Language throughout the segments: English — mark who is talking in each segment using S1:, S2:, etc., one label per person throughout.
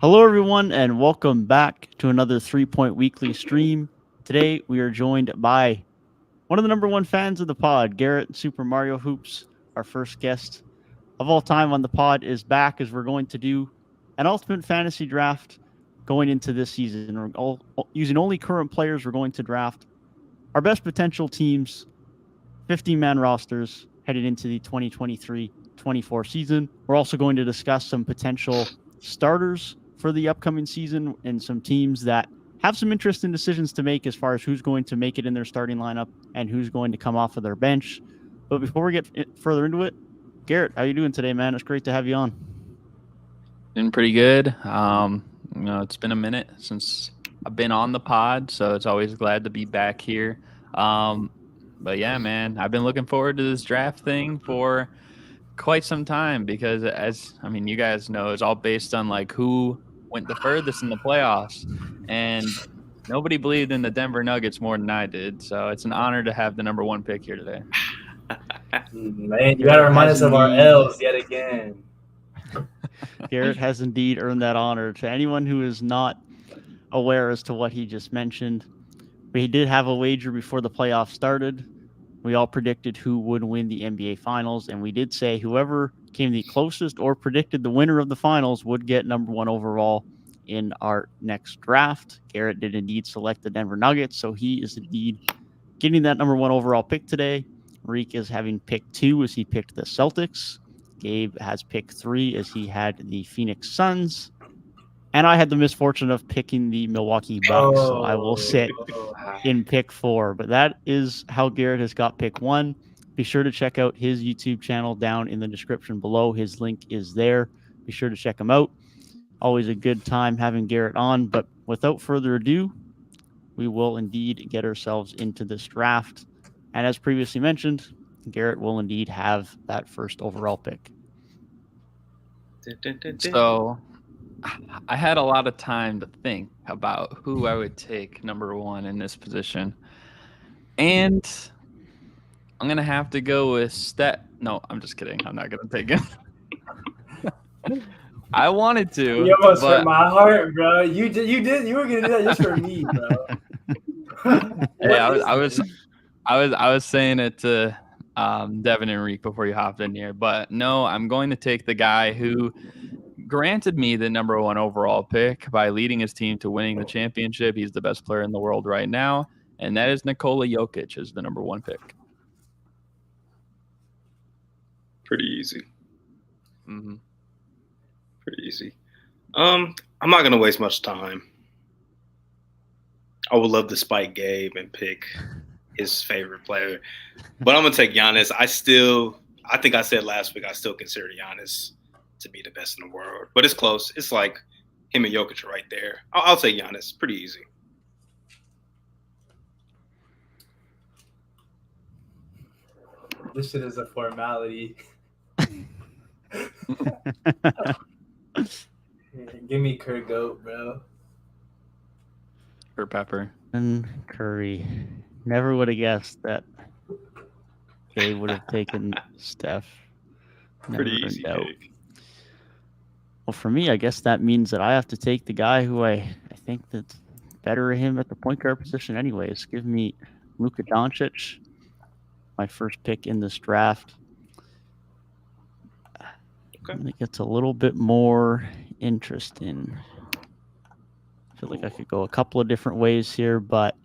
S1: Hello, everyone, and welcome back to another 3 Point Weekly stream. Today, we are joined by one of the number one fans of the pod, Garrett, Super Mario Hoops. Our first guest of all time on the pod is back as we're going to do an ultimate fantasy draft going into this season. We're using only current players. We're going to draft our best potential teams, 15-man rosters headed into the 2023-24 season. We're also going to discuss some potential starters for the upcoming season and some teams that have some interesting decisions to make as far as who's going to make it in their starting lineup and who's going to come off of their bench. But before we get further into it, Garrett, how you doing today, man? It's great to have you on.
S2: Doing pretty good. It's been a minute since I've been on the pod, so it's always glad to be back here. But yeah, man, I've been looking forward to this draft thing for quite some time because, you guys know, it's all based on like who went the furthest in the playoffs, and nobody believed in the Denver Nuggets more than I did. So it's an honor to have the number one pick here today.
S3: Man, you gotta remind us of our L's yet again.
S1: Garrett has indeed earned that honor. To anyone who is not aware as to what he just mentioned, we did have a wager before the playoffs started. We all predicted who would win the NBA Finals, and we did say whoever came the closest or predicted the winner of the Finals would get number one overall in our next draft. Garrett did indeed select the Denver Nuggets, so he is indeed getting that number one overall pick today. Reek is having pick 2 as he picked the Celtics. Gabe has pick 3 as he had the Phoenix Suns. And I had the misfortune of picking the Milwaukee Bucks, so I will sit in pick 4. But that is how Garrett has got pick 1. Be sure to check out his YouTube channel down in the description below. His link is there. Be sure to check him out. Always a good time having Garrett on. But without further ado, we will indeed get ourselves into this draft. And as previously mentioned, Garrett will indeed have that first overall pick.
S2: So I had a lot of time to think about who I would take number one in this position. And I'm going to have to go with No, I'm just kidding. I'm not going to take him. I wanted to.
S3: You almost hurt my heart, bro. You were going to do that just for me, bro.
S2: Yeah, I was saying it to Devin and Reek before you hopped in here. But no, I'm going to take the guy who granted me the number one overall pick by leading his team to winning the championship. He's the best player in the world right now, and that is Nikola Jokic as the number one pick.
S4: Pretty easy.
S2: Mm-hmm.
S4: Pretty easy. I'm not gonna waste much time. I would love to spike Gabe and pick his favorite player, but I'm gonna take Giannis. I think I said last week I still consider Giannis to be the best in the world, but it's close. It's like him and Jokic are right there. I'll say Giannis. Pretty easy.
S3: This shit is a formality. Give me Kurt Goat, bro.
S2: For Pepper.
S1: And Curry. Never would have guessed that Gabe would have taken Steph.
S4: Pretty easy pick.
S1: Well, for me, I guess that means that I have to take the guy who I think that's better than him at the point guard position anyways. Give me Luka Doncic, my first pick in this draft.
S4: Okay.
S1: And it gets a little bit more interesting. I feel like I could go a couple of different ways here, but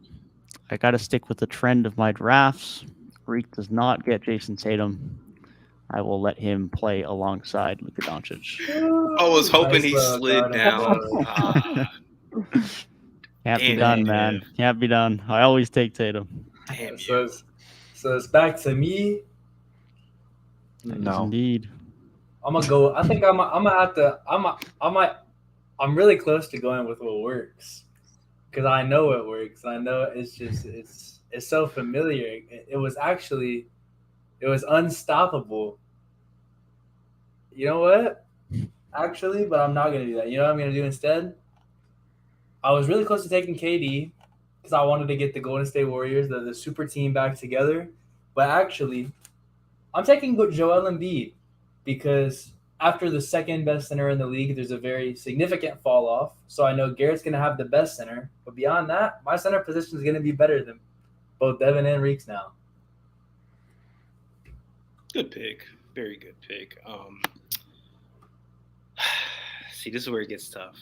S1: I got to stick with the trend of my drafts. Reek does not get Jason Tatum. I will let him play alongside Luka Doncic.
S4: I was hoping he slid down.
S1: Can't be done, man. Can't be done. I always take Tatum.
S4: Damn
S3: so it's back to me.
S2: No,
S1: indeed.
S3: I'm gonna go. I think I'm gonna have to. I'm really close to going with what works because I know it works. I know it's so familiar. It was unstoppable. You know what? Actually, but I'm not gonna do that. You know what I'm gonna do instead? I was really close to taking KD because I wanted to get the Golden State Warriors, the super team, back together. But actually, I'm taking Joel Embiid because after the second best center in the league, there's a very significant fall off. So I know Garrett's going to have the best center. But beyond that, my center position is going to be better than both Devin and Reeks now.
S4: Good pick. Very good pick. See, this is where it gets tough.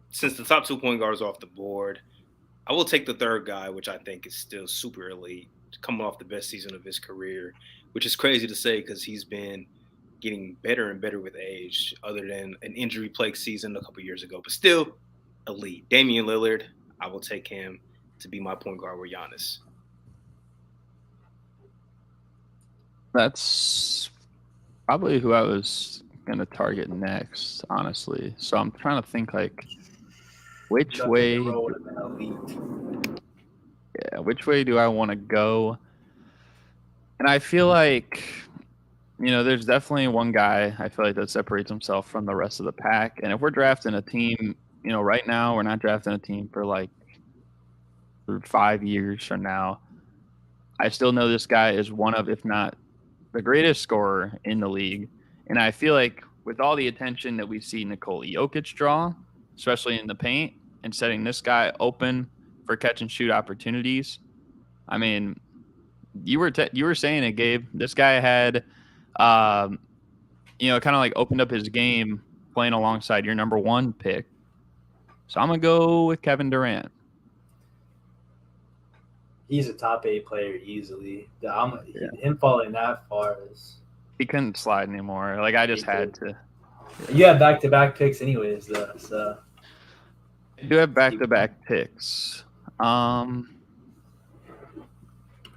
S4: Since the top 2 point guards are off the board, I will take the third guy, which I think is still super elite, coming off the best season of his career, which is crazy to say because he's been getting better and better with age, other than an injury-plagued season a couple years ago, but still elite. Damian Lillard, I will take him to be my point guard with Giannis.
S2: That's probably who I was going to target next, honestly. So I'm trying to think, like, which way do I want to go? And I feel like, there's definitely one guy I feel like that separates himself from the rest of the pack. And if we're drafting a team, right now we're not drafting a team for 5 years from now. I still know this guy is one of, if not the greatest scorer in the league. And I feel like with all the attention that we see Nikola Jokic draw, especially in the paint, and setting this guy open for catch and shoot opportunities. I mean, you were saying it, Gabe. This guy had, kind of like opened up his game playing alongside your number 1 pick. So I'm gonna go with Kevin Durant.
S3: He's a top 8 player easily. Him falling that far is.
S2: He couldn't slide anymore. Like I just had to.
S3: You have back-to-back picks, anyways, though. So.
S2: I do have back-to-back picks.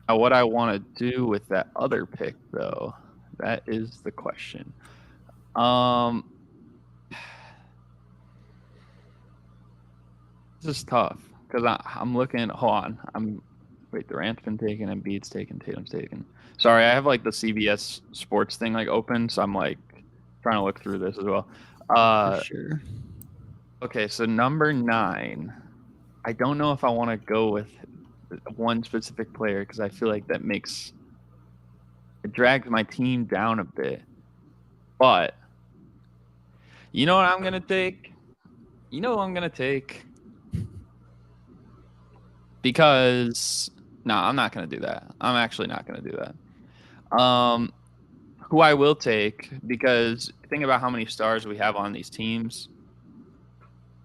S2: What I want to do with that other pick, though, that is the question. This is tough because I'm looking. Hold on. Wait, Durant's been taken, Embiid's taken, Tatum's taken. Sorry, I have the CBS Sports thing open, so I'm trying to look through this as well.
S1: For sure.
S2: Okay, so number 9. I don't know if I want to go with one specific player because I feel like it drags my team down a bit. But you know what I'm gonna take? Because I'm not gonna do that. I'm actually not gonna do that. Who I will take, because think about how many stars we have on these teams.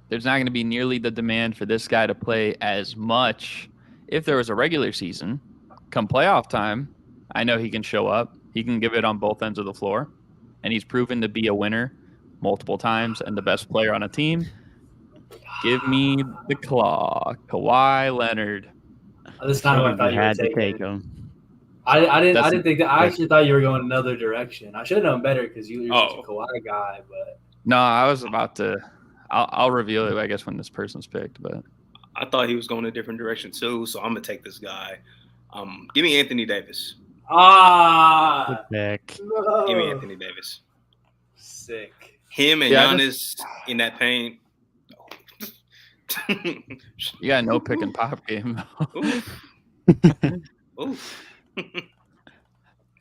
S2: There's not going to be nearly the demand for this guy to play as much if there was a regular season. Come playoff time, I know he can show up. He can give it on both ends of the floor. And he's proven to be a winner multiple times and the best player on a team. Give me the claw. Kawhi Leonard.
S3: That's not what I thought you
S1: had
S3: were
S1: to take him.
S3: I didn't think that. I actually thought you were going another direction. I should have known better because you're such a Kawhi guy. But
S2: no, I was about to. I'll reveal it, I guess, when this person's picked. But
S4: I thought he was going a different direction too, so I'm gonna take this guy. Give me Anthony Davis.
S3: Good
S1: pick.
S3: No.
S4: Give me Anthony Davis.
S3: Sick.
S4: Him and Giannis in that paint.
S2: You got no pick and pop game.
S4: Ooh.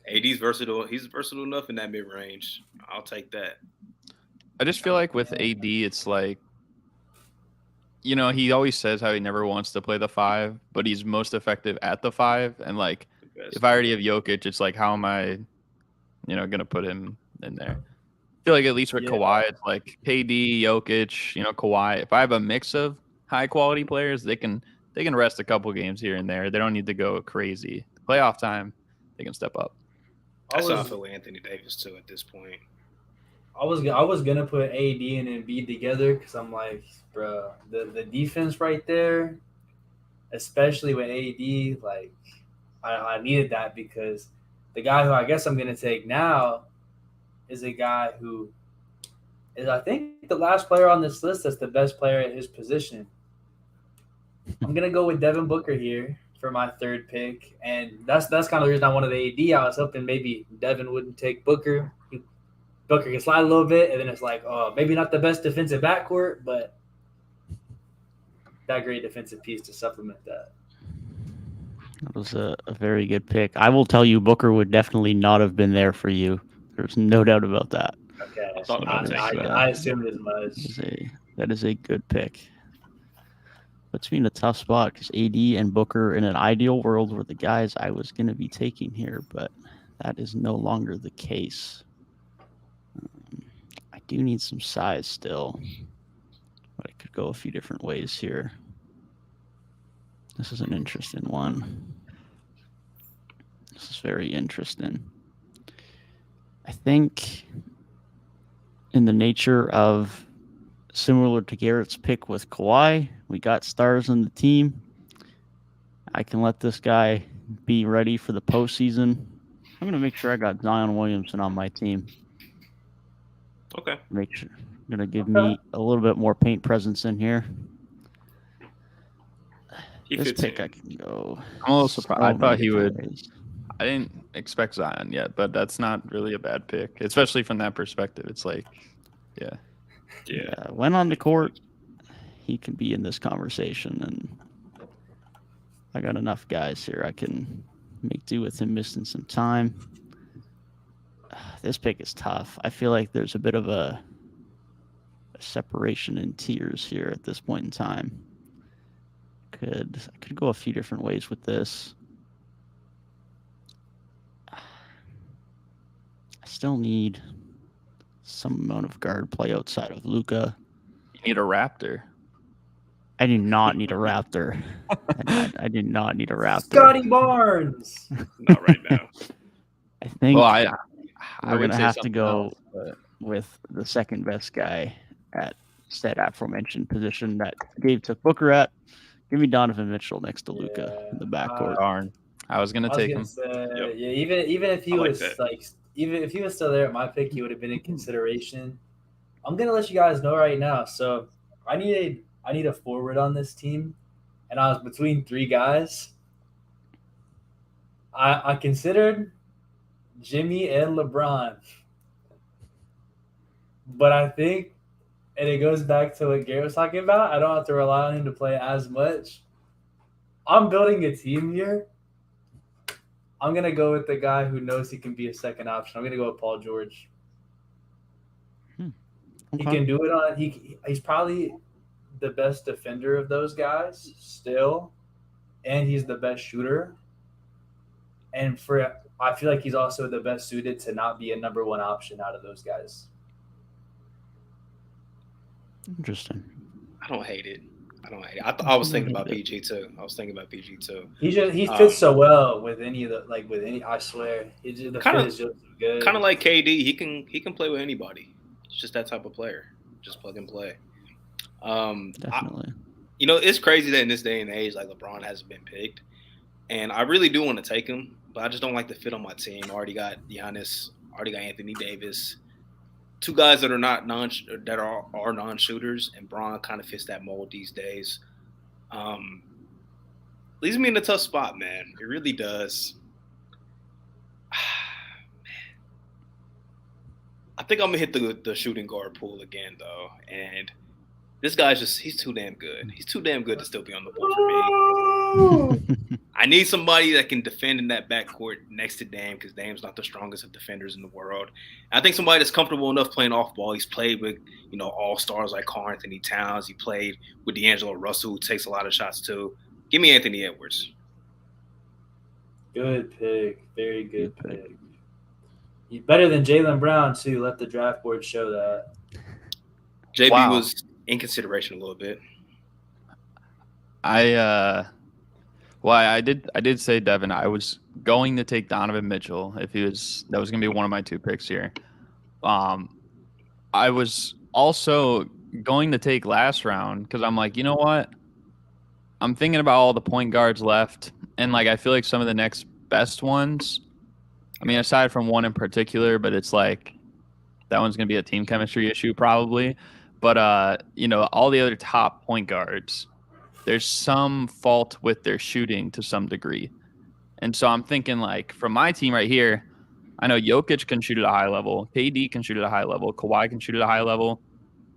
S4: AD's versatile. He's versatile enough in that mid range. I'll take that.
S2: I just feel like with AD, it's he always says how he never wants to play the 5, but he's most effective at the 5. And if I already have Jokic, it's how am I, gonna put him in there? I feel like at least with Kawhi, it's KD, Jokic, Kawhi. If I have a mix of high quality players, they can rest a couple games here and there. They don't need to go crazy. Playoff time, they can step up.
S4: That's how I feel with Anthony Davis too at this point.
S3: I was gonna put AD and Embiid together because I'm bro, the defense right there, especially with AD, I needed that because the guy who I guess I'm gonna take now is a guy who is, I think, the last player on this list that's the best player at his position. I'm gonna go with Devin Booker here for my third pick, and that's kind of the reason I wanted AD. I was hoping maybe Devin wouldn't take Booker. Booker can slide a little bit, and then it's maybe not the best defensive backcourt, but that great defensive piece to supplement that.
S1: That was a very good pick. I will tell you, Booker would definitely not have been there for you. There's no doubt about that.
S3: Okay,
S4: I thought about taking it.
S3: I assumed as much.
S1: That is a good pick. Puts me in a tough spot because AD and Booker in an ideal world were the guys I was going to be taking here, but that is no longer the case. I do need some size still, but I could go a few different ways here. This is an interesting one. This is very interesting. I think in the nature of similar to Garrett's pick with Kawhi, we got stars on the team. I can let this guy be ready for the postseason. I'm going to make sure I got Zion Williamson on my team.
S4: Okay.
S1: Make sure. Going to give me a little bit more paint presence in here. This pick I can go.
S2: I'm a little surprised. I thought he would. I didn't expect Zion yet, but that's not really a bad pick, especially from that perspective. It's like, yeah.
S1: When on the court, he can be in this conversation, and I got enough guys here. I can make do with him missing some time. This pick is tough. I feel like there's a bit of a separation in tiers here at this point in time. I could go a few different ways with this. I still need some amount of guard play outside of Luka.
S2: You need a Raptor.
S1: I do not need a Raptor. I do not need a Raptor.
S3: Scotty Barnes.
S4: Not right now.
S1: I think we're going to have to go
S2: else,
S1: with the second best guy at said aforementioned position that Gabe took Booker at. Give me Donovan Mitchell next to Luka in the backcourt.
S2: Darn. I was going to take him.
S3: Yep. Yeah, even if he was even if he was still there at my pick, he would have been in consideration. I'm gonna let you guys know right now. So I need a forward on this team, and I was between three guys. I considered Jimmy and LeBron, but I think, and it goes back to what Garrett was talking about, I don't have to rely on him to play as much. I'm building a team here. I'm going to go with the guy who knows he can be a second option. I'm going to go with Paul George.
S1: Okay.
S3: He can do it on – he's probably the best defender of those guys still, and he's the best shooter. And I feel like he's also the best suited to not be a number one option out of those guys.
S1: Interesting.
S4: I don't hate it. I was thinking about PG too. He
S3: fits so well with any of the I swear, fit is just so good.
S4: Kind of like KD. He can play with anybody. It's just that type of player. Just plug and play.
S1: Definitely.
S4: It's crazy that in this day and age, like LeBron hasn't been picked, and I really do want to take him, but I just don't like the fit on my team. I already got Giannis. Already got Anthony Davis. Two guys that are not non-shooters, and Bron kind of fits that mold these days. Leaves me in a tough spot, man. It really does. Man. I think I'm gonna hit the shooting guard pool again, though, and this guy's he's too damn good. He's too damn good to still be on the board for me. I need somebody that can defend in that backcourt next to Dame, because Dame's not the strongest of defenders in the world. I think somebody that's comfortable enough playing off ball. He's played with, all-stars like Karl Anthony Towns. He played with D'Angelo Russell, who takes a lot of shots too. Give me Anthony Edwards.
S3: Good pick. Very good pick. He's better than Jaylen Brown, too. Let the draft board show that.
S4: JB was in consideration a little bit.
S2: I did say Devin. I was going to take Donovan Mitchell that was going to be one of my two picks here. I was also going to take last round because I'm like, you know what? I'm thinking about all the point guards left, and I feel like some of the next best ones. I mean, aside from one in particular, but it's like that one's going to be a team chemistry issue probably. But all the other top point guards, there's some fault with their shooting to some degree. And so I'm thinking, from my team right here, I know Jokic can shoot at a high level. KD can shoot at a high level. Kawhi can shoot at a high level.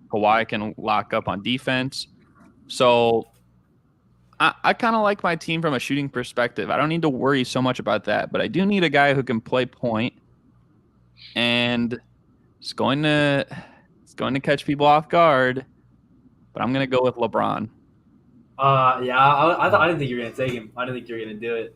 S2: Kawhi can lock up on defense. So I kind of like my team from a shooting perspective. I don't need to worry so much about that, but I do need a guy who can play point and it's going to catch people off guard. But I'm going to go with LeBron.
S3: Yeah, I didn't think you were gonna take him. I didn't think you were gonna do it.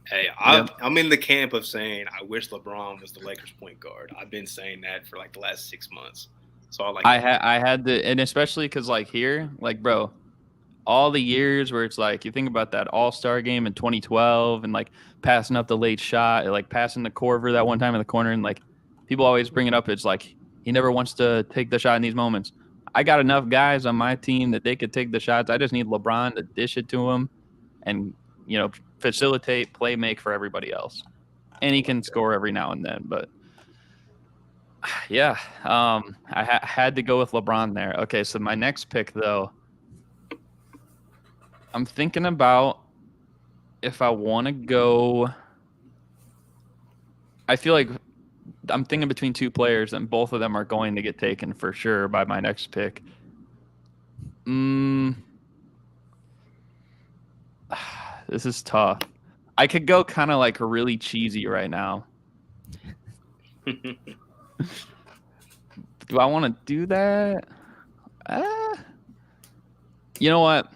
S4: Hey, I'm in the camp of saying I wish LeBron was the Lakers point guard. I've been saying that for like the last 6 months. So I
S2: had to, and especially because like here, like bro, all the years where it's like you think about that All-Star game in 2012 and like passing up the late shot, like passing the Corver that one time in the corner, and like people always bring it up. It's like he never wants to take the shot in these moments. I got enough guys on my team that they could take the shots. I just need LeBron to dish it to him and, facilitate, play make for everybody else. And he can score every now and then. But, yeah, I had to go with LeBron there. Okay, so my next pick, though, I'm thinking about if I want to go – I feel like – I'm thinking between two players, and both of them are going to get taken for sure by my next pick. This is tough. I could go kind of like really cheesy right now. Do I want to do that? You know what?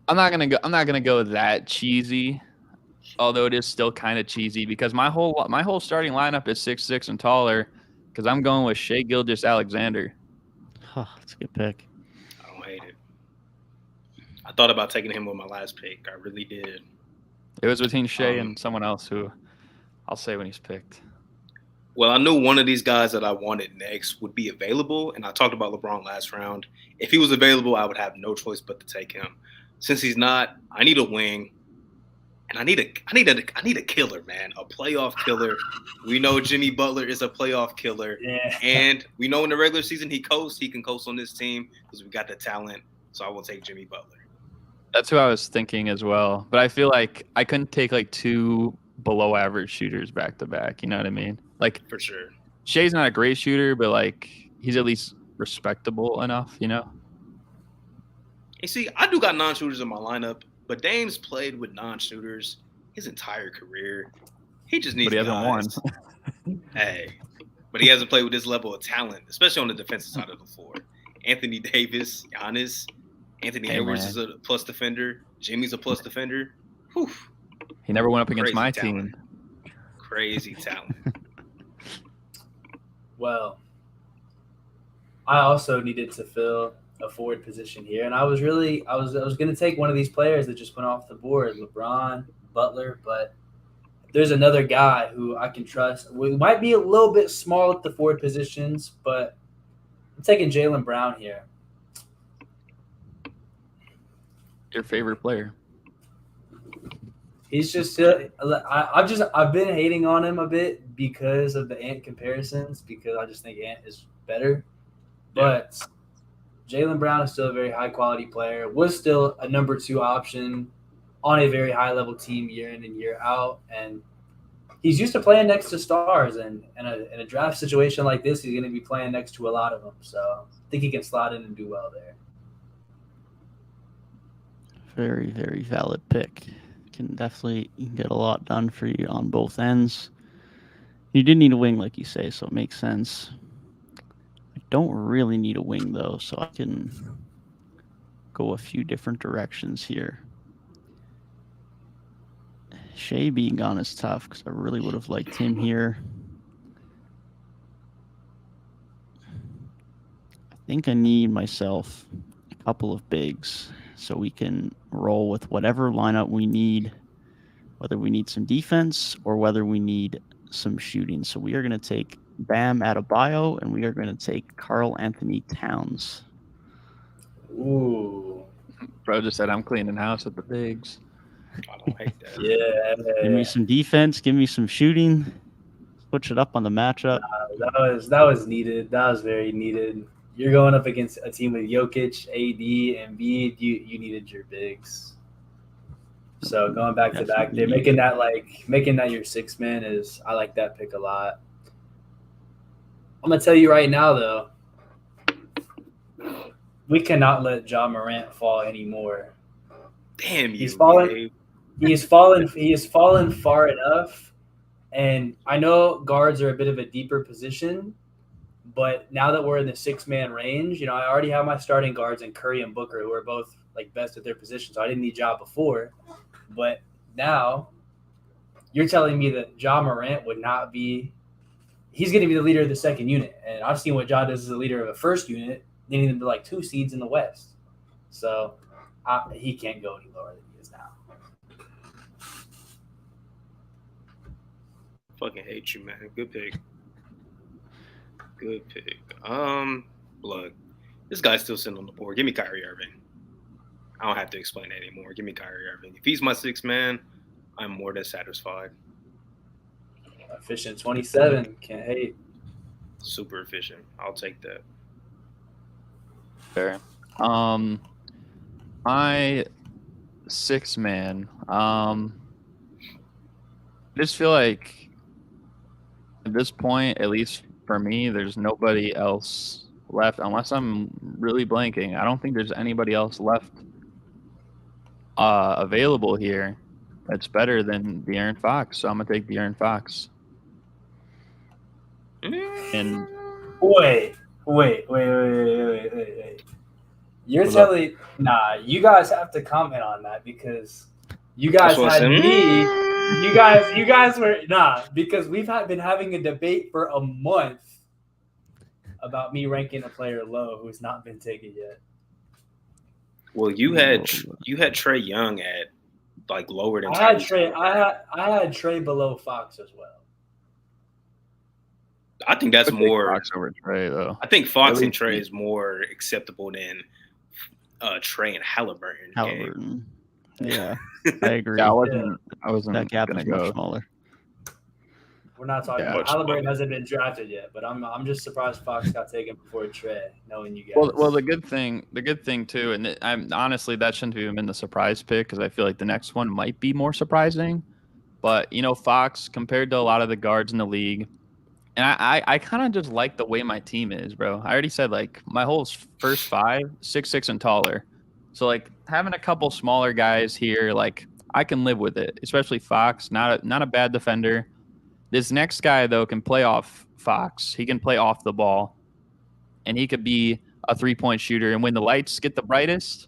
S2: I'm not gonna go that cheesy. Although it is still kind of cheesy because my whole starting lineup is 6'6" and taller because I'm going with Shai Gilgeous-Alexander.
S1: That's a good pick.
S4: I don't hate it. I thought about taking him with my last pick. I really did.
S2: It was between Shai and someone else who I'll say when he's picked.
S4: Well, I knew one of these guys that I wanted next would be available, and I talked about LeBron last round. If he was available, I would have no choice but to take him. Since he's not, I need a wing. And I need a killer, man, a playoff killer. We know Jimmy Butler is a playoff killer, and we know in the regular season he can coast on this team because we got the talent. So I will take Jimmy Butler.
S2: That's who I was thinking as well, but I feel like I couldn't take like two below average shooters back to back. You know what I mean? Like
S4: for sure,
S2: Shai's not a great shooter, but like he's at least respectable enough. You
S4: see, I do got non-shooters in my lineup. But Dame's played with non-shooters his entire career. He just needs guys.
S2: But he hasn't
S4: won. Hey, but he hasn't played with this level of talent, especially on the defensive side of the floor. Anthony Davis, Giannis, Anthony Edwards is a plus defender. Jimmy's a plus defender. Whew.
S2: He never went up against my team.
S4: Crazy talent.
S3: Well, I also needed to fill a forward position here, and I was going to take one of these players that just went off the board, LeBron, Butler, but there's another guy who I can trust. We might be a little bit small at the forward positions, but I'm taking Jaylen Brown here.
S2: Your favorite player?
S3: He's just I've been hating on him a bit because of the Ant comparisons, because I just think Ant is better, but Jaylen Brown is still a very high-quality player, was still a number 2 option on a very high-level team year in and year out, and he's used to playing next to stars, and in a draft situation like this, he's going to be playing next to a lot of them, so I think he can slot in and do well there.
S1: Very, very valid pick. Can definitely get a lot done for you on both ends. You did need a wing, like you say, so it makes sense. Don't really need a wing though, so I can go a few different directions here. Shai being gone is tough because I really would have liked him here. I think I need myself a couple of bigs so we can roll with whatever lineup we need, whether we need some defense or whether we need some shooting. So we are going to take Bam Adebayo, and we are going to take Karl Anthony Towns.
S3: Ooh.
S2: Bro just said I'm cleaning house with the bigs.
S4: I don't hate that.
S3: Yeah.
S1: Give me some defense. Give me some shooting. Switch it up on the matchup.
S3: That was needed. That was very needed. You're going up against a team with Jokic, AD, and Embiid. You needed your bigs. So going back to back there, making that your 6 man is, I like that pick a lot. I'm gonna tell you right now though, we cannot let Ja Morant fall anymore.
S4: Damn you.
S3: He's fallen.
S4: Gabe.
S3: He has fallen far enough. And I know guards are a bit of a deeper position, but now that we're in the 6-man range, I already have my starting guards in Curry and Booker, who are both like best at their position. So I didn't need Ja before, but now you're telling me that Ja Morant would not be. He's going to be the leader of the second unit, and I've seen what Ja does as the leader of a first unit, leading them to like 2 seeds in the West. So he can't go any lower than he is now.
S4: Fucking hate you, man. Good pick. Look, this guy's still sitting on the board. Give me Kyrie Irving. I don't have to explain that anymore. Give me Kyrie Irving. If he's my 6th man, I'm more than satisfied.
S3: Efficient 27. Can't hate.
S4: Super efficient. I'll take that.
S2: Fair. My 6th man. I just feel like at this point, at least for me, there's nobody else left unless I'm really blanking. I don't think there's anybody else left available here that's better than De'Aaron Fox. So I'm gonna take De'Aaron Fox. And
S3: Wait. You're telling you guys have to comment on that because you guys had me. You guys were because we've been having a debate for a month about me ranking a player low who's not been taken yet.
S4: Well, you had Trae Young at like lower than.
S3: I had Trae below Fox as well.
S4: I think that's more
S2: Fox over Trae though.
S4: I think Fox and Trae is more acceptable than Trae and Halliburton.
S1: Halliburton. Yeah, I agree.
S2: Yeah, I wasn't
S1: that gap
S2: gonna
S1: is
S2: go
S1: much smaller.
S3: We're not talking about Halliburton hasn't been drafted yet, but I'm just surprised Fox got taken before Trae, knowing you guys.
S2: Well, the good thing too, and I'm honestly that shouldn't have even been the surprise pick because I feel like the next one might be more surprising. But Fox compared to a lot of the guards in the league, and I kind of just like the way my team is, bro. I already said like my whole first 5, 6'6" and taller, so like having a couple smaller guys here, like I can live with it. Especially Fox, not a bad defender. This next guy, though, can play off Fox. He can play off the ball, and he could be a 3-point shooter. And when the lights get the brightest,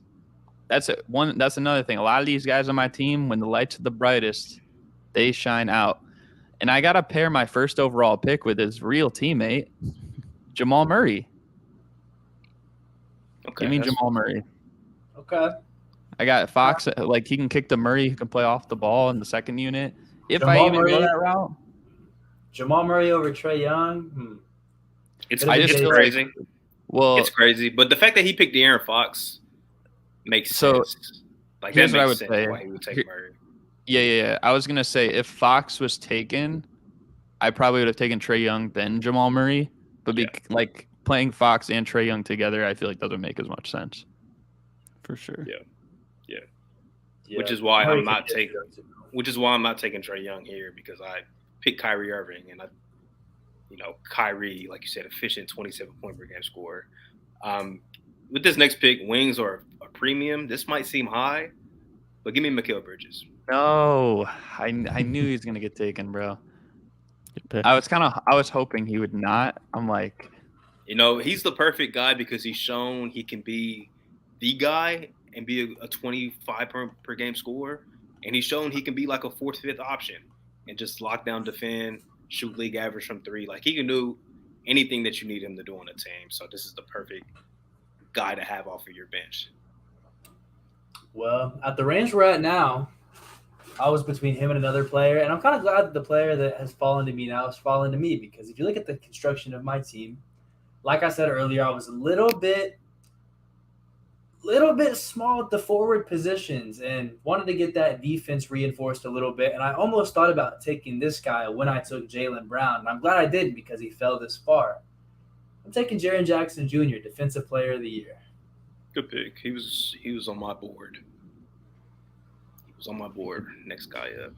S2: that's another thing. A lot of these guys on my team, when the lights are the brightest, they shine out. And I got to pair my first overall pick with his real teammate, Jamal Murray.
S4: Okay,
S2: Give me Jamal Murray.
S3: Okay.
S2: I got Fox. Like, he can kick to Murray, who can play off the ball in the second unit. If
S3: Jamal
S2: I even
S3: Murray,
S2: go that route.
S3: Jamal Murray over Trae Young.
S4: It's
S2: feel
S4: crazy.
S2: Well,
S4: it's crazy, but the fact that he picked De'Aaron Fox makes sense. Like
S2: here's
S4: that
S2: what I
S4: makes
S2: would
S4: sense
S2: say.
S4: why he would take Murray.
S2: Yeah. I was gonna say if Fox was taken, I probably would have taken Trae Young then Jamal Murray. But like playing Fox and Trae Young together, I feel like doesn't make as much sense.
S1: For sure.
S4: Yeah. Which is why I'm not taking Trae Young here because I picked Kyrie Irving and Kyrie, like you said, efficient 27-point per game scorer. With this next pick, wings are a premium. This might seem high, but give me Mikal Bridges.
S2: No, I knew he was gonna get taken, bro. I was hoping he would not. I'm like,
S4: he's the perfect guy because he's shown he can be the guy and be a 25 per game scorer, and he's shown he can be like a 4th, 5th option and just lock down, defend, shoot league average from 3. Like he can do anything that you need him to do on a team. So this is the perfect guy to have off of your bench.
S3: Well, at the range we're at now, I was between him and another player, and I'm kind of glad that the player that has fallen to me now has fallen to me because if you look at the construction of my team, like I said earlier, I was a little bit small at the forward positions and wanted to get that defense reinforced a little bit. And I almost thought about taking this guy when I took Jaylen Brown. And I'm glad I didn't because he fell this far. I'm taking Jaren Jackson Jr., Defensive Player of the Year.
S4: Good pick. He was on my board. Next guy up.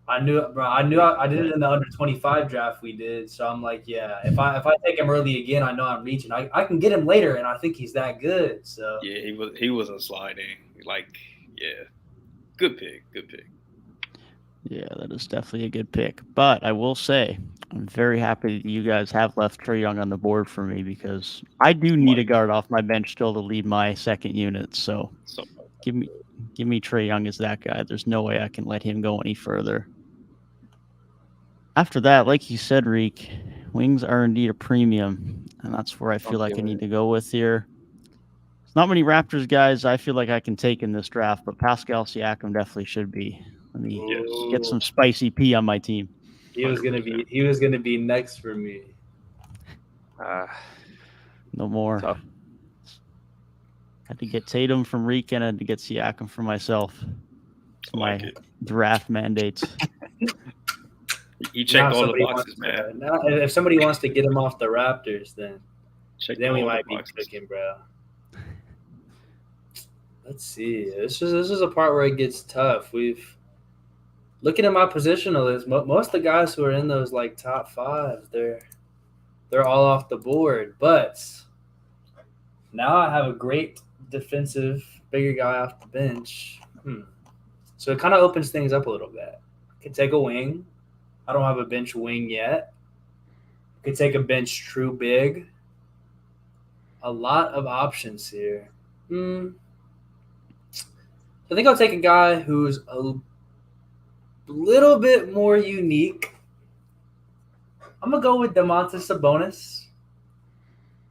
S3: I knew I did it in the under 25 draft we did. So I'm like, yeah, if I take him early again, I know I'm reaching. I can get him later, and I think he's that good. So
S4: yeah, he wasn't sliding. Like Yeah. Good pick.
S1: Yeah, that is definitely a good pick. But I will say, I'm very happy that you guys have left Trae Young on the board for me because I do need a guard off my bench still to lead my second unit. So give me Trae Young as that guy. There's no way I can let him go any further. After that, like you said, Reek, wings are indeed a premium, and that's where I feel like I need to go with here. There's not many Raptors guys I feel like I can take in this draft, but Pascal Siakam definitely should be. Let me get some spicy P on my team.
S3: He was gonna be next for me.
S1: No more.
S2: Tough.
S1: Had to get Tatum from Reek and had to get Siakam for myself. It's my draft mandates.
S4: You checked all the boxes, man.
S3: If somebody wants to get him off the Raptors, then we might be cooking, bro. Let's see. This is a part where it gets tough. Looking at my positional list, most of the guys who are in those like top 5, they're all off the board. But now I have a great defensive bigger guy off the bench. So it kind of opens things up a little bit. I could take a wing. I don't have a bench wing yet. Could take a bench true big. A lot of options here. I think I'll take a guy who's a little bit more unique. I'm going to go with Domantas Sabonis.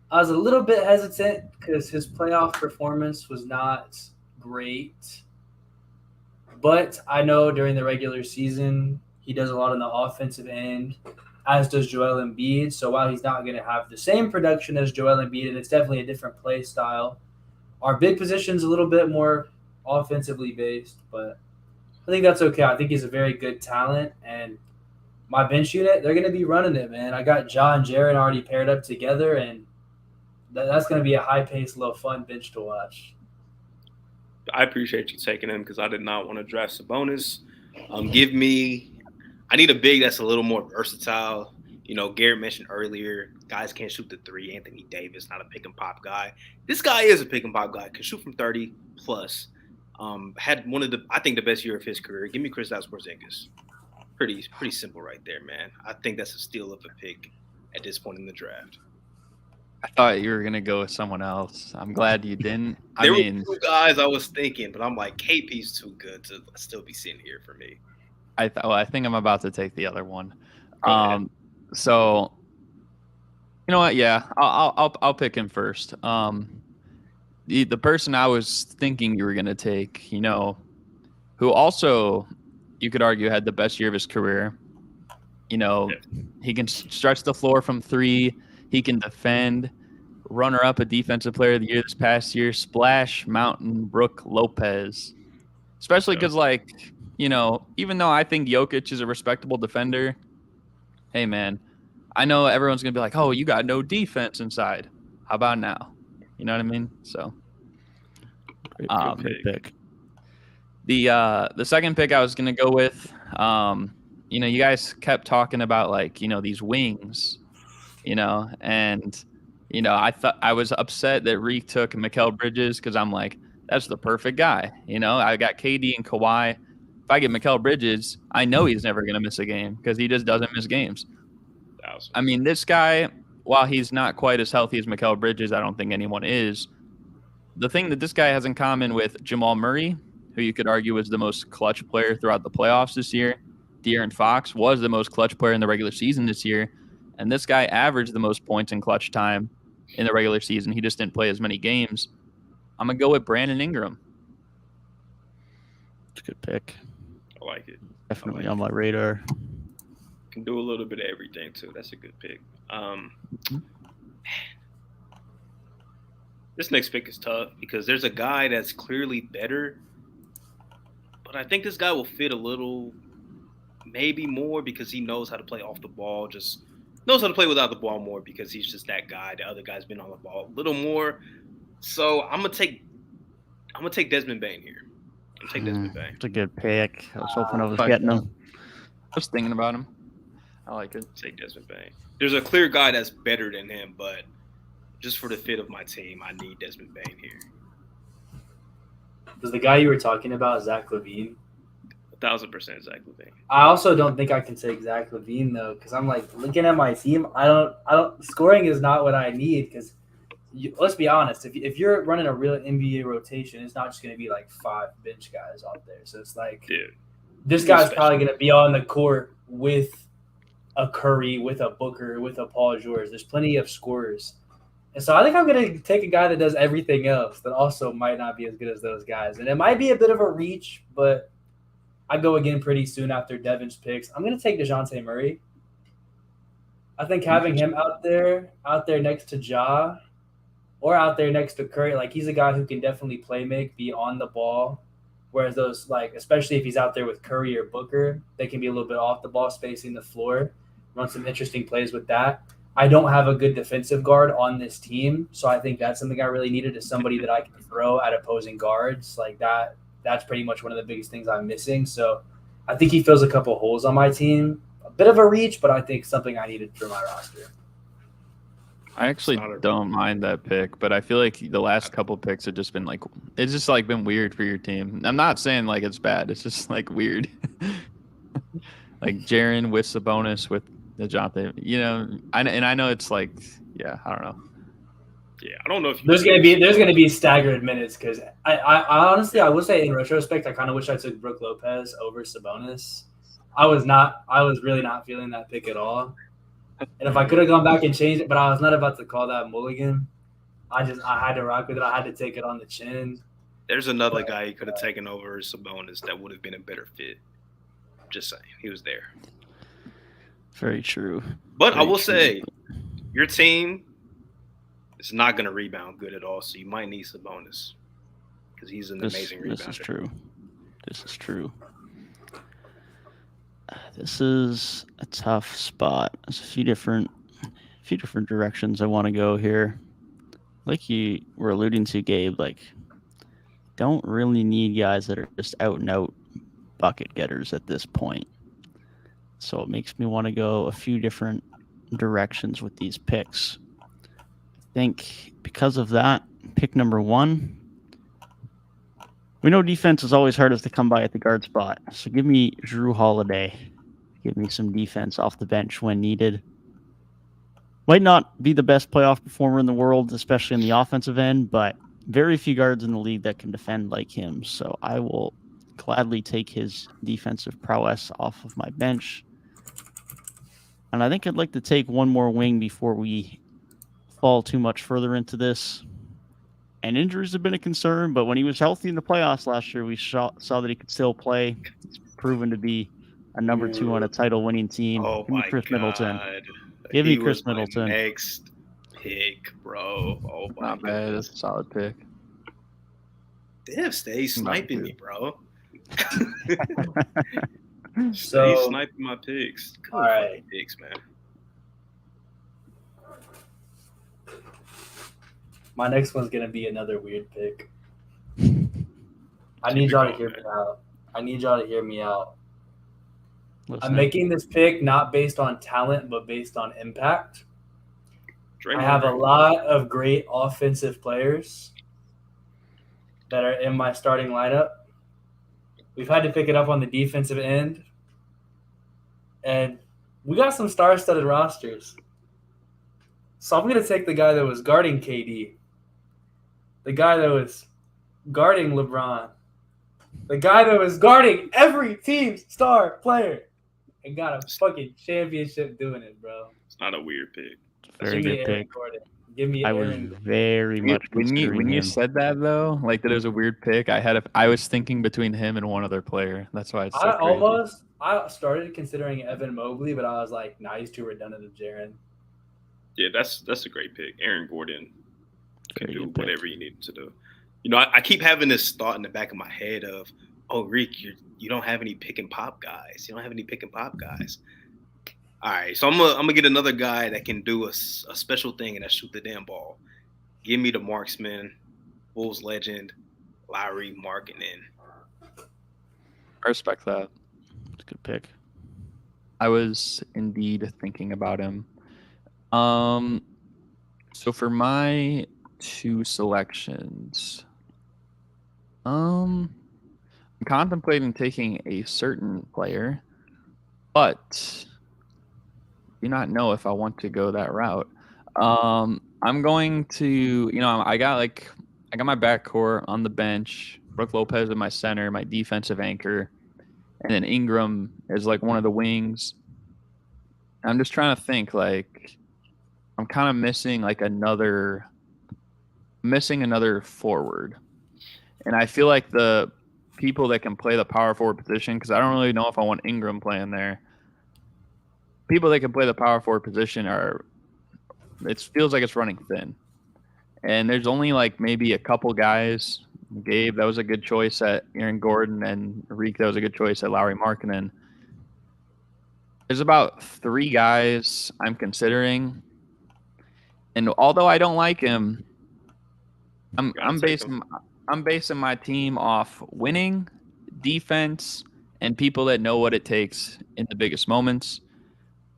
S3: I was a little bit hesitant because his playoff performance was not great. But I know during the regular season, he does a lot on the offensive end, as does Joel Embiid. So while he's not going to have the same production as Joel Embiid, and it's definitely a different play style, our big position's a little bit more offensively based. But I think that's okay. I think he's a very good talent. And my bench unit, they're going to be running it, man. I got John and Jared already paired up together, and that's going to be a high-paced, little fun bench to watch.
S4: I appreciate you taking him because I did not want to draft Sabonis. I need a big that's a little more versatile. Garrett mentioned earlier, guys can't shoot the 3. Anthony Davis, not a pick and pop guy. This guy is a pick and pop guy. Can shoot from 30 plus. Had one of the best year of his career. Give me Kristaps Porzingis. Pretty simple right there, man. I think that's a steal of a pick at this point in the draft.
S2: I thought you were gonna go with someone else. I'm glad you didn't.
S4: There were 2 guys I was thinking, but I'm like, KP's too good to still be sitting here for me.
S2: I think I'm about to take the other one. So you know what? Yeah, I'll pick him first. The person I was thinking you were gonna take, who also you could argue had the best year of his career. He can stretch the floor from 3. He can defend. Runner-up a Defensive Player of the Year this past year. Splash Mountain Brook Lopez. Especially because, even though I think Jokic is a respectable defender, hey, man, I know everyone's going to be like, oh, you got no defense inside. How about now? You know what I mean? So,
S1: Great pick.
S2: The second pick I was going to go with, you guys kept talking about, these wings. And I was upset that Reek took Mikal Bridges because I'm like, that's the perfect guy. I got KD and Kawhi. If I get Mikal Bridges, I know he's never going to miss a game because he just doesn't miss games. I mean, this guy, while he's not quite as healthy as Mikal Bridges, I don't think anyone is. The thing that this guy has in common with Jamal Murray, who you could argue was the most clutch player throughout the playoffs this year, De'Aaron Fox was the most clutch player in the regular season this year. And this guy averaged the most points in clutch time in the regular season. He just didn't play as many games. I'm going to go with Brandon Ingram.
S1: It's a good pick.
S4: I like it.
S1: Definitely on my radar.
S4: Can do a little bit of everything, too. That's a good pick. This next pick is tough because there's a guy that's clearly better. But I think this guy will fit a little, maybe more because he knows how to play off the ball, just knows how to play without the ball more because he's just that guy. The other guy's been on the ball a little more. So I'm gonna take Desmond Bane here. I'm gonna take Desmond Bane.
S1: It's a good pick. I was hoping I was getting him.
S2: I was thinking about him. I like it.
S4: Take Desmond Bane. There's a clear guy that's better than him, but just for the fit of my team, I need Desmond Bane here.
S3: Was the guy you were talking about Zach LaVine?
S4: 1,000% Zach LaVine.
S3: I also don't think I can take Zach LaVine though, because I'm like looking at my team. I don't. Scoring is not what I need because let's be honest. If you're running a real NBA rotation, it's not just going to be like 5 bench guys out there. So it's like,
S4: Dude,
S3: this guy's probably going to be on the court with a Curry, with a Booker, with a Paul George. There's plenty of scorers. And so I think I'm going to take a guy that does everything else that also might not be as good as those guys. And it might be a bit of a reach, but I go again pretty soon after Devin's picks. I'm going to take DeJounte Murray. I think having him out there next to Ja or out there next to Curry, like he's a guy who can definitely play make, be on the ball. Whereas those, like, especially if he's out there with Curry or Booker, they can be a little bit off the ball, spacing the floor, run some interesting plays with that. I don't have a good defensive guard on this team, so I think that's something I really needed is somebody that I can throw at opposing guards. Like that, that's pretty much one of the biggest things I'm missing. So I think he fills a couple holes on my team. A bit of a reach, but I think something I needed for my roster.
S2: I actually don't mind that pick, but I feel like the last couple picks have just been like, it's just like been weird for your team. I'm not saying like it's bad. It's just like weird. Like Jaren with Sabonis with DeJounte, you know, I know it's like, yeah, I don't know.
S4: Yeah, I don't know if
S3: there's gonna be staggered minutes because I honestly I would say in retrospect I kind of wish I took Brook Lopez over Sabonis. I was really not feeling that pick at all. And if I could have gone back and changed it, but I was not about to call that mulligan. I had to rock with it. I had to take it on the chin.
S4: There's another guy you could have taken over Sabonis that would have been a better fit. Just saying, he was there.
S1: Very true.
S4: But I will say, your team is not going to rebound good at all, so you might need Sabonis because he's an amazing rebounder.
S1: This is true. This is true. This is a tough spot. There's a few different directions I want to go here. Like you were alluding to, Gabe, like don't really need guys that are just out and out bucket getters at this point. So it makes me want to go a few different directions with these picks. I think because of that, pick number 1. We know defense is always hardest to come by at the guard spot. So give me Drew Holiday. Give me some defense off the bench when needed. Might not be the best playoff performer in the world, especially in the offensive end, but very few guards in the league that can defend like him. So I will gladly take his defensive prowess off of my bench. And I think I'd like to take one more wing before we fall too much further into this. And injuries have been a concern, but when he was healthy in the playoffs last year, we saw that he could still play. He's proven to be a number 2 on a title-winning team.
S4: Oh,
S1: Give me Chris Middleton.
S4: Give
S1: me Chris Middleton.
S4: Next pick, bro. Oh, my
S2: Not bad. That's a solid pick.
S4: Dev, stay sniping me, bro.
S3: So,
S4: stay sniping my picks.
S3: All right.
S4: Picks, man.
S3: My next one's going to be another weird pick. I need y'all to hear me out. I'm making this pick not based on talent, but based on impact. I have a lot of great offensive players that are in my starting lineup. We've had to pick it up on the defensive end. And we got some star-studded rosters. So I'm going to take the guy that was guarding KD. The guy that was guarding LeBron. The guy that was guarding every team's star player. And got a fucking championship doing it, bro.
S4: It's not a weird pick.
S1: Very good pick.
S3: Give me Aaron.
S1: Was very much
S2: when you said that though, like that it was a weird pick. I was thinking between him and one other player. That's why it's so crazy.
S3: I started considering Evan Mobley, but I was like, nah, he's too redundant of Jaren.
S4: Yeah, that's a great pick. Aaron Gordon can do whatever you need him to do. You know, I keep having this thought in the back of my head of, oh, Rick, you don't have any pick and pop guys. You don't have any pick and pop guys. All right, so I'm gonna get another guy that can do a special thing and that's shoot the damn ball. Give me the marksman, Bulls legend, Lowry Markkinen.
S2: I respect that.
S1: It's a good pick.
S2: I was indeed thinking about him. So for my 2 selections, I'm contemplating taking a certain player, but do not know if I want to go that route. I'm going to, I got my backcourt on the bench, Brook Lopez in my center, my defensive anchor, and then Ingram is like one of the wings. I'm just trying to think, like, I'm kind of missing another forward. And I feel like the people that can play the power forward position, because I don't really know if I want Ingram playing there. People that can play the power forward position it feels like it's running thin. And there's only maybe a couple guys. Gabe, that was a good choice at Aaron Gordon, and Reek, that was a good choice at Lauri Markkanen. There's about 3 guys I'm considering. And although I don't like him, I'm basing my team off winning, defense, and people that know what it takes in the biggest moments.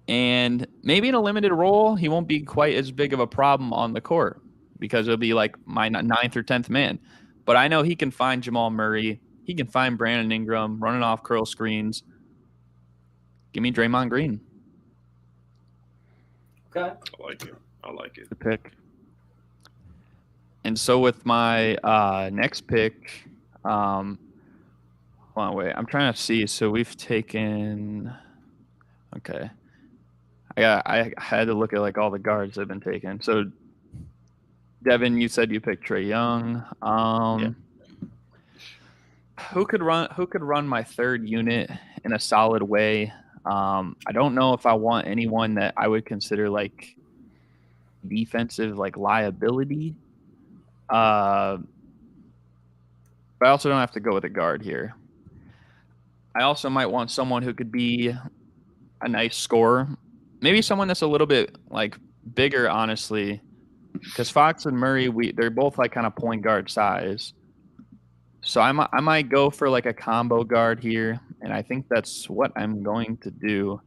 S2: And maybe in a limited role, he won't be quite as big of a problem on the court because it'll be like my 9th or 10th man. But I know he can find Jamal Murray. He can find Brandon Ingram running off curl screens. Give me Draymond Green.
S3: Okay.
S4: I like it.
S1: Good pick.
S2: And so with my next pick, hold on, wait. I'm trying to see. So we've taken. Okay. I had to look at all the guards that have been taken. So, Devin, you said you picked Trae Young.
S4: Yeah.
S2: Who could run my third unit in a solid way? I don't know if I want anyone that I would consider defensive liability. But I also don't have to go with a guard here. I also might want someone who could be a nice scorer. Maybe someone that's a little bit bigger, honestly, because Fox and Murray, they're both kind of point guard size. So I might go for a combo guard here, and I think that's what I'm going to do.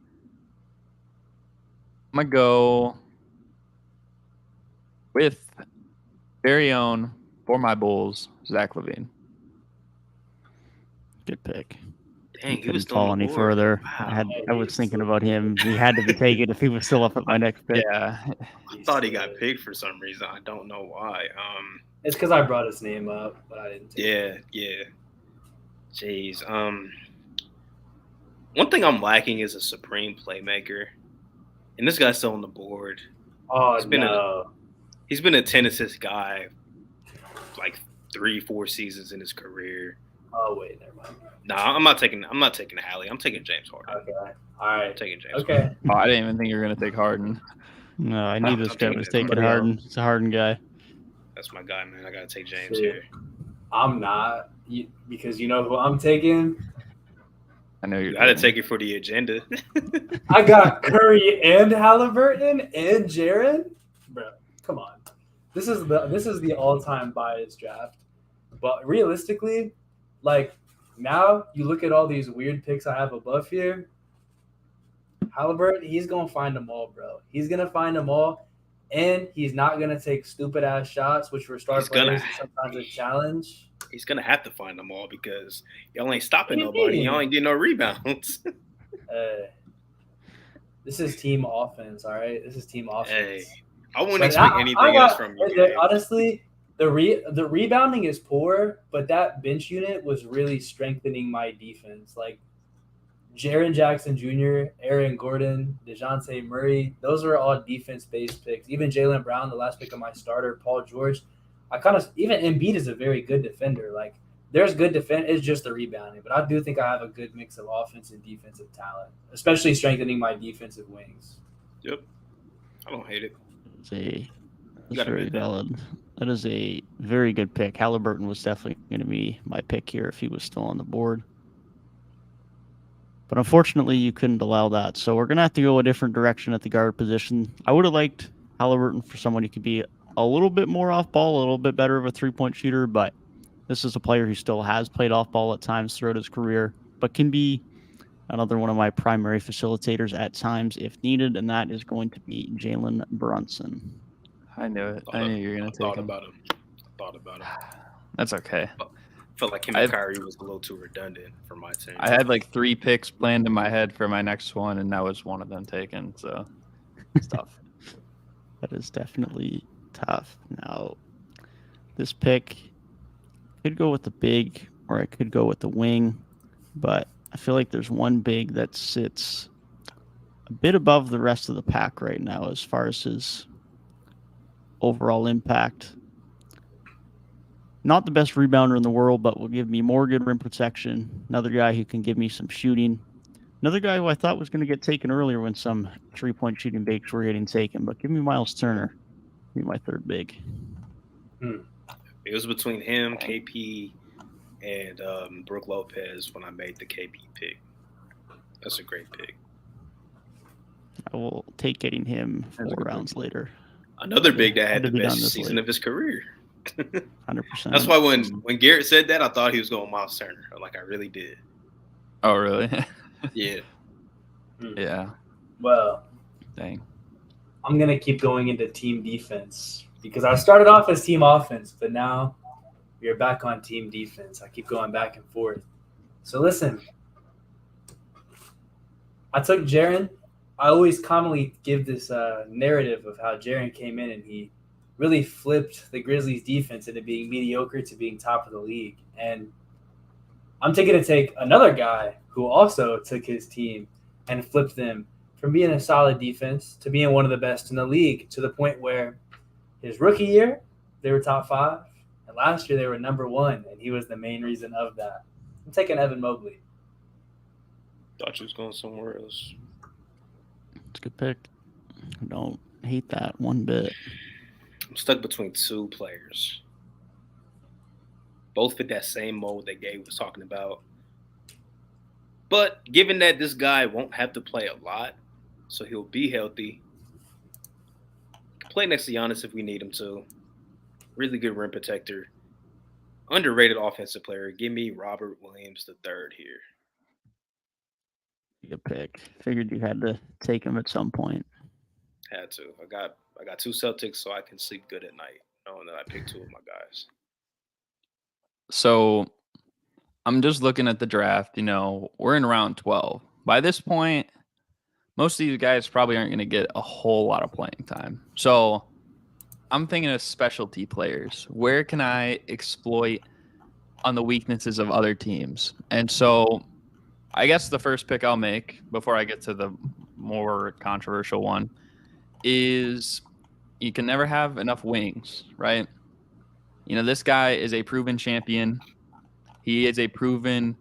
S2: I'm gonna go with very own for my Bulls, Zach LaVine.
S1: Good pick.
S4: Dang, he
S1: Couldn't
S4: was
S1: fall
S4: on the
S1: any
S4: board.
S1: further.
S4: Wow.
S1: I was thinking about him. He had to be taken if he was still up at my next pick.
S2: Yeah.
S4: I thought he got picked for some reason. I don't know why.
S3: It's because I brought his name up, but I didn't take it.
S4: Yeah. Jeez. One thing I'm lacking is a supreme playmaker, and this guy's still on the board.
S3: Oh,
S4: He's been a 10 assist guy 3-4 seasons in his career.
S3: Oh, wait, never mind.
S4: Nah, I'm not taking Hallie. I'm taking James Harden.
S3: Okay. All right.
S4: I'm taking James
S3: Okay.
S4: Harden.
S2: Oh, I didn't even think you were gonna take Harden.
S1: No, I knew this
S4: I'm
S1: guy
S4: taking
S1: was
S4: it.
S1: taking
S2: Somebody
S1: Harden. It's a Harden guy.
S4: That's my guy, man. I gotta take James
S3: Shit.
S4: here.
S3: I'm not because you know who I'm taking?
S2: I know you're.
S4: I had to take it for the agenda.
S3: I got Curry and Halliburton and Jaren. Bro, come on. This is the all-time biased draft. But realistically, now you look at all these weird picks I have above here. Halliburton, he's gonna find them all, bro. He's gonna find them all, and he's not gonna take stupid ass shots, which for star players is sometimes a challenge.
S4: He's gonna have to find them all because y'all ain't stopping
S3: What do you
S4: nobody.
S3: mean?
S4: Y'all ain't getting no rebounds.
S3: This is team offense, all right. This is team offense.
S4: Hey, I wouldn't
S3: But
S4: expect anything else from you. Gabe.
S3: Honestly, the rebounding is poor, but that bench unit was really strengthening my defense. Jaren Jackson Jr., Aaron Gordon, DeJounte Murray, those were all defense-based picks. Even Jaylen Brown, the last pick of my starter, Paul George. Even Embiid is a very good defender. There's good defense. It's just the rebounding. But I do think I have a good mix of offense and defensive talent, especially strengthening my defensive wings.
S4: Yep. I don't hate it.
S1: That's very valid. That is a very good pick. Halliburton was definitely going to be my pick here if he was still on the board. But unfortunately, you couldn't allow that. So we're going to have to go a different direction at the guard position. I would have liked Halliburton for someone who could be a little bit more off ball, a little bit better of a three-point shooter, but this is a player who still has played off ball at times throughout his career, but can be another one of my primary facilitators at times if needed, and that is going to be Jalen Brunson.
S2: I knew it. I knew you were going to take him.
S4: Thought about him.
S2: That's okay.
S4: felt like him and Kyrie was a little too redundant for my team.
S2: I had like 3 picks planned in my head for my next one, and that was one of them taken. So it's tough.
S1: That is definitely tough. Now, this pick could go with the big, or I could go with the wing, but I feel like there's one big that sits a bit above the rest of the pack right now as far as his overall impact. Not the best rebounder in the world, but will give me more good rim protection. Another guy who can give me some shooting. Another guy who I thought was going to get taken earlier when some 3-point shooting bigs were getting taken, but give me Miles Turner. Give me my third big.
S4: It was between him, KP, and Brook Lopez when I made the KP pick. That's a great pick.
S1: I will take getting him 4 rounds later.
S4: Another big that had the best season of his career.
S1: 100%.
S4: That's why when Garrett said that, I thought he was going Miles Turner. Like, I really did.
S2: Oh, really?
S4: Yeah.
S2: Yeah.
S3: Well,
S2: dang.
S3: I'm going to keep going into team defense because I started off as team offense, but now we're back on team defense. I keep going back and forth. So listen, I took Jaren. I always commonly give this narrative of how Jaren came in and he really flipped the Grizzlies defense into being mediocre to being top of the league. And I'm taking to take another guy who also took his team and flipped them from being a solid defense to being one of the best in the league, to the point where his rookie year, they were top 5. And last year they were number 1. And he was the main reason of that. I'm taking Evan Mobley.
S4: Thought you was going somewhere else.
S1: It's a good pick. I don't hate that one bit.
S4: I'm stuck between 2 players. Both fit that same mold that Gabe was talking about. But given that this guy won't have to play a lot, so he'll be healthy, play next to Giannis if we need him to. Really good rim protector. Underrated offensive player. Give me Robert Williams III here.
S1: Good pick. Figured you had to take him at some point.
S4: Had to. I got 2 Celtics, so I can sleep good at night, knowing that I picked 2 of my guys.
S2: So I'm just looking at the draft. We're in round 12. By this point, most of these guys probably aren't going to get a whole lot of playing time. So I'm thinking of specialty players. Where can I exploit on the weaknesses of other teams? And so I guess the first pick I'll make before I get to the more controversial one is you can never have enough wings, right? This guy is a proven champion. He is a proven,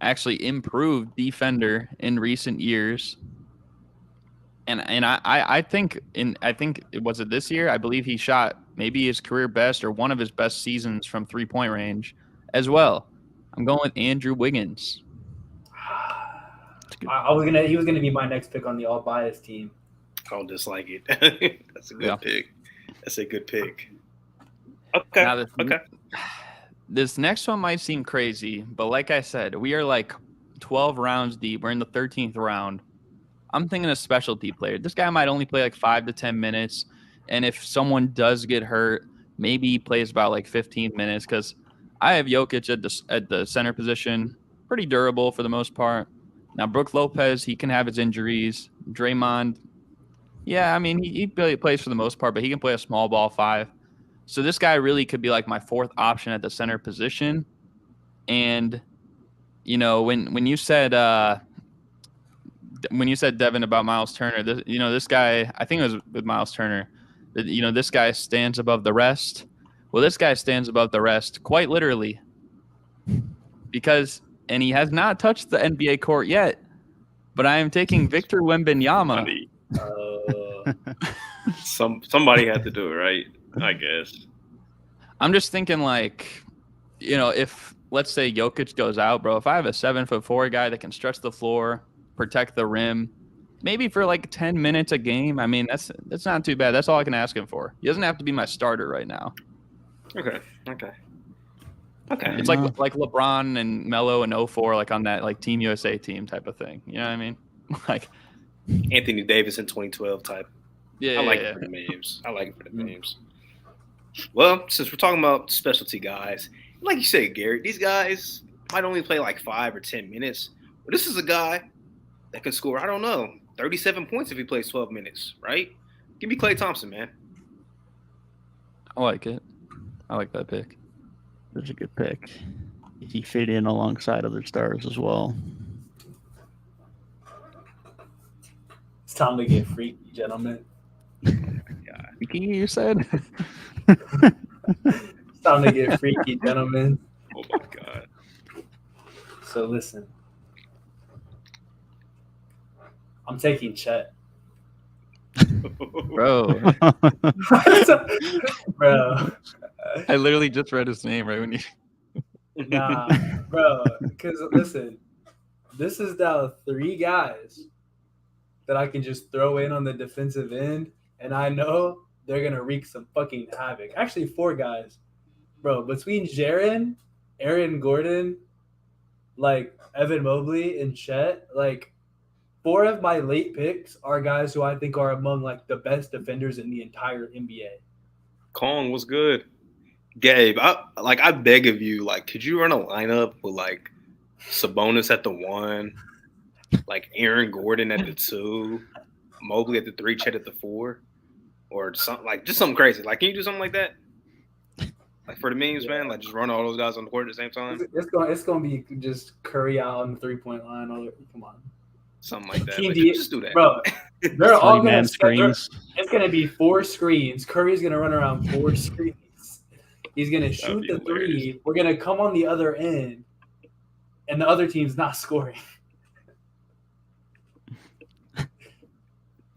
S2: actually improved defender in recent years. And I think was it this year? I believe he shot maybe his career best or one of his best seasons from 3-point range as well. I'm going with Andrew Wiggins.
S3: He was gonna be my next pick on the all bias team.
S4: I don't dislike it. That's a good pick. That's a good pick. Okay.
S2: Now this next one might seem crazy, but like I said, we are like 12 rounds deep. We're in the 13th round. I'm thinking a specialty player. This guy might only play like 5 to 10 minutes. And if someone does get hurt, maybe he plays about like 15 minutes, because I have Jokic at the center position, pretty durable for the most part. Now, Brook Lopez, he can have his injuries. Draymond, yeah, I mean, he plays for the most part, but he can play a small ball 5. So this guy really could be like my 4th option at the center position. And, when you said Devin about Miles Turner, this guy, I think it was with Miles Turner, this guy stands above the rest. Well, this guy stands above the rest quite literally, and he has not touched the NBA court yet, but I am taking Victor Wembanyama.
S4: Somebody had to do it, right? I guess.
S2: I'm just thinking, if let's say Jokic goes out, bro, if I have a 7'4" guy that can stretch the floor, protect the rim, maybe for like 10 minutes a game, I mean, that's not too bad. That's all I can ask him for. He doesn't have to be my starter right now.
S4: Okay.
S2: It's like LeBron and Melo in 04, like on that like Team USA team type of thing. You know what I mean? Like
S4: Anthony Davis in 2012 type.
S2: Yeah,
S4: I like it for the memes. Well, since we're talking about specialty guys, like you said, Garrett, these guys might only play like 5 or 10 minutes. But this is a guy that can score, I don't know, 37 points if he plays 12 minutes, right? Give me Klay Thompson, man.
S2: I like it. I like that pick.
S1: That's a good pick. He fit in alongside other stars as well.
S3: It's time to get freaky, gentlemen.
S2: Freaky, you said?
S3: It's time to get freaky, gentlemen.
S4: Oh my God.
S3: So listen, I'm taking Chet.
S2: Bro,
S3: Bro.
S2: I literally just read his name right when you.
S3: Nah, bro. Because listen, this is now 3 guys that I can just throw in on the defensive end, and I know they're gonna wreak some fucking havoc. Actually, 4 guys, bro. Between Jaren, Aaron Gordon, like Evan Mobley, and Chet, like 4 of my late picks are guys who I think are among like the best defenders in the entire NBA.
S4: Kong was good. Gabe, I beg of you, like, could you run a lineup with like Sabonis at the 1, like Aaron Gordon at the 2, Mobley at the 3, Chet at the 4, or something like just something crazy? Like, can you do something like that? Like for the memes, man, like just run all those guys on the court at the same time.
S3: It's gonna be just Curry out on the 3-point line. Come on,
S4: Something like that.
S3: Team
S4: Like,
S3: D-
S4: just do that,
S3: bro. They're all gonna
S1: screens.
S3: It's gonna be 4 screens. Curry's gonna run around 4 screens. He's gonna shoot the 3. We're gonna come on the other end, and the other team's not scoring.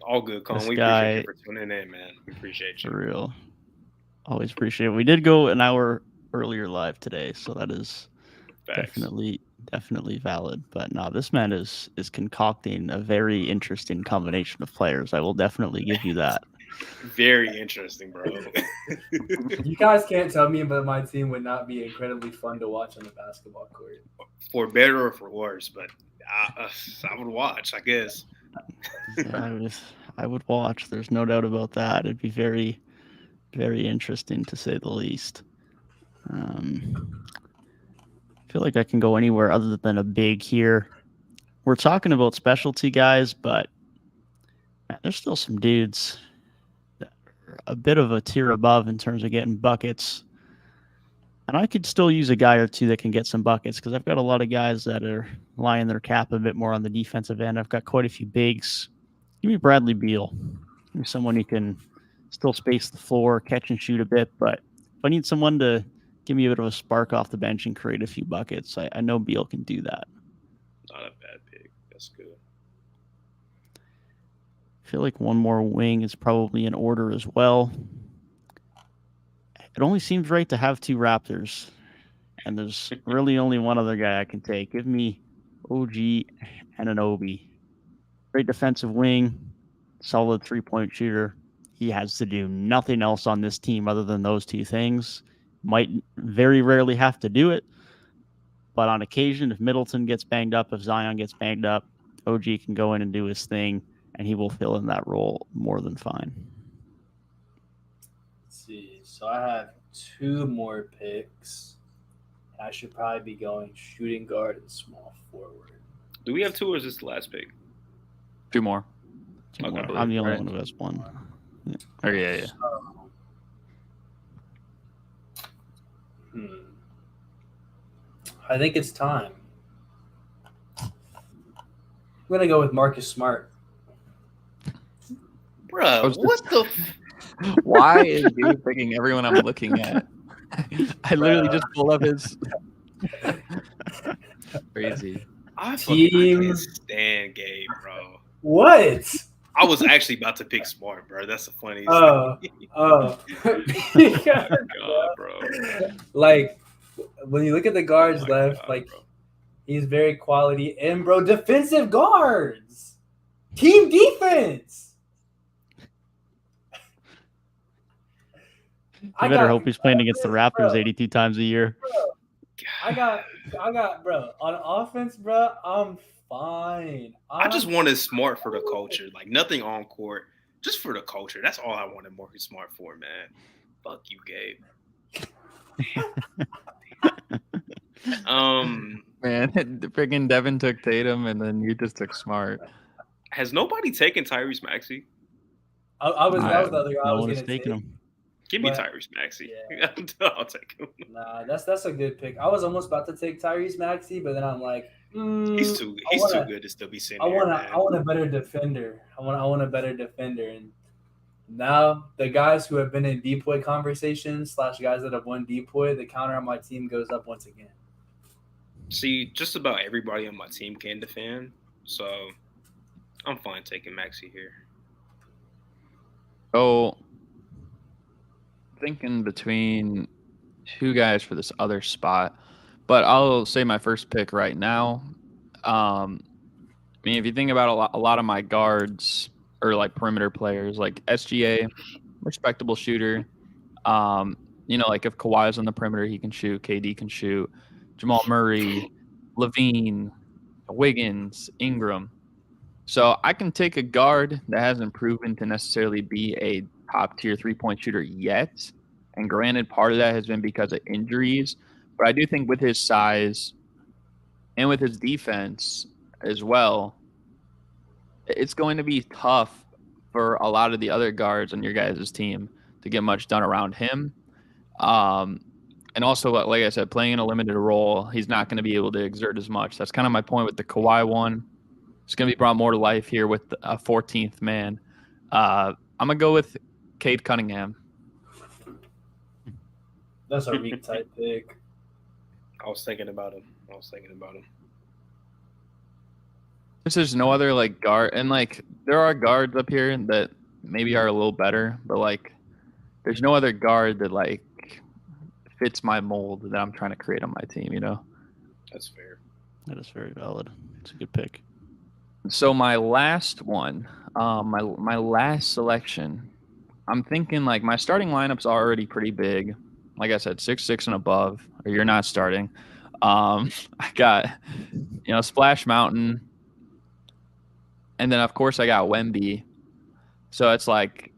S4: All good, Con.
S1: This
S4: We
S1: guy-
S4: appreciate you for tuning in, man. We appreciate you.
S1: For real. Always appreciate it. We did go an hour earlier live today, so that is
S4: Facts.
S1: definitely valid. But no, this man is concocting a very interesting combination of players. I will definitely give you that.
S4: Very interesting, bro.
S3: You guys can't tell me, but my team would not be incredibly fun to watch on the basketball court.
S4: For better or for worse, but I would watch, I guess.
S1: I would watch. There's no doubt about that. It'd be very, very interesting to say the least. I feel like I can go anywhere other than a big here. We're talking about specialty guys, but man, there's still some dudes that are a bit of a tier above in terms of getting buckets. And I could still use a guy or two that can get some buckets because I've got a lot of guys that are lying their cap a bit more on the defensive end. I've got quite a few bigs. Give me Bradley Beal. Give me someone who can still space the floor, catch and shoot a bit. But if I need someone to give me a bit of a spark off the bench and create a few buckets, I know Beal can do that.
S4: Not a bad pick. That's good.
S1: I feel like one more wing is probably in order as well. It only seems right to have 2 Raptors, and there's really only one other guy I can take. Give me OG Anunoby. Great defensive wing, solid 3-point shooter. He has to do nothing else on this team other than those 2 things. Might very rarely have to do it, but on occasion, if Middleton gets banged up, if Zion gets banged up, OG can go in and do his thing, and he will fill in that role more than fine.
S3: Let's see. So I have 2 more picks. I should probably be going shooting guard and small forward.
S4: Do we have 2 or is this the last pick?
S2: 2 more.
S1: Okay.
S4: Okay.
S1: I'm the only
S2: Right.
S1: one who has 1.
S2: Oh, yeah.
S3: I think it's time. I'm gonna go with Marcus Smart.
S4: Bro, what the?
S2: Why is dude picking everyone I'm looking at? I literally just pulled up his. Crazy.
S4: I
S3: Team-
S4: can't stand Gabe, bro.
S3: What?
S4: I was actually about to pick Smart, bro. That's the funniest
S3: Oh.
S4: thing. God, bro.
S3: Like when you look at the guards
S4: Oh my
S3: left,
S4: God,
S3: like
S4: bro.
S3: he's very quality. And bro, defensive guards, team defense.
S1: I better hope he's playing against the Raptors 82 times a year.
S3: I got, bro. On offense, bro, I'm fine.
S4: I just wanted Smart for the culture, like nothing on court, just for the culture. That's all I wanted Marcus Smart for, man. Fuck you, Gabe.
S2: Man, freaking Devin took Tatum, and then you just took Smart.
S4: Has nobody taken Tyrese Maxey?
S3: That was the other guy I
S1: No
S3: was
S1: one
S3: going
S1: is
S3: to
S1: taking
S3: take.
S1: him.
S4: Give me
S3: But-
S4: Tyrese Maxey.
S3: Yeah.
S4: I'll take him.
S3: Nah, that's a good pick. I was almost about to take Tyrese Maxey, but then I'm like,
S4: He's too good to still be sitting
S3: I
S4: here, man.
S3: want a better defender. I want a better defender. And now the guys who have been in depoy conversations / guys that have won depoy, the counter on my team goes up once again.
S4: See, just about everybody on my team can defend, so I'm fine taking Maxey here.
S2: So, thinking between two guys for this other spot, but I'll say my first pick right now. I mean, if you think about a lot of my guards or like perimeter players, like SGA, respectable shooter. Like if Kawhi's on the perimeter, he can shoot. KD can shoot. Jamal Murray, Levine, Wiggins, Ingram. So I can take a guard that hasn't proven to necessarily be a top-tier three-point shooter yet. And granted, part of that has been because of injuries. But I do think with his size and with his defense as well, it's going to be tough for a lot of the other guards on your guys' team to get much done around him. And also, like I said, playing in a limited role, he's not going to be able to exert as much. That's kind of my point with the Kawhi one. It's going to be brought more to life here with a 14th man. I'm going to go with Cade Cunningham.
S3: That's a weak type pick.
S4: I was thinking about him.
S2: There's no other like guard, and like there are guards up here that maybe are a little better, but like there's no other guard that like fits my mold that I'm trying to create on my team.
S4: That's fair.
S1: That is very valid. It's a good pick.
S2: So my last one, my last selection, I'm thinking like my starting lineup's already pretty big. Like I said, 6'6" and above, or you're not starting. I got, Splash Mountain. And then, of course, I got Wemby. So it's like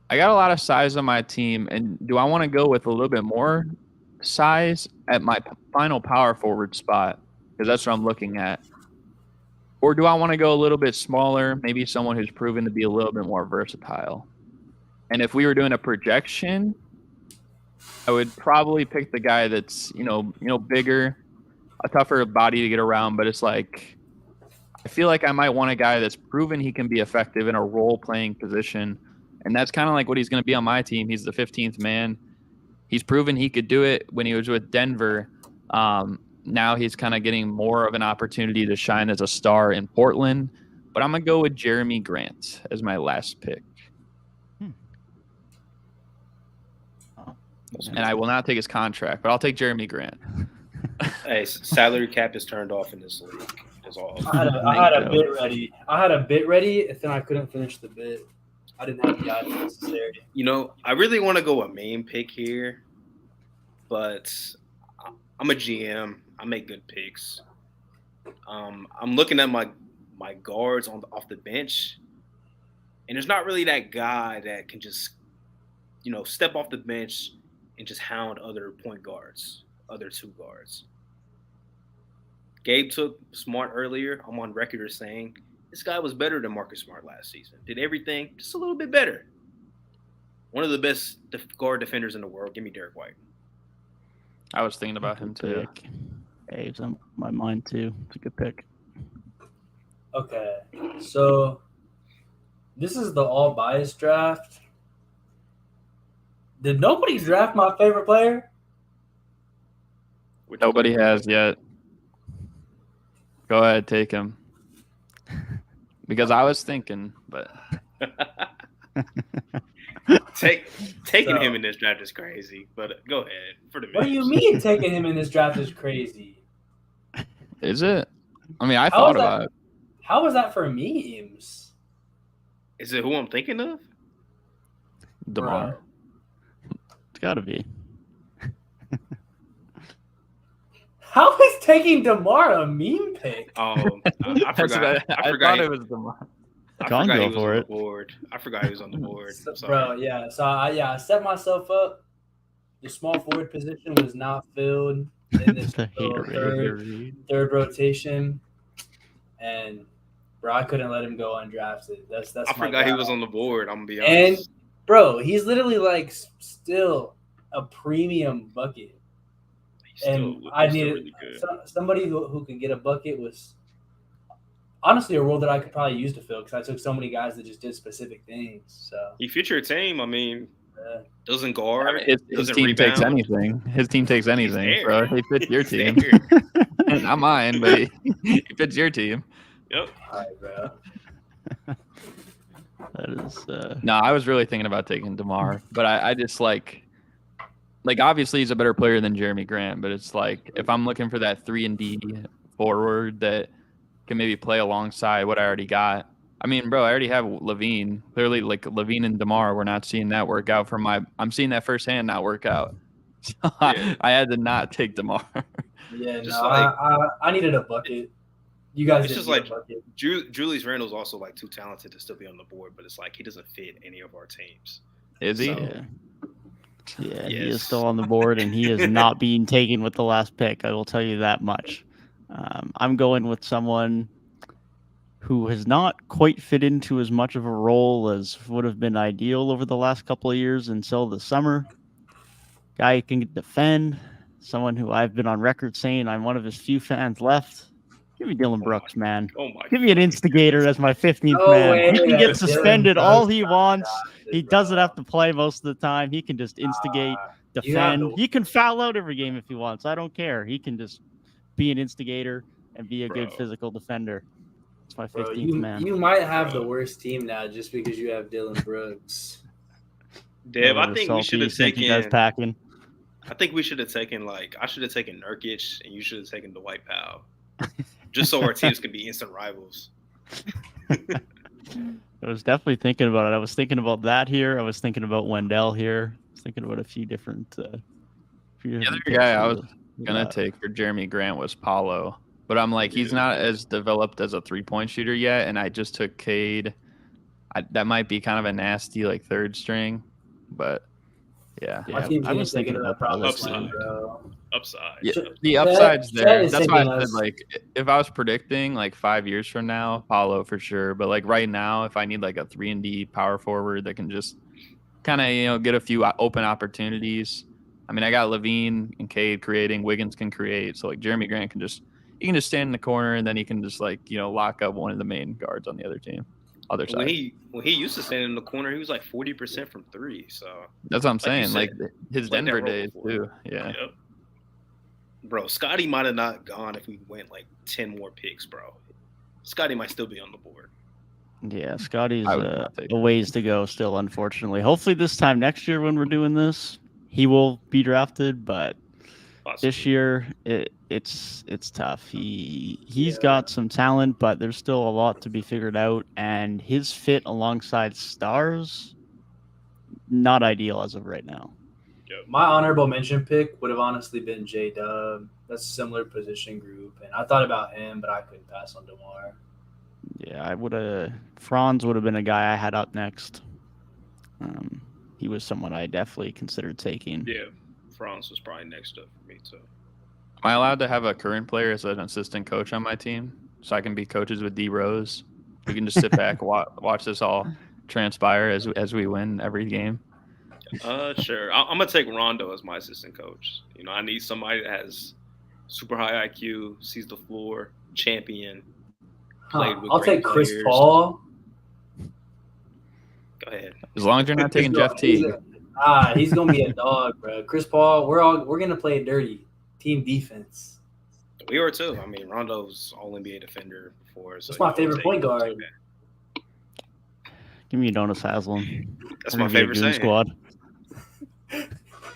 S2: I got a lot of size on my team. And do I want to go with a little bit more size at my final power forward spot? Because that's what I'm looking at. Or do I want to go a little bit smaller, maybe someone who's proven to be a little bit more versatile? And if we were doing a projection, I would probably pick the guy that's, bigger, a tougher body to get around. But it's like I feel like I might want a guy that's proven he can be effective in a role-playing position. And that's kind of like what he's going to be on my team. He's the 15th man. He's proven he could do it when he was with Denver. Now he's kind of getting more of an opportunity to shine as a star in Portland. But I'm going to go with Jeremy Grant as my last pick. And I will not take his contract, but I'll take Jeremy Grant.
S4: Hey, salary cap is turned off in this league. That's all.
S3: I had a bit ready. And then I couldn't finish the bit. I didn't have the items necessary.
S4: I really want to go a main pick here, but I'm a GM. I make good picks. I'm looking at my guards off the bench, and there's not really that guy that can just, step off the bench and just hound other point guards, other two guards. Gabe took Smart earlier. I'm on record as saying this guy was better than Marcus Smart last season. Did everything just a little bit better. One of the best guard defenders in the world. Give me Derek White.
S2: I was thinking about him too.
S1: Abe's on my mind too. It's a good pick.
S3: Okay, so this is the all bias draft. Did nobody draft my favorite player?
S2: Nobody has yet. Go ahead, take him. Because I was thinking, but
S4: taking him in this draft is crazy. But go ahead for the.
S3: What do you mean taking him in this draft is crazy?
S2: Is it? I mean, I thought about it.
S3: How was that for memes?
S4: Is it who I'm thinking of?
S2: DeMar.
S1: It's got to be.
S3: How is taking DeMar a meme pick?
S4: Oh, I forgot.
S2: I thought it was DeMar.
S4: I forgot he was
S1: for
S4: on
S1: it.
S4: the board. I forgot he was on the board.
S3: Bro, yeah. So I set myself up. The small forward position was not filled. in this
S1: The
S3: little
S1: haterade.
S3: third rotation, and bro, I couldn't let him go undrafted. That's
S4: I
S3: my
S4: forgot he
S3: guy.
S4: was on the board. I'm gonna be
S3: And
S4: honest.
S3: bro, he's literally like still a premium bucket.
S4: He's still,
S3: And I
S4: he's still
S3: needed
S4: really good.
S3: somebody who could get a bucket was honestly a role that I could probably use to fill because I took so many guys that just did specific things. So
S4: He fit your team. I mean,
S3: uh,
S4: doesn't guard.
S2: I mean, his
S4: doesn't
S2: team
S4: rebound.
S2: takes anything. His team takes anything,
S4: there.
S2: bro. He fits your
S4: He's
S2: team.
S4: there.
S2: Not mine, but he fits your team.
S4: Yep.
S3: all right, bro.
S1: That is
S2: No, I was really thinking about taking DeMar, but I just like obviously he's a better player than Jeremy Grant, but it's like if I'm looking for that 3-and-D forward that can maybe play alongside what I already got. I mean, bro, I already have Levine. Clearly, like Levine and DeMar, we're not seeing that work out I'm seeing that firsthand not work out. So
S4: Yeah.
S2: I had to not take DeMar.
S3: Yeah,
S4: Just
S3: no,
S4: like-
S3: I needed a bucket. You guys
S4: It's
S3: didn't
S4: just
S3: get
S4: like-
S3: a bucket.
S4: Julius Randle's also like too talented to still be on the board, but it's like he doesn't fit any of our teams.
S2: Is he?
S4: So-
S1: yeah. Yeah, he is
S4: Yes.
S1: still on the board, and he is not being taken with the last pick. I will tell you that much. I'm going with someone who has not quite fit into as much of a role as would have been ideal over the last couple of years until the summer. Guy who can defend, someone who I've been on record saying I'm one of his few fans left. Give me Dylan Brooks, man.
S4: Oh my!
S1: Give me an instigator as my 15th
S3: No
S1: man.
S3: way
S1: He can
S3: that
S1: get
S3: Dylan
S1: suspended
S3: Brooks
S1: all he
S3: got
S1: wants.
S3: drafted,
S1: He
S3: bro.
S1: doesn't have to play most of the time. He can just instigate,
S3: you have
S1: defend.
S3: to-
S1: He can foul out every game if he wants. I don't care. He can just be an instigator and be a good
S4: Bro.
S1: physical defender. It's my 15th
S3: Bro,
S1: man.
S3: you might have
S4: Bro.
S3: the worst team now just because you have Dylan Brooks.
S4: Dev,
S1: Over
S4: I
S1: the
S4: think we should have
S1: Salty, sent you guys
S4: taken.
S1: packing.
S4: I think we should have taken I should have taken Nurkic, and you should have taken Dwight Powell, just so our teams could be instant rivals.
S1: I was definitely thinking about it. I was thinking about that here. I was thinking about Wendell here. I was thinking about a few different.
S2: other
S1: picks
S2: guy I
S1: of
S2: was
S1: the-
S2: Gonna take for Jeremy Grant was Paulo, but I'm like he's not as developed as a 3-point shooter yet, and I just took Cade. That might be kind of a nasty like third string, but yeah.
S1: Yeah,
S3: My team's
S1: I
S3: getting
S1: was thinking
S3: taken
S1: about
S3: to the promised
S4: upside.
S3: land, bro.
S4: Upside.
S2: Yeah,
S3: Chet-
S2: the upside's
S3: Chet
S2: there.
S3: is
S2: That's why I
S3: taking
S2: said
S3: us-
S2: like if I was predicting like 5 years from now, Paulo for sure. But like right now, if I need like a 3-and-D power forward that can just kind of get a few open opportunities. I mean, I got Levine and Cade creating. Wiggins can create. So like Jeremy Grant can just stand in the corner and then he can just lock up one of the main guards on the other team, other
S4: When
S2: side.
S4: he used to stand in the corner, he was like 40% from three. So
S2: That's what I'm
S4: like you
S2: saying.
S4: said,
S2: Like his
S4: played that
S2: Denver
S4: role
S2: days
S4: before.
S2: too. Yeah.
S4: Yep. Bro, Scotty might have not gone if we went like 10 more picks, bro. Scotty might still be on the board.
S1: Yeah, Scotty's
S2: I would not take
S1: a ways to go still, unfortunately. Hopefully this time next year when we're doing this, he will be drafted, but
S4: Possibly.
S1: this year it's tough. He's
S3: Yeah.
S1: got some talent, but there's still a lot to be figured out, and his fit alongside stars not ideal as of right now.
S3: My honorable mention pick would have honestly been J-Dub. That's a similar position group, and I thought about him, but I couldn't pass on DeMar.
S1: Yeah, I would have. Franz would have been a guy I had up next. He was someone I definitely considered taking.
S4: Yeah, Franz was probably next up for me too.
S2: Am I allowed to have a current player as an assistant coach on my team so I can be coaches with D Rose? We can just sit back, watch this all transpire as we win every game.
S4: Sure. I'm gonna take Rondo as my assistant coach. I need somebody that has super high IQ, sees the floor, champion. Played with
S3: I'll
S4: great
S3: take Chris
S4: players.
S3: Paul.
S4: Go ahead.
S2: As long as you're not taking Jeff Teague.
S3: He's gonna be a dog, bro. Chris Paul. We're gonna play dirty team defense.
S4: We are too. I mean, Rondo's all NBA defender before. So
S3: That's my
S4: I'll
S3: favorite
S4: take-
S3: point guard.
S1: Give me Adonis Haslam.
S4: That's
S1: We're
S4: my
S1: gonna be a
S4: favorite
S1: goon
S4: saying.
S1: squad.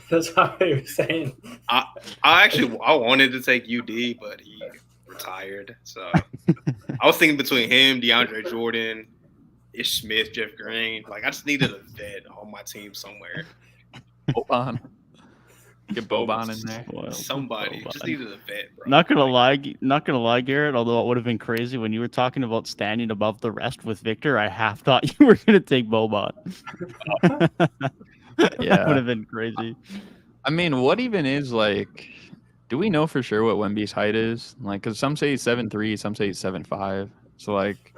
S3: That's what I was saying.
S4: I wanted to take UD, but he retired. So I was thinking between him, DeAndre Jordan, Ish Smith, Jeff Green. Like I just needed a vet on my team somewhere.
S2: Boban. Get Boban in there.
S1: Well,
S4: Somebody
S1: Boban.
S4: just needed a vet, bro.
S1: Not gonna lie, Garrett. Although it would have been crazy when you were talking about standing above the rest with Victor. I half thought you were gonna take Boban.
S2: Yeah.
S1: That would have been crazy.
S2: I mean, what even is like Do we know for sure what Wemby's height is? Like, because some say he's 7'3", some say he's 7'5". So, like,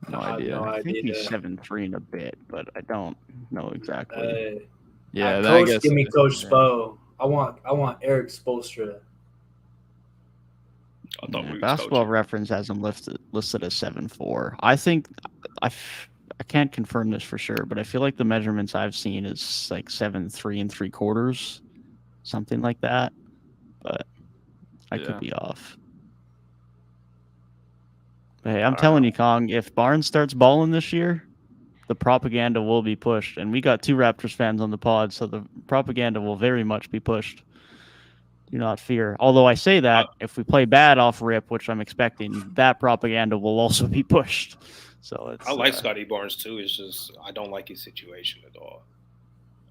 S2: no
S3: I have
S2: idea.
S3: no
S1: I think he's
S3: idea.
S1: 7'3" and a bit, but I don't know exactly.
S2: Yeah, then I
S3: Coach,
S2: guess.
S3: give me Coach
S1: yeah.
S3: Spo. I want Eric Spoelstra.
S4: I thought we was
S1: Basketball
S4: coaching.
S1: Reference has him listed as 7'4". I think I can't confirm this for sure, but I feel like the measurements I've seen is like 7'3 3/4, something like that. But I
S2: Yeah.
S1: could be off. But hey, I'm telling you, Kong, if Barnes starts balling this year, the propaganda will be pushed. And we got 2 Raptors fans on the pod, so the propaganda will very much be pushed. Do not fear. Although I say that, if we play bad off rip, which I'm expecting, that propaganda will also be pushed. So it's.
S4: I like Scotty Barnes too. It's just I don't like his situation at all.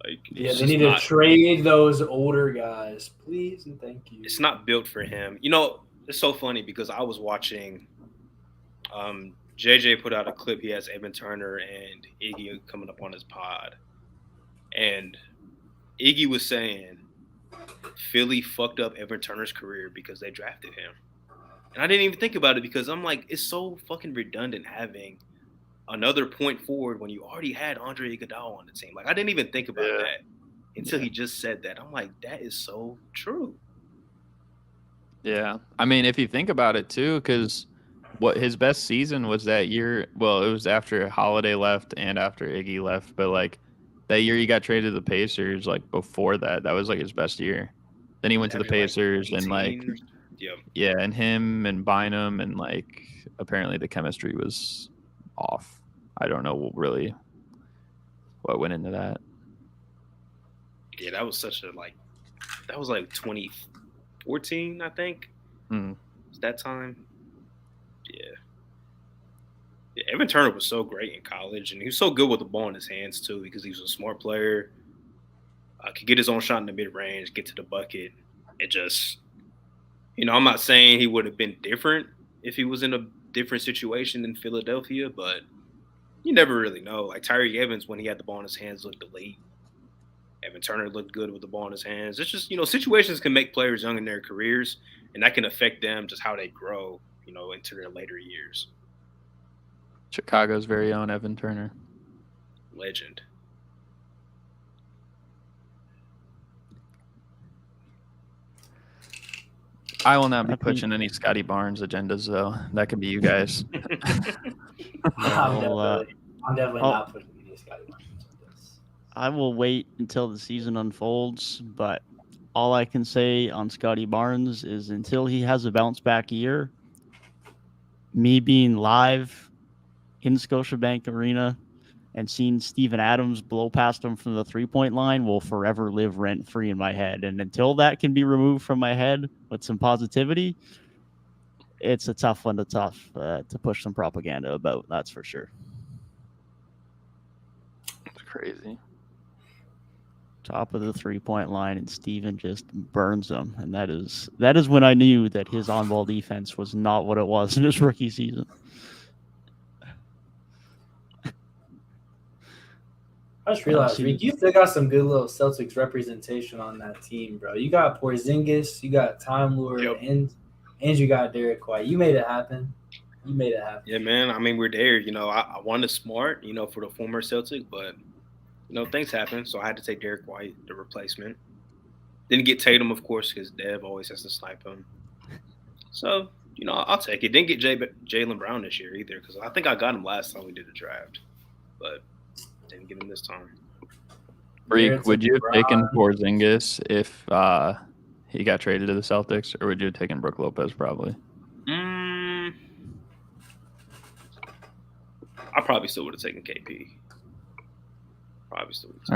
S4: Like,
S3: Yeah,
S4: it's
S3: they
S4: just
S3: need
S4: not,
S3: to trade those older guys, please and thank you.
S4: it's not built for him. You know, it's so funny because I was watching. JJ put out a clip. He has Evan Turner and Iggy coming up on his pod, and Iggy was saying Philly fucked up Evan Turner's career because they drafted him. And I didn't even think about it because I'm like, it's so fucking redundant having another point forward when you already had Andre Iguodala on the team. Like, I didn't even think about that until he just said that. I'm like, that is so true.
S2: Yeah. I mean, if you think about it too, because what his best season was that year. Well, it was after Holiday left and after Iggy left, but like that year he got traded to the Pacers. Like before that was like his best year. Then he went to the Pacers and like, yeah, and him and Bynum and like apparently the chemistry was off. I don't know really what went into that.
S4: Yeah, that was such a that was like 2014, I think. It's that time. Yeah, Evan Turner was so great in college, and he was so good with the ball in his hands too because he was a smart player. Could get his own shot in the mid range, get to the bucket. It just, I'm not saying he would have been different if he was in a different situation in Philadelphia, but you never really know. Like Tyrik Evans, when he had the ball in his hands, looked elite. Evan Turner looked good with the ball in his hands. It's just, situations can make players young in their careers, and that can affect them just how they grow, into their later years.
S2: Chicago's very own Evan Turner.
S4: Legend.
S2: I will not be pushing any Scotty Barnes agendas, though. That could be you guys.
S3: I'm definitely not pushing any Scotty Barnes agendas.
S1: I will wait until the season unfolds, but all I can say on Scotty Barnes is until he has a bounce back year, me being live in Scotiabank Arena and seeing Steven Adams blow past him from the 3-point line will forever live rent-free in my head. And until that can be removed from my head with some positivity, it's a tough one to push some propaganda about, that's for sure.
S2: It's crazy.
S1: Top of the 3-point line, and Steven just burns them. And that is when I knew that his on-ball defense was not what it was in his rookie season.
S3: I just realized, Reek, you still got some good little Celtics representation on that team, bro. You got Porzingis, you got Time Lord, and you got Derek White. You made it happen.
S4: Yeah, man. I mean, we're there. I wanted smart, for the former Celtic, but, things happen. So I had to take Derek White, the replacement. Didn't get Tatum, of course, because Dev always has to snipe him. So, I'll take it. Didn't get Jaylen Brown this year either because I think I got him last time we did the draft. But didn't get him this time.
S2: Reek, would you have taken Porzingis if he got traded to the Celtics, or would you have taken Brook Lopez probably?
S4: I probably still would have taken KP.
S2: I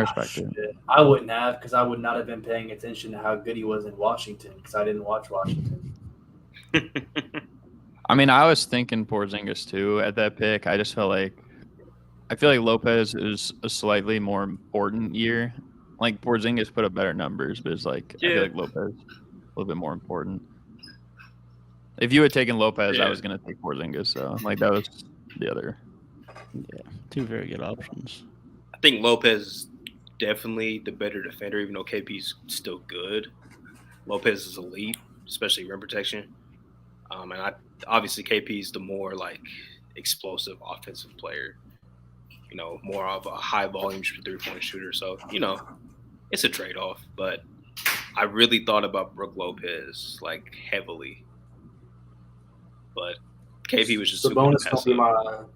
S2: respect it.
S3: I wouldn't have because I would not have been paying attention to how good he was in Washington because I didn't watch Washington.
S2: I mean, I was thinking Porzingis too at that pick. I just felt like I feel like Lopez is a slightly more important year. Like Porzingis put up better numbers, but it's like I feel like Lopez a little bit more important. If you had taken Lopez, I was gonna take Porzingis. So like that was the other.
S1: Yeah, 2 very good options.
S4: I think Lopez is definitely the better defender, even though KP's still good. Lopez is elite, especially rim protection. And obviously KP is the more like explosive offensive player. You know, more of a high volume 3-point shooter. So, you know, it's a trade off. But I really thought about Brook Lopez like heavily. But KP was just too good to pass up.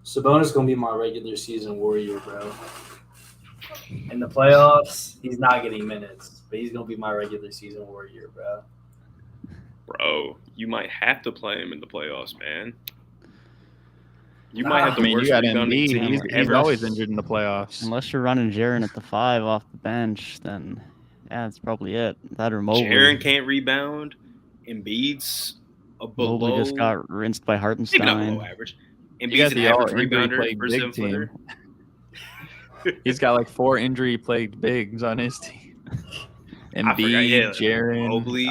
S3: Sabonis gonna be my regular season warrior, bro. In the playoffs, he's not getting minutes, but he's gonna be my regular season warrior, bro.
S4: Bro, you might have to play him in the playoffs, man. You might have the
S2: you
S4: worst
S2: got
S4: rebounding
S2: Embiid.
S4: team
S2: He's
S4: ever.
S2: always injured in the playoffs.
S1: Unless you're running Jaren at the 5 off the bench, then yeah, that's probably it. That or Mobley.
S4: Jaren can't rebound. Embiid's below.
S1: Mobley just got rinsed by
S4: Maybe not
S1: Hartenstein.
S4: below average.
S2: You got
S4: Embiid's an
S2: the
S4: average
S2: all-injury
S4: rebounder
S2: plagued
S4: for
S2: big
S4: 7-footer.
S2: team. He's got like 4 injury-plagued bigs on his team. Embiid, Jaren,
S4: Mobley,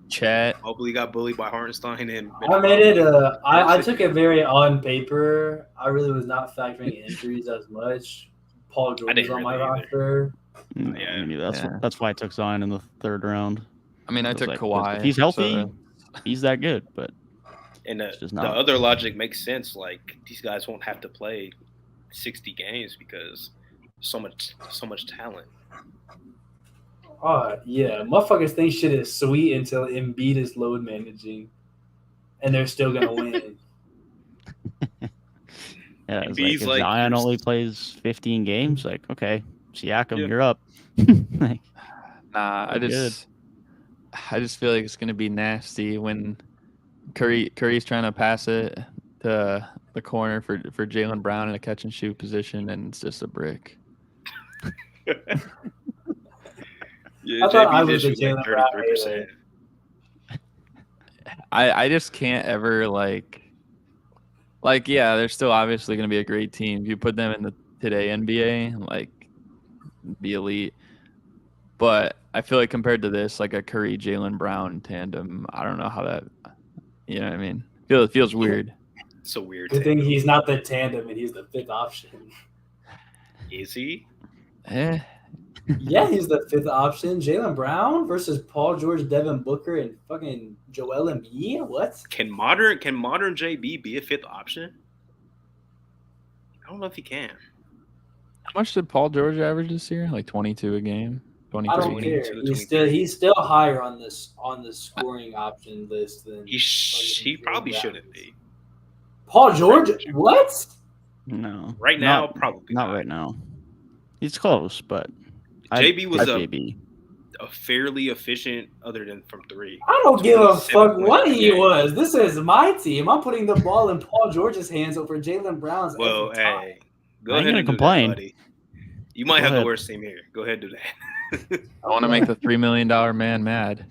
S2: Chet.
S4: Mobley got bullied by Hartenstein, and
S3: I made it. I took it very on paper. I really was not factoring injuries as much. Paul George was on my roster.
S1: That's why I took Zion in the 3rd round.
S2: I mean, I took Kawhi.
S1: If he's healthy, he's that good. But
S4: and the other logic makes sense. Like these guys won't have to play 60 games because so much talent.
S3: Yeah, motherfuckers think shit is sweet until Embiid is load managing, and they're still gonna win.
S1: Yeah, it's like if Zion only plays 15 games, like okay, Siakam, you're up.
S2: Like, nah, I just feel like it's gonna be nasty when Curry's trying to pass it to the corner for Jaylen Brown in a catch and shoot position, and it's just a brick.
S4: Yeah,
S3: I thought I was
S4: JB
S3: a Jaylen Brown
S4: 33%.
S2: I just can't ever like yeah, they're still obviously going to be a great team. If you put them in the today NBA, like be elite. But I feel like compared to this, like a Curry Jaylen Brown tandem, I don't know how that. You know what I mean? It feels weird.
S4: It's a weird.
S3: Good thing he's not the tandem and he's the 5th option.
S4: Is he?
S3: Yeah, he's the 5th option. Jaylen Brown versus Paul George, Devin Booker, and fucking Joel Embiid. What?
S4: Can modern JB be a 5th option? I don't know if he can.
S2: How much did Paul George average this year? Like 22 a game, 23.
S3: I don't care. He's still higher on the scoring option list than
S4: he probably shouldn't be.
S3: Paul George? What?
S1: No.
S4: Right now, probably
S1: not right now. He's close, but
S4: JB was a fairly efficient other than from 3.
S3: I don't give a fuck what he was. This is my team. I'm putting the ball in Paul George's hands over Jaylen Brown's.
S4: Well, hey, go
S1: ahead
S4: and
S1: and complain.
S4: That, buddy. You might have the worst team here. Go ahead and do that.
S2: I want to make the $3 million man mad.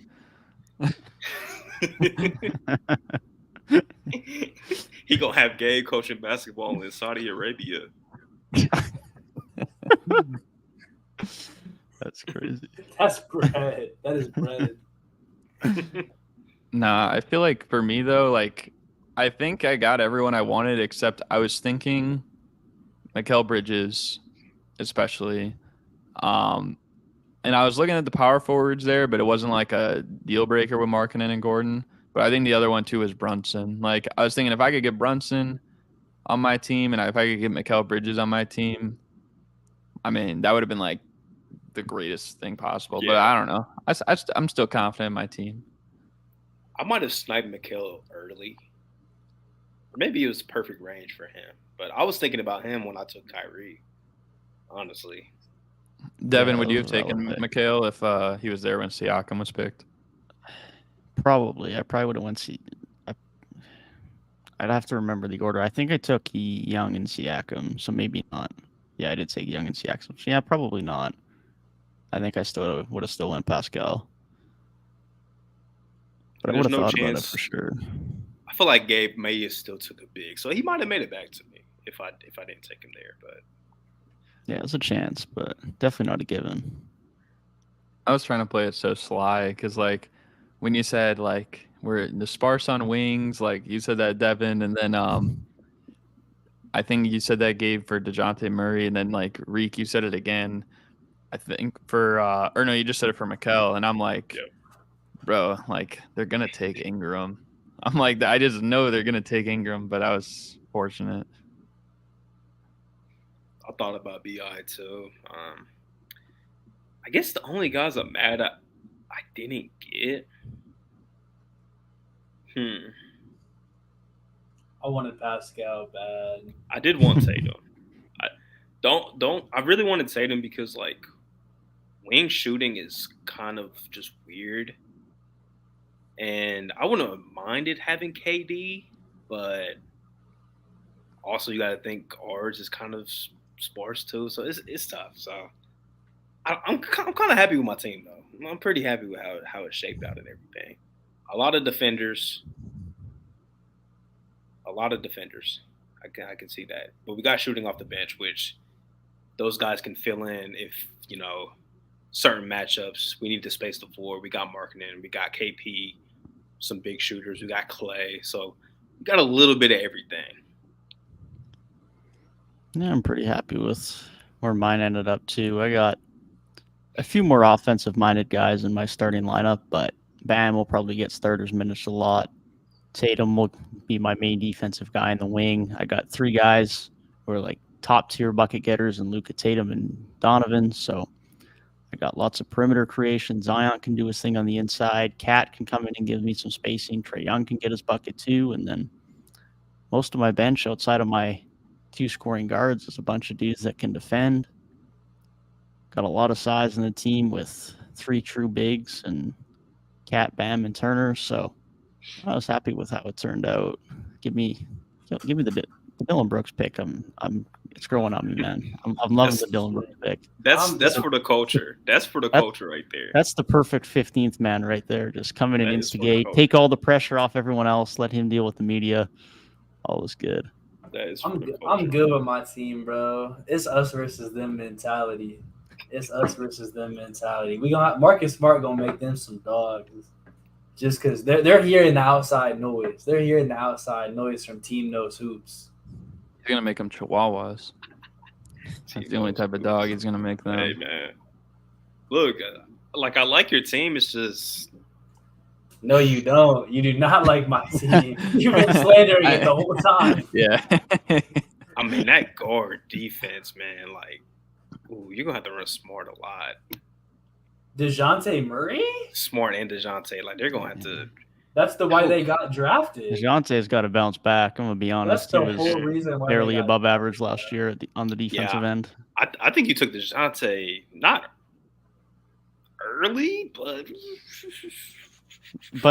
S4: He gonna have Gabe coaching basketball in Saudi Arabia.
S1: That's crazy.
S3: That's bread. That is bread.
S2: Nah, I feel like for me though, like I think I got everyone I wanted except I was thinking Mikal Bridges, especially. And I was looking at the power forwards there, but it wasn't like a deal breaker with Markkanen and Gordon. But I think the other one too is Brunson. Like I was thinking if I could get Brunson on my team and if I could get Mikal Bridges on my team, I mean, that would have been like the greatest thing possible. Yeah. But I don't know. I'm still confident in my team.
S4: I might have sniped Mikal early. Or maybe it was perfect range for him. But I was thinking about him when I took Kyrie, honestly.
S2: Devin, would you have taken Mikal if he was there when Siakam was picked?
S1: Probably. I probably would have went I'd have to remember the order. I think I took Young and Siakam, so maybe not. Yeah, I did take Young and Siakam. So yeah, probably not. I think I still would have still went Pascal. But I would have thought about it for sure.
S4: I feel like Gabe may have still took a big, so he might have made it back to me if I didn't take him there. But
S1: yeah, it's a chance, but definitely not a given.
S2: I was trying to play it so sly because, like, when you said like we're the sparse on wings, like you said that Devin, and then I think you said that Gabe for DeJounte Murray, and then like Reek, you said it again. I think for or no, you just said it for Mikal, and I'm like, bro, like they're gonna take Ingram. I'm like, I just know they're gonna take Ingram, but I was fortunate.
S4: I thought about BI too. I guess the only guys I'm mad at I didn't get.
S3: I wanted Pascal bad.
S4: I did want Tatum. I really wanted Tatum because like wing shooting is kind of just weird. And I wouldn't have minded having KD, but also you got to think ours is kind of sparse too, so it's tough. So I'm kind of happy with my team though. I'm pretty happy with how it shaped out and everything. A lot of defenders. I can see that, but we got shooting off the bench, which those guys can fill in if certain matchups. We need to space the floor. We got Markkinen, we got KP, some big shooters. We got Clay, so we got a little bit of everything.
S1: Yeah, I'm pretty happy with where mine ended up too. I got a few more offensive-minded guys in my starting lineup, but Bam will probably get starters minutes a lot. Tatum will be my main defensive guy in the wing. I got 3 guys who are like top-tier bucket getters in Luka, Tatum, and Donovan, so I got lots of perimeter creation. Zion can do his thing on the inside. Cat can come in and give me some spacing. Trae Young can get his bucket too, and then most of my bench outside of my 2 scoring guards is a bunch of dudes that can defend. Got a lot of size in the team with 3 true bigs and Cat, Bam, and Turner. So I was happy with how it turned out. Give me the Dylan Brooks pick. It's growing on me, man. I'm loving the Dylan Brooks pick.
S4: That's for the culture. That's for the culture right there.
S1: That's the perfect 15th man right there. Just come in and instigate, take all the pressure off everyone else, let him deal with the media. All is good.
S3: I'm good with my team, bro. It's us versus them mentality. We gonna have Marcus Smart gonna make them some dogs, just because they're hearing the outside noise. They're hearing the outside noise from Team Knows Hoops.
S2: He's gonna make them chihuahuas. That's the only type of dog he's gonna make them.
S4: Hey man, look, like I like your team. It's just
S3: no, you don't. You do not like my team. You've been slandering it the whole time.
S2: Yeah.
S4: I mean that guard defense, man. Like, ooh, you're gonna have to run Smart a lot.
S3: DeJounte Murray?
S4: Smart and DeJounte, like they're gonna have to.
S3: That's the why they got drafted.
S1: DeJounte's got to bounce back. I'm gonna be honest.
S3: That's the whole reason why
S1: barely above average last year on the defensive end.
S4: I think you took DeJounte not early, but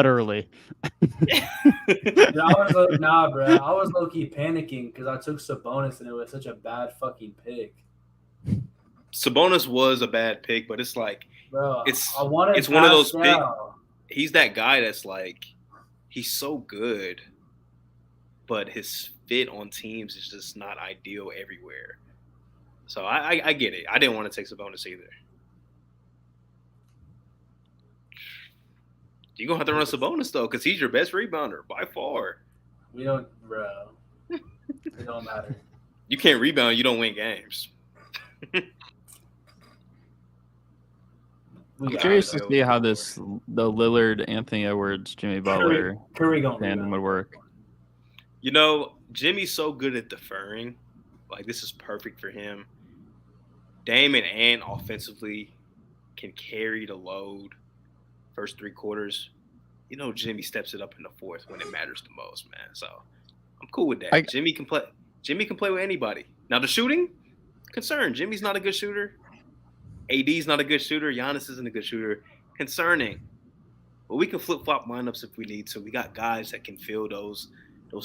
S1: early.
S3: Dude, nah, bro. I was low key panicking because I took Sabonis and it was such a bad fucking pick.
S4: Sabonis was a bad pick, but it's like,
S3: bro,
S4: it's one of those big. He's that guy that's like, he's so good, but his fit on teams is just not ideal everywhere. So I get it. I didn't want to take Sabonis either. You're going to have to run Sabonis, though, because he's your best rebounder by far.
S3: We don't, bro. It don't matter.
S4: You can't rebound. You don't win games.
S2: I'm curious to see how the Lillard, Anthony Edwards, Jimmy Butler tandem would work.
S4: You know, Jimmy's so good at deferring. Like, this is perfect for him. Dame and Ant offensively can carry the load first 3 quarters. You know, Jimmy steps it up in the fourth when it matters the most, man. So I'm cool with that. Jimmy can play with anybody. Now the shooting, concern. Jimmy's not a good shooter. AD's not a good shooter. Giannis isn't a good shooter. Concerning. But we can flip-flop lineups if we need to. We got guys that can fill those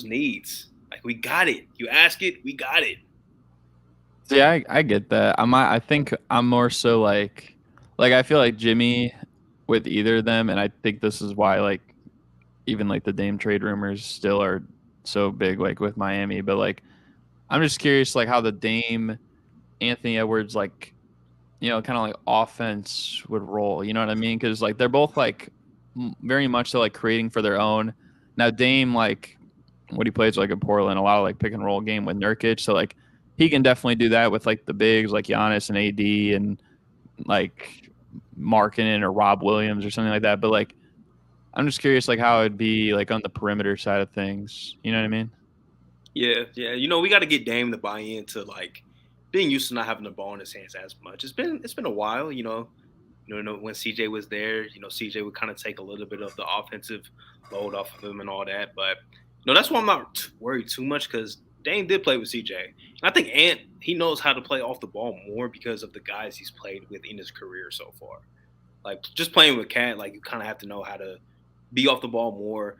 S4: needs. Like, we got it. You ask it, we got it.
S2: See, I get that. I think I'm more so like I feel like Jimmy with either of them, and I think this is why like even like the Dame trade rumors still are so big like with Miami. But like I'm just curious like how the Dame Anthony Edwards like kind of like offense would roll. You know what I mean? Because like they're both like very much so like creating for their own. Now Dame like what he plays like in Portland, a lot of like pick and roll game with Nurkic, so like he can definitely do that with like the bigs like Giannis and AD and like Markkinen or Rob Williams or something like that. But like I'm just curious, like how it'd be like on the perimeter side of things. You know what I mean?
S4: Yeah. You know, we got to get Dame to buy into like being used to not having the ball in his hands as much. It's been a while, you know. You know, when CJ was there, you know, CJ would kind of take a little bit of the offensive load off of him and all that. But you know, that's why I'm not worried too much because Dame did play with CJ. And I think Ant, he knows how to play off the ball more because of the guys he's played with in his career so far. Like just playing with Cat, like you kind of have to know how to be off the ball more.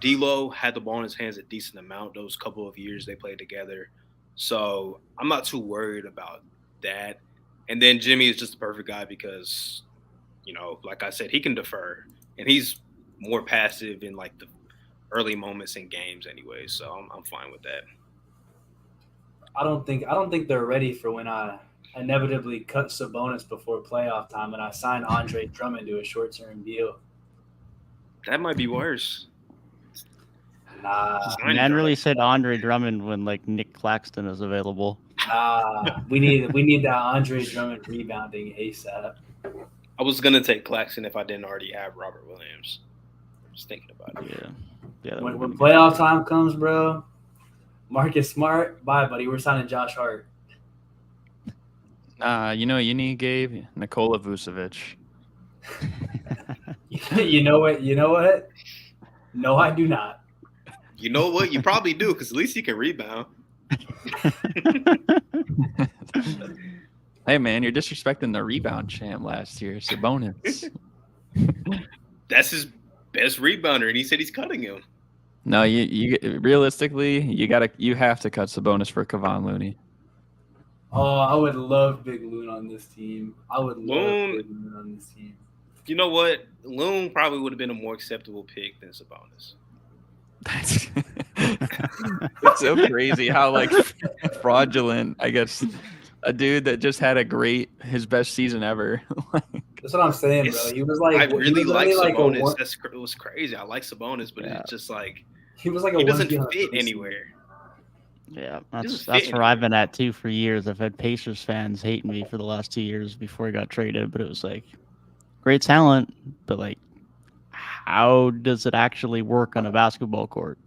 S4: D'Lo had the ball in his hands a decent amount those couple of years they played together. So I'm not too worried about that. And then Jimmy is just the perfect guy because, you know, like I said, he can defer. And he's more passive in like the early moments in games anyway. So I'm fine with that.
S3: I don't think they're ready for when I inevitably cut Sabonis before playoff time and I sign Andre Drummond to a short-term deal.
S4: That might be worse.
S3: Nah,
S1: Man really said Andre Drummond when like Nick Claxton is available.
S3: we need that Andre Drummond rebounding ASAP.
S4: I was gonna take Claxton if I didn't already have Robert Williams. Just thinking about it.
S1: Yeah.
S3: When playoff time comes, bro, Marcus Smart, bye, buddy. We're signing Josh Hart.
S2: You know, you need Gabe, Nikola Vucevic.
S3: You know what? No, I do not.
S4: You know what? You probably do because at least he can rebound.
S2: Hey, man, you're disrespecting the rebound champ last year, Sabonis.
S4: That's his best rebounder, and he said he's cutting him.
S2: No, you realistically, you have to cut Sabonis for Kevon Looney.
S3: Oh, I would love Big Loon on this team. Big Loon on this team.
S4: You know what? Loon probably would have been a more acceptable pick than Sabonis.
S2: It's so crazy how like fraudulent, I guess, a dude that just had his best season ever.
S3: That's what I'm saying, bro. He was like,
S4: I really like Sabonis. It was crazy. I like Sabonis, but it's just like
S3: he was like
S4: he doesn't fit anywhere.
S1: Yeah, that's where I've been at too for years. I've had Pacers fans hating me for the last 2 years before he got traded, but it was like great talent, but like how does it actually work on a basketball court?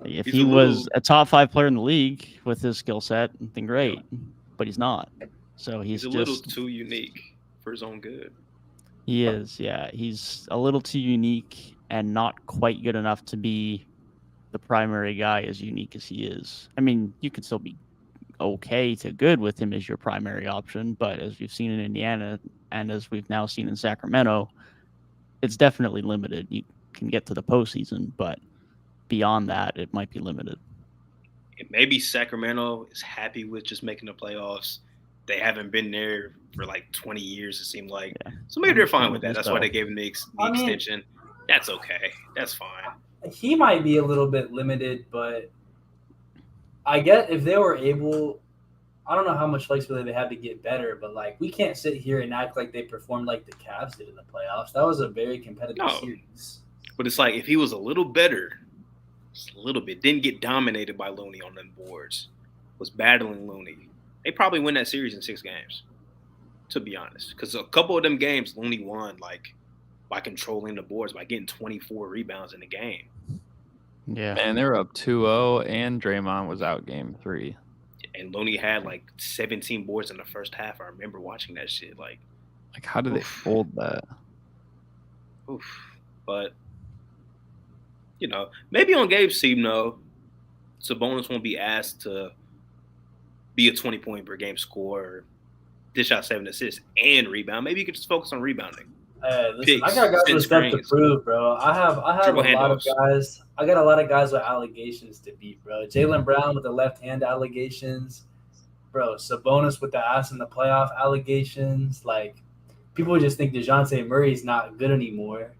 S1: Like, if he was a top 5 player in the league with his skill set, then great, but he's not. So he's
S4: a little too unique for his own good.
S1: He is, yeah. He's a little too unique and not quite good enough to be the primary guy as unique as he is. I mean, you could still be okay to good with him as your primary option, but as we've seen in Indiana and as we've now seen in Sacramento, it's definitely limited. You can get to the postseason, but beyond that, it might be limited.
S4: And maybe Sacramento is happy with just making the playoffs. They haven't been there for like 20 years, it seemed like. Yeah. So maybe they're fine with that. That's why they gave him the extension. That's okay. That's fine.
S3: He might be a little bit limited, but I get if they were able – I don't know how much flexibility they have to get better, but like we can't sit here and act like they performed like the Cavs did in the playoffs. That was a very competitive series.
S4: But it's like if he was a little better, just a little bit, didn't get dominated by Looney on them boards, was battling Looney, they probably win that series in 6 games, to be honest. Because a couple of them games, Looney won like by controlling the boards, by getting 24 rebounds in the game.
S2: Yeah, man, they were up 2-0, and Draymond was out game 3.
S4: And Looney had like 17 boards in the first half. I remember watching that shit. Like
S2: how did they fold that?
S4: But, you know, maybe on Gabe's team, though, Sabonis won't be asked to be a 20-point per game scorer, dish out 7 assists, and rebound. Maybe you could just focus on rebounding.
S3: Listen, I got guys with stuff to prove, bro. I have a lot of guys. I got a lot of guys with allegations to beat, bro. Jaylen Brown with the left hand allegations, bro. Sabonis with the ass in the playoff allegations. Like people just think DeJounte Murray's not good anymore.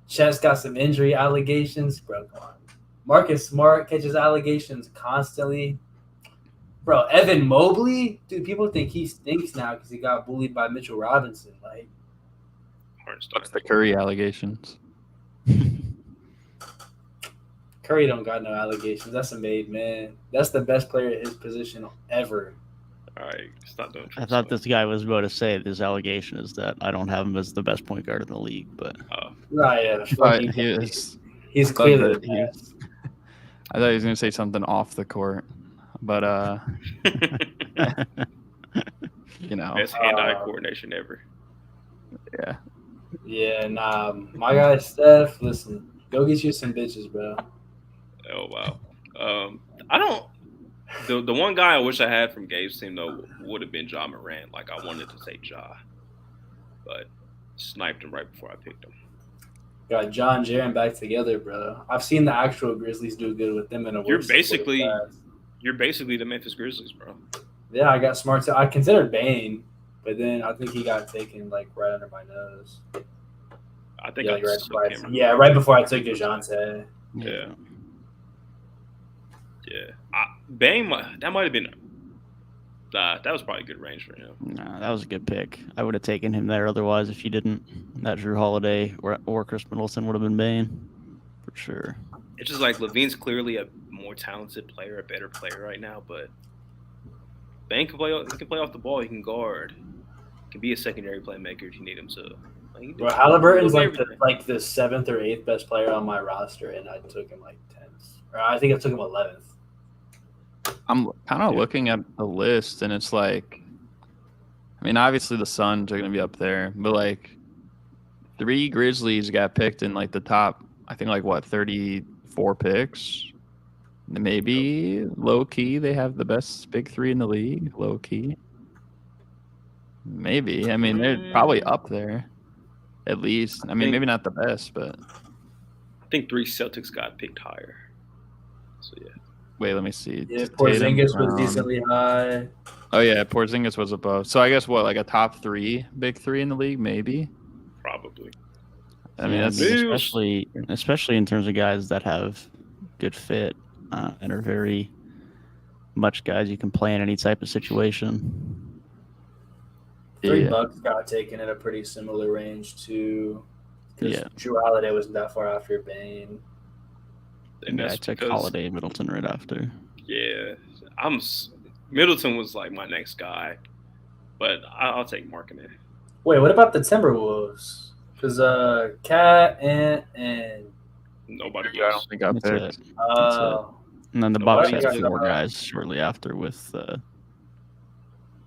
S3: Chet's got some injury allegations, bro. Come on. Marcus Smart catches allegations constantly, bro. Evan Mobley, dude. People think he stinks now because he got bullied by Mitchell Robinson. Like.
S2: What's the Curry allegations?
S3: Curry don't got no allegations. That's a made man. That's the best player at his position ever.
S4: All right, stop doing.
S1: I thought this guy was about to say this allegation is that I don't have him as the best point guard in the league, but
S3: Right, yeah.
S2: But
S3: fucking-
S2: he was,
S3: he's
S2: I thought
S3: clearly
S2: that
S3: the
S2: he-
S3: best.
S2: I thought he was going to say something off the court. But, you know,
S4: Best hand-eye coordination ever.
S2: yeah.
S3: Yeah, nah. My guy Steph, listen, go get you some bitches, bro.
S4: Oh wow. I don't. The one guy I wish I had from Gabe's team though would have been Ja Morant. Like I wanted to say Ja, but sniped him right before I picked him.
S3: Got John Jaren back together, bro. I've seen the actual Grizzlies do good with them in a
S4: You're
S3: worse
S4: basically
S3: situation.
S4: the Memphis Grizzlies, bro.
S3: Yeah, I got smart. I considered Bane, but then I think he got taken like right under my nose.
S4: I think
S3: Yeah,
S4: I
S3: like, right
S4: still
S3: before
S4: can't
S3: I,
S4: remember.
S3: yeah, right before I took DeJounte.
S4: Yeah. Bane, that might have been. That was probably a good range for him.
S1: Nah, that was a good pick. I would have taken him there otherwise if you didn't. That Drew Holiday or Chris Middleton would have been Bane for sure.
S4: It's just like Levine's clearly a more talented player, a better player right now, but Bane can play. He can play off the ball. He can guard. He can be a secondary playmaker if you need him to. Like,
S3: Bro, Halliburton's
S4: he
S3: like
S4: can do
S3: the 7th or 8th best player on my roster, and I took him like 10th. Or I think I took him 11th.
S2: I'm kind of looking at the list, and it's like, I mean, obviously the Suns are going to be up there, but like 3 Grizzlies got picked in like the top, I think like what, 34 picks? Maybe low key they have the best big 3 in the league, low key. Maybe. I mean, they're probably up there at least. I mean, maybe not the best, but.
S4: I think 3 Celtics got picked higher. So yeah.
S2: Wait, let me see.
S3: Yeah,
S2: Tatum,
S3: Porzingis was
S2: Brown.
S3: decently high.
S2: Oh yeah, Porzingis was above. So I guess what, like a top 3, big 3 in the league, maybe.
S4: Probably.
S2: I mean, that's
S1: especially in terms of guys that have good fit and are very much guys you can play in any type of situation.
S3: 3
S2: Yeah.
S3: Bucks got taken at a pretty similar range too. Because
S1: Yeah.
S3: Drew Holiday wasn't that far after Bane.
S4: And
S1: Yeah, I
S4: that's
S1: took
S4: because-
S1: Holiday and Middleton right after.
S4: Yeah, Middleton was like my next guy, but I'll take Markkanen.
S3: Wait, what about the Timberwolves? Because Cat and
S4: Nobody
S2: I don't
S4: else.
S2: think I
S1: That's
S2: picked.
S1: it. And then the
S4: Nobody
S1: Bucks
S3: got
S1: had
S3: it.
S1: 4 guys shortly after with,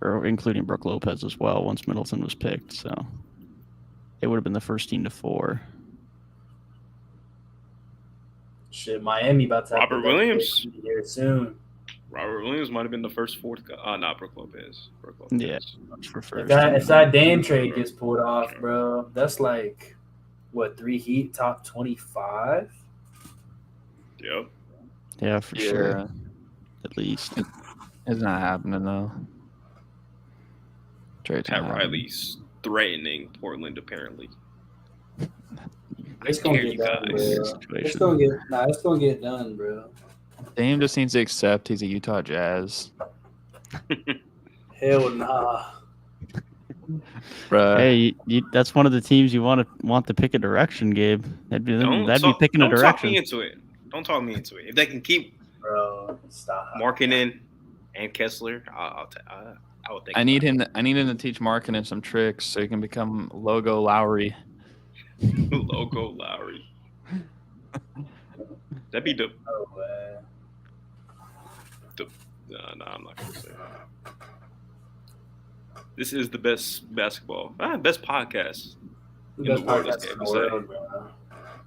S1: or including Brook Lopez as well once Middleton was picked. So it would have been the first team to 4.
S3: shit, Miami about to have
S4: Robert
S3: the best
S4: Williams?
S3: pick here soon.
S4: Robert Williams might have been the first 4th guy. Not Brook Lopez. Brook Lopez.
S1: Yeah. For first.
S3: If that Dame trade gets pulled off, bro, that's like what 3 Heat top 25.
S4: Yep.
S1: Yeah, for
S2: Yeah.
S1: sure. At least.
S2: It's not happening though. Trade's
S4: Pat
S2: not happening.
S4: Riley's threatening Portland apparently.
S3: It's gonna
S4: dare
S3: get
S4: you
S3: done,
S4: guys.
S3: bro. It's gonna get done, bro.
S2: Dame just needs to accept he's a Utah Jazz.
S3: Hell nah.
S2: Bruh.
S1: Hey, that's one of the teams you want to pick a direction, Gabe. That'd be picking a
S4: Don't talk
S1: direction.
S4: me into it. Don't talk me into it. If they can keep
S3: Bro, stop.
S4: Markkanen and Kessler, I would think.
S2: I need him to teach Markkanen some tricks so he can become Logo Lowry.
S4: Logo Lowry. That'd be the.
S3: No way.
S4: No, I'm not gonna say that. This is the best basketball, best podcast.
S3: The
S4: In
S3: best
S4: the world,
S3: podcast
S4: as
S3: in
S4: Gabe
S3: the
S4: would say.
S3: world, bro.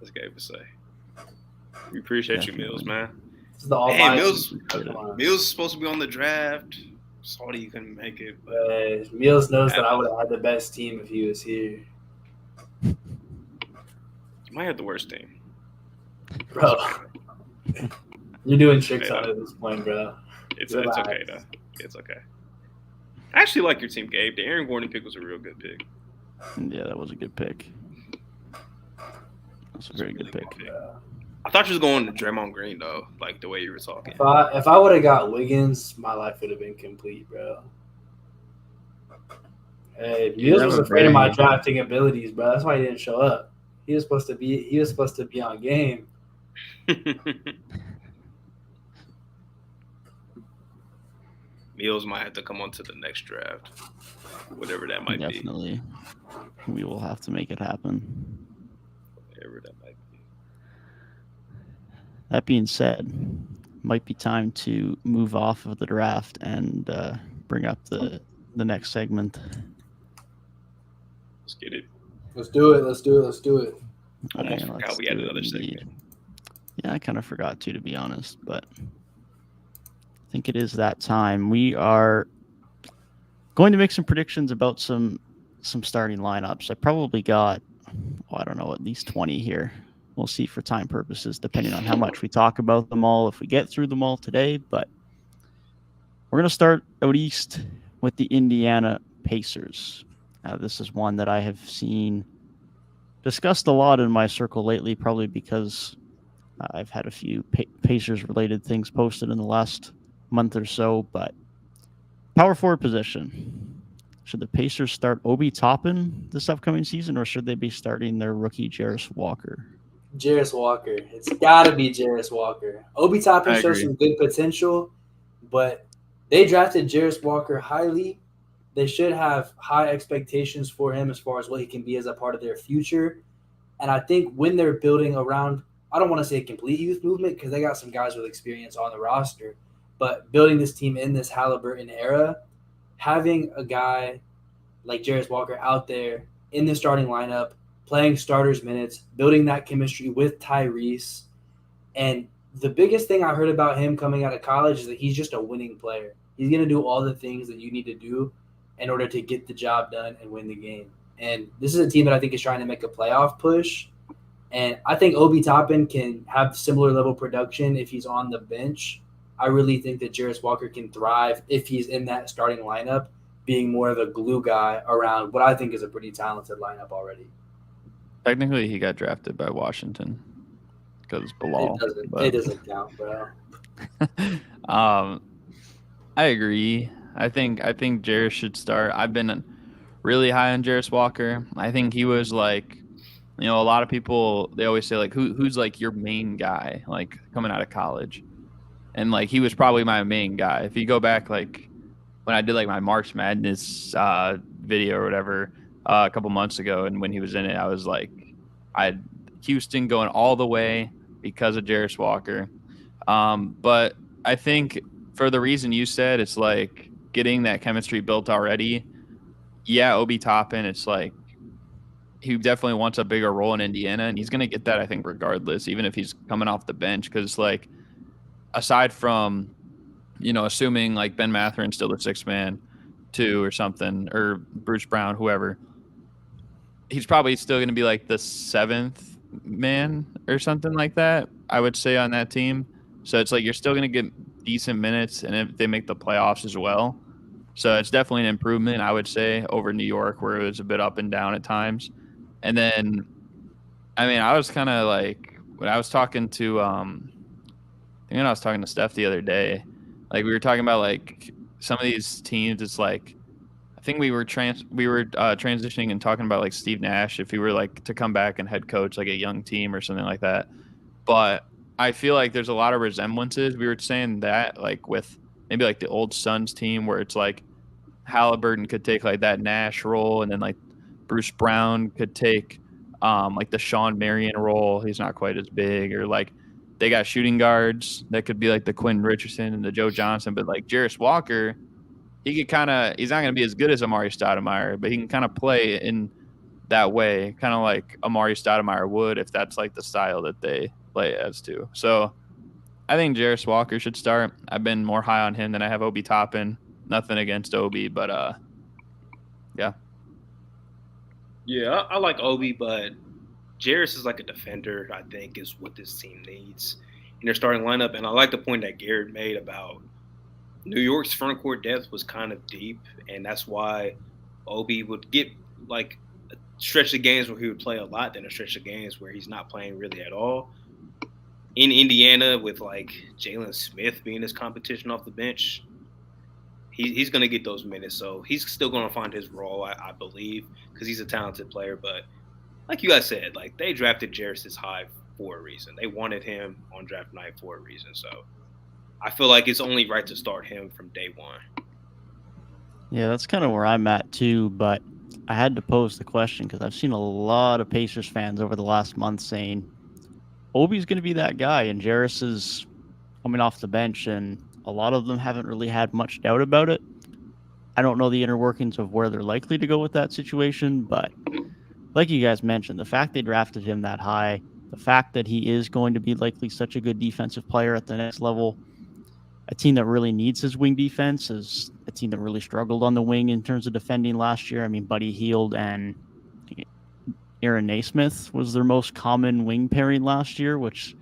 S4: As Gabe would say. We appreciate you, Mills, man.
S3: This is the all
S4: Hey,
S3: my
S4: Mills is supposed to be on the draft. Sorry you couldn't make it. But
S3: Mills knows that I would have had the best team if he was here.
S4: you might have the worst team.
S3: Bro. You're doing tricks on it at this point, bro.
S4: It's
S3: Relax.
S4: okay, though. It's okay. I actually like your team, Gabe. The Aaron Gordon pick was a real good pick.
S1: Yeah, that was a good pick. That's a very good pick.
S3: Bro.
S4: I thought you was going to Draymond Green, though, like the way you were talking.
S3: If I would have got Wiggins, my life would have been complete, bro. Hey, Mills
S2: that
S3: was
S2: was
S3: afraid of my
S2: very-
S3: drafting abilities, bro. That's why he didn't show up. He was supposed to be on game.
S4: Mills might have to come on to the next draft, whatever that might be.
S1: Definitely. We will have to make it happen.
S4: Whatever that might be.
S1: That being said, might be time to move off of the draft and bring up the next segment.
S4: Let's get it.
S3: Let's do it. Let's do it. Let's do it.
S4: Almost
S1: Okay,
S4: forgot
S1: let's
S4: we had
S1: do it
S4: another
S1: indeed.
S4: segment.
S1: Yeah, I kind of forgot to be honest, but I think it is that time. We are going to make some predictions about some starting lineups. I probably got, I don't know, at least 20 here. We'll see for time purposes, depending on how much we talk about them all, if we get through them all today. But we're going to start out east with the Indiana Pacers. This is one that I have seen discussed a lot in my circle lately, probably because I've had a few Pacers-related things posted in the last month or so. But power forward position. Should the Pacers start Obi Toppin this upcoming season, or should they be starting their rookie Jarris Walker?
S3: Jarris Walker. It's got to be Jarris Walker. Obi Toppin shows some good potential, but they drafted Jarris Walker highly. They should have high expectations for him as far as what he can be as a part of their future. And I think when they're building around, I don't want to say a complete youth movement because they got some guys with experience on the roster, but building this team in this Halliburton era, having a guy like Jarris Walker out there in the starting lineup, playing starters minutes, building that chemistry with Tyrese. And the biggest thing I heard about him coming out of college is that he's just a winning player. He's going to do all the things that you need to do in order to get the job done and win the game. And this is a team that I think is trying to make a playoff push. And I think Obi Toppin can have similar level production if he's on the bench. I really think that Jarris Walker can thrive if he's in that starting lineup, being more of a glue guy around what I think is a pretty talented lineup already.
S2: Technically, he got drafted by Washington because Bilal.
S3: It doesn't count, bro.
S2: I agree. I think Jarris should start. I've been really high on Jarris Walker. I think he was like, a lot of people, they always say like, who's like your main guy, like coming out of college, and like he was probably my main guy. If you go back like when I did like my March Madness video or whatever a couple months ago, and when he was in it, I was like, I had Houston going all the way because of Jarris Walker. But I think for the reason you said, it's like getting that chemistry built already. Yeah, Obi Toppin, it's like he definitely wants a bigger role in Indiana, and he's going to get that, I think, regardless, even if he's coming off the bench. Because, like, aside from, assuming, like, Ben Matherin's still the sixth man, too, or something, or Bruce Brown, whoever, he's probably still going to be, like, the seventh man or something like that, I would say, on that team. So it's like you're still going to get decent minutes, and if they make the playoffs as well. So it's definitely an improvement, I would say, over New York, where it was a bit up and down at times. And then, I mean, I was kind of like, when I was talking to, I think when I was talking to Steph the other day, like we were talking about like some of these teams. It's like, I think we were transitioning and talking about like Steve Nash, if he were like to come back and head coach like a young team or something like that. But I feel like there's a lot of resemblances. We were saying that like with maybe like the old Suns team, where it's like Halliburton could take like that Nash role, and then like Bruce Brown could take like the Sean Marion role. He's not quite as big, or like they got shooting guards that could be like the Quentin Richardson and the Joe Johnson. But like Jarris Walker, he's not going to be as good as Amari Stoudemire, but he can kind of play in that way, kind of like Amari Stoudemire would, if that's like the style that they play as too. So I think Jarris Walker should start. I've been more high on him than I have Obi Toppin. Nothing against Obi, but yeah.
S4: Yeah, I like Obi, but Jarris is like a defender, I think, is what this team needs in their starting lineup. And I like the point that Garrett made about New York's front court depth was kind of deep, and that's why Obi would get like a stretch of games where he would play a lot, then a stretch of games where he's not playing really at all. In Indiana, with like Jalen Smith being his competition off the bench, he's going to get those minutes. So he's still going to find his role, I believe, because he's a talented player. But like you guys said, like they drafted Jarris this high for a reason. They wanted him on draft night for a reason. So I feel like it's only right to start him from day one.
S1: Yeah, that's kind of where I'm at too, but I had to pose the question because I've seen a lot of Pacers fans over the last month saying Obi's going to be that guy, and Jarris is coming off the bench, and a lot of them haven't really had much doubt about it. I don't know the inner workings of where they're likely to go with that situation, but like you guys mentioned, the fact they drafted him that high, the fact that he is going to be likely such a good defensive player at the next level, a team that really needs his wing defense is a team that really struggled on the wing in terms of defending last year. I mean, Buddy Hield and Aaron Naismith was their most common wing pairing last year, which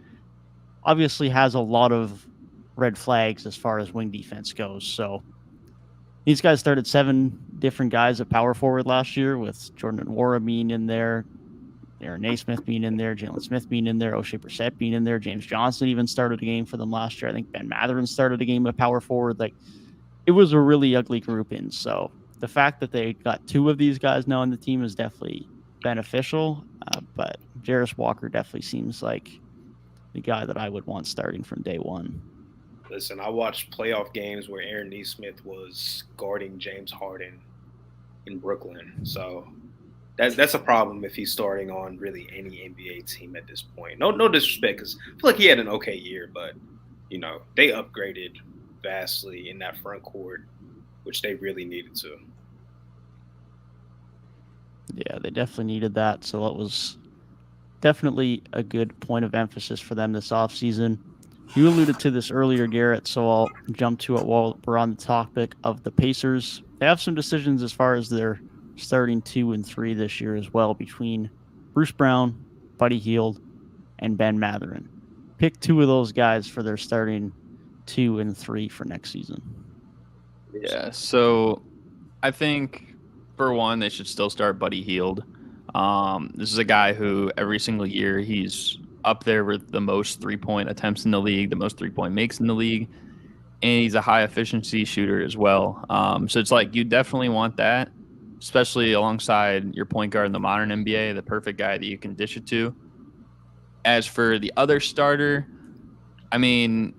S1: obviously has a lot of red flags as far as wing defense goes. So these guys started 7 different guys at power forward last year, with Jordan Nwora being in there, Aaron Naismith being in there, Jalen Smith being in there, O'Shea Brissett being in there. James Johnson even started a game for them last year. I think Ben Mathurin started a game at power forward. Like, it was a really ugly grouping. So the fact that they got 2 of these guys now on the team is definitely beneficial. But Jarris Walker definitely seems like the guy that I would want starting from day one.
S4: Listen, I watched playoff games where Aaron Nesmith was guarding James Harden in Brooklyn. So that's a problem if he's starting on really any NBA team at this point. No disrespect, because I feel like he had an okay year, but they upgraded vastly in that front court, which they really needed to.
S1: Yeah, they definitely needed that. So that was definitely a good point of emphasis for them this offseason. You alluded to this earlier, Garrett, so I'll jump to it while we're on the topic of the Pacers. They have some decisions as far as their starting 2 and 3 this year as well, between Bruce Brown, Buddy Hield, and Ben Mathurin. Pick 2 of those guys for their starting 2 and 3 for next season.
S2: Yeah, so I think, for one, they should still start Buddy Hield. This is a guy who every single year he's up there with the most 3-point attempts in the league, the most 3-point makes in the league, and he's a high efficiency shooter as well. So it's like you definitely want that, especially alongside your point guard in the modern NBA, the perfect guy that you can dish it to. As for the other starter, I mean,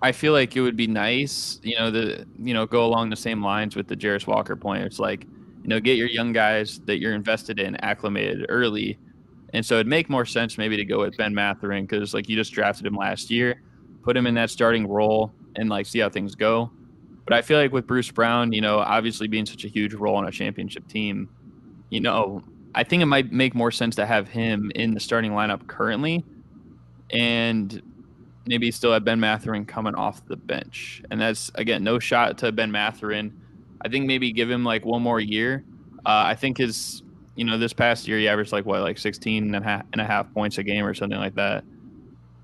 S2: I feel like it would be nice, go along the same lines with the Jarris Walker point. It's like, get your young guys that you're invested in acclimated early. And so it'd make more sense maybe to go with Ben Mathurin, because like you just drafted him last year, put him in that starting role and like see how things go. But I feel like with Bruce Brown, obviously being such a huge role on a championship team, I think it might make more sense to have him in the starting lineup currently, and maybe still have Ben Mathurin coming off the bench. And that's, again, no shot to Ben Mathurin. I think maybe give him like one more year. I think his, this past year he averaged like 16 and a half points a game or something like that.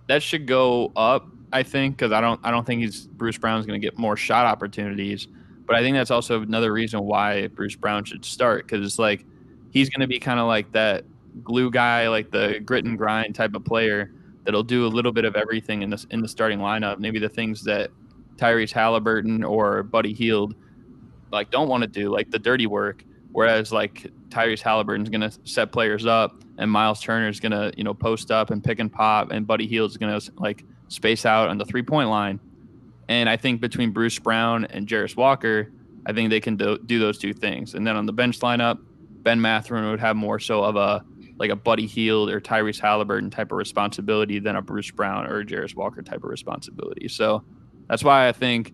S2: That should go up, I think, because I don't think Bruce Brown's going to get more shot opportunities. But I think that's also another reason why Bruce Brown should start, because it's like he's going to be kind of like that glue guy, like the grit and grind type of player that'll do a little bit of everything in the starting lineup. Maybe the things that Tyrese Halliburton or Buddy Hield like don't want to do, like the dirty work. Whereas like Tyrese Halliburton's going to set players up, and Miles Turner's going to post up and pick and pop, and Buddy Hield's going to like space out on the 3-point line. And I think between Bruce Brown and Jarris Walker, I think they can do those 2 things. And then on the bench lineup, Ben Mathurin would have more so of a Buddy Hield or Tyrese Halliburton type of responsibility than a Bruce Brown or a Jarris Walker type of responsibility. So that's why I think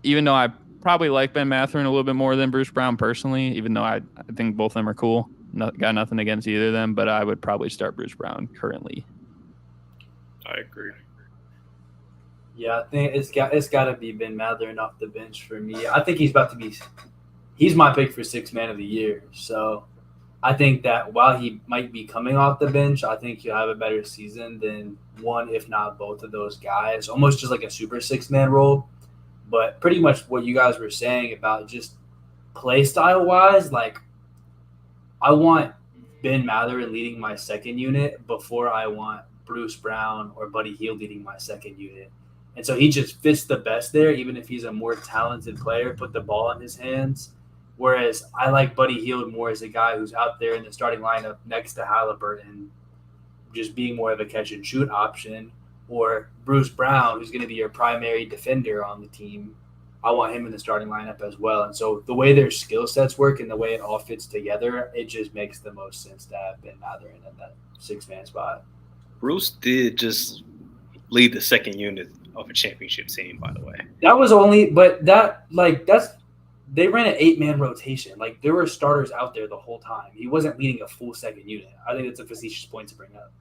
S2: even though I probably like Ben Mathurin a little bit more than Bruce Brown personally, even though I think both of them are cool. Got nothing against either of them, but I would probably start Bruce Brown currently.
S4: I agree.
S3: Yeah, I think it's got to be Ben Mathurin off the bench for me. I think he's my pick for 6th man of the year. So I think that while he might be coming off the bench, I think he'll have a better season than one, if not both of those guys. Almost just like a super 6-man role. But pretty much what you guys were saying about just play style wise, like I want Ben Mathurin leading my second unit before I want Bruce Brown or Buddy Hield leading my second unit. And so he just fits the best there, even if he's a more talented player, put the ball in his hands. Whereas I like Buddy Hield more as a guy who's out there in the starting lineup next to Halliburton, just being more of a catch and shoot option, or Bruce Brown, who's going to be your primary defender on the team. I want him in the starting lineup as well. And so the way their skill sets work and the way it all fits together, it just makes the most sense to have Ben Mathurin in that 6-man spot.
S4: Bruce did just lead the second unit of a championship team, by the way.
S3: That was only, but that's they ran an 8-man rotation. Like there were starters out there the whole time. He wasn't leading a full second unit. I think it's a facetious point to bring up.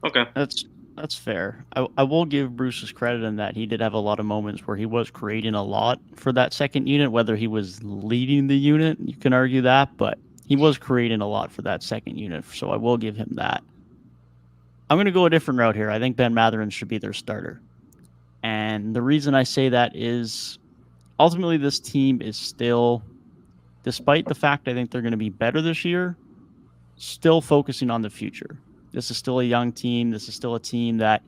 S4: Okay,
S1: that's fair. I will give Bruce's credit in that he did have a lot of moments where he was creating a lot for that second unit. Whether he was leading the unit, you can argue that, but he was creating a lot for that second unit. So I will give him that. I'm going to go a different route here. I think Ben Mathurin should be their starter. And the reason I say that is ultimately this team is still, despite the fact I think they're going to be better this year, still focusing on the future. This is still a young team. This is still a team that,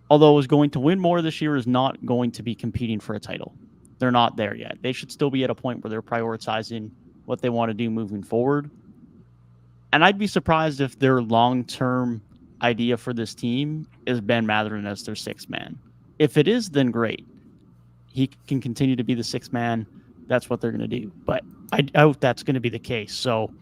S1: although is going to win more this year, is not going to be competing for a title. They're not there yet. They should still be at a point where they're prioritizing what they want to do moving forward. And I'd be surprised if their long-term idea for this team is Ben Mathurin as their 6th man. If it is, then great. He can continue to be the 6th man. That's what they're going to do. But I doubt that's going to be the case. So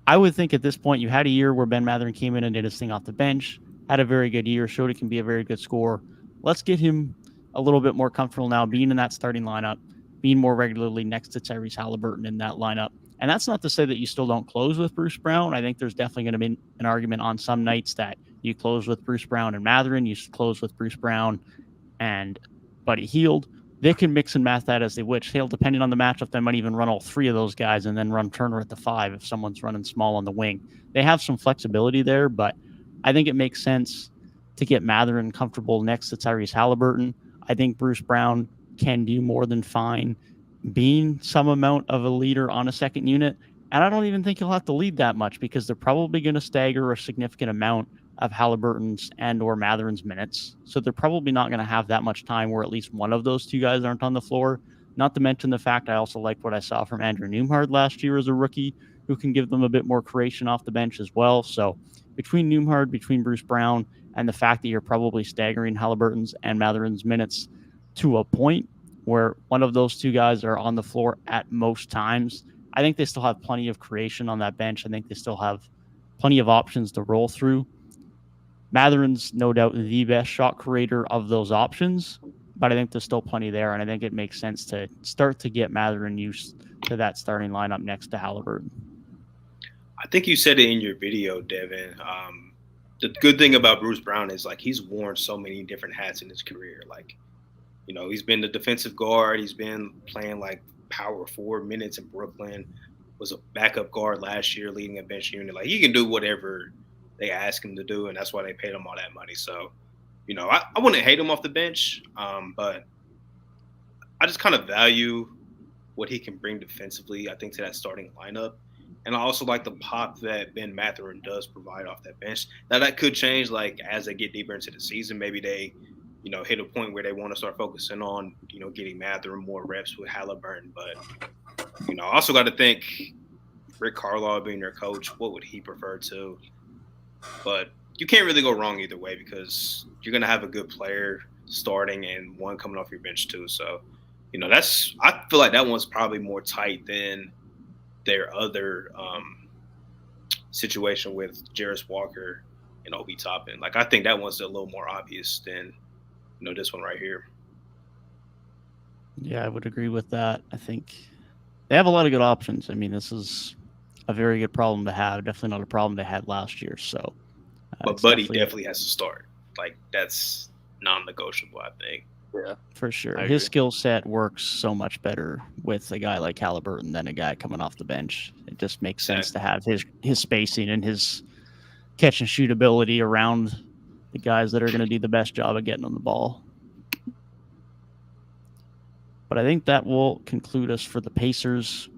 S1: I would think at this point, you had a year where Ben Mathurin came in and did his thing off the bench, had a very good year, showed he can be a very good scorer. Let's get him a little bit more comfortable now being in that starting lineup, being more regularly next to Tyrese Halliburton in that lineup. And that's not to say that you still don't close with Bruce Brown. I think there's definitely going to be an argument on some nights that you close with Bruce Brown and Mathurin, you close with Bruce Brown and Buddy Hield. They can mix and match that as they wish. Hell, depending on the matchup, they might even run all 3 of those guys and then run Turner at the 5 if someone's running small on the wing. They have some flexibility there, but I think it makes sense to get Mathurin comfortable next to Tyrese Halliburton. I think Bruce Brown can do more than fine being some amount of a leader on a second unit. And I don't even think he'll have to lead that much because they're probably going to stagger a significant amount of Halliburton's and or Mathurin's minutes. So they're probably not going to have that much time where at least one of those 2 guys aren't on the floor. Not to mention the fact I also like what I saw from Andrew Nembhard last year as a rookie, who can give them a bit more creation off the bench as well. So between Nembhard, between Bruce Brown, and the fact that you're probably staggering Halliburton's and Mathurin's minutes to a point where one of those 2 guys are on the floor at most times, I think they still have plenty of creation on that bench. I think they still have plenty of options to roll through. Mathurin's no doubt the best shot creator of those options, but I think there's still plenty there, and I think it makes sense to start to get Mathurin used to that starting lineup next to Halliburton.
S4: I think you said it in your video, Devin. The good thing about Bruce Brown is like he's worn so many different hats in his career. Like, you know, he's been the defensive guard. He's been playing like power forward minutes in Brooklyn. Was a backup guard last year, leading a bench unit. Like he can do whatever they ask him to do, and that's why they paid him all that money. So, you know, I wouldn't hate him off the bench, but I just kind of value what he can bring defensively, I think, to that starting lineup. And I also like the pop that Ben Mathurin does provide off that bench. Now, that could change, like, as they get deeper into the season. Maybe they, you know, hit a point where they want to start focusing on, you know, getting Mathurin more reps with Halliburton. But, you know, I also got to think Rick Carlisle being their coach, what would he prefer to? But you can't really go wrong either way because you're going to have a good player starting and one coming off your bench too. So, you know, I feel like that one's probably more tight than their other situation with Jarris Walker and Obi Toppin. Like, I think that one's a little more obvious than, you know, this one right here.
S1: Yeah, I would agree with that. I think they have a lot of good options. I mean, this is a very good problem to have. Definitely not a problem they had last year. So,
S4: but Buddy definitely has to start. Like, that's non-negotiable, I think.
S2: Yeah,
S1: for sure. His skill set works so much better with a guy like Halliburton than a guy coming off the bench. It just makes sense to have his spacing and his catch and shoot ability around the guys that are going to do the best job of getting on the ball. But I think that will conclude us for the Pacers.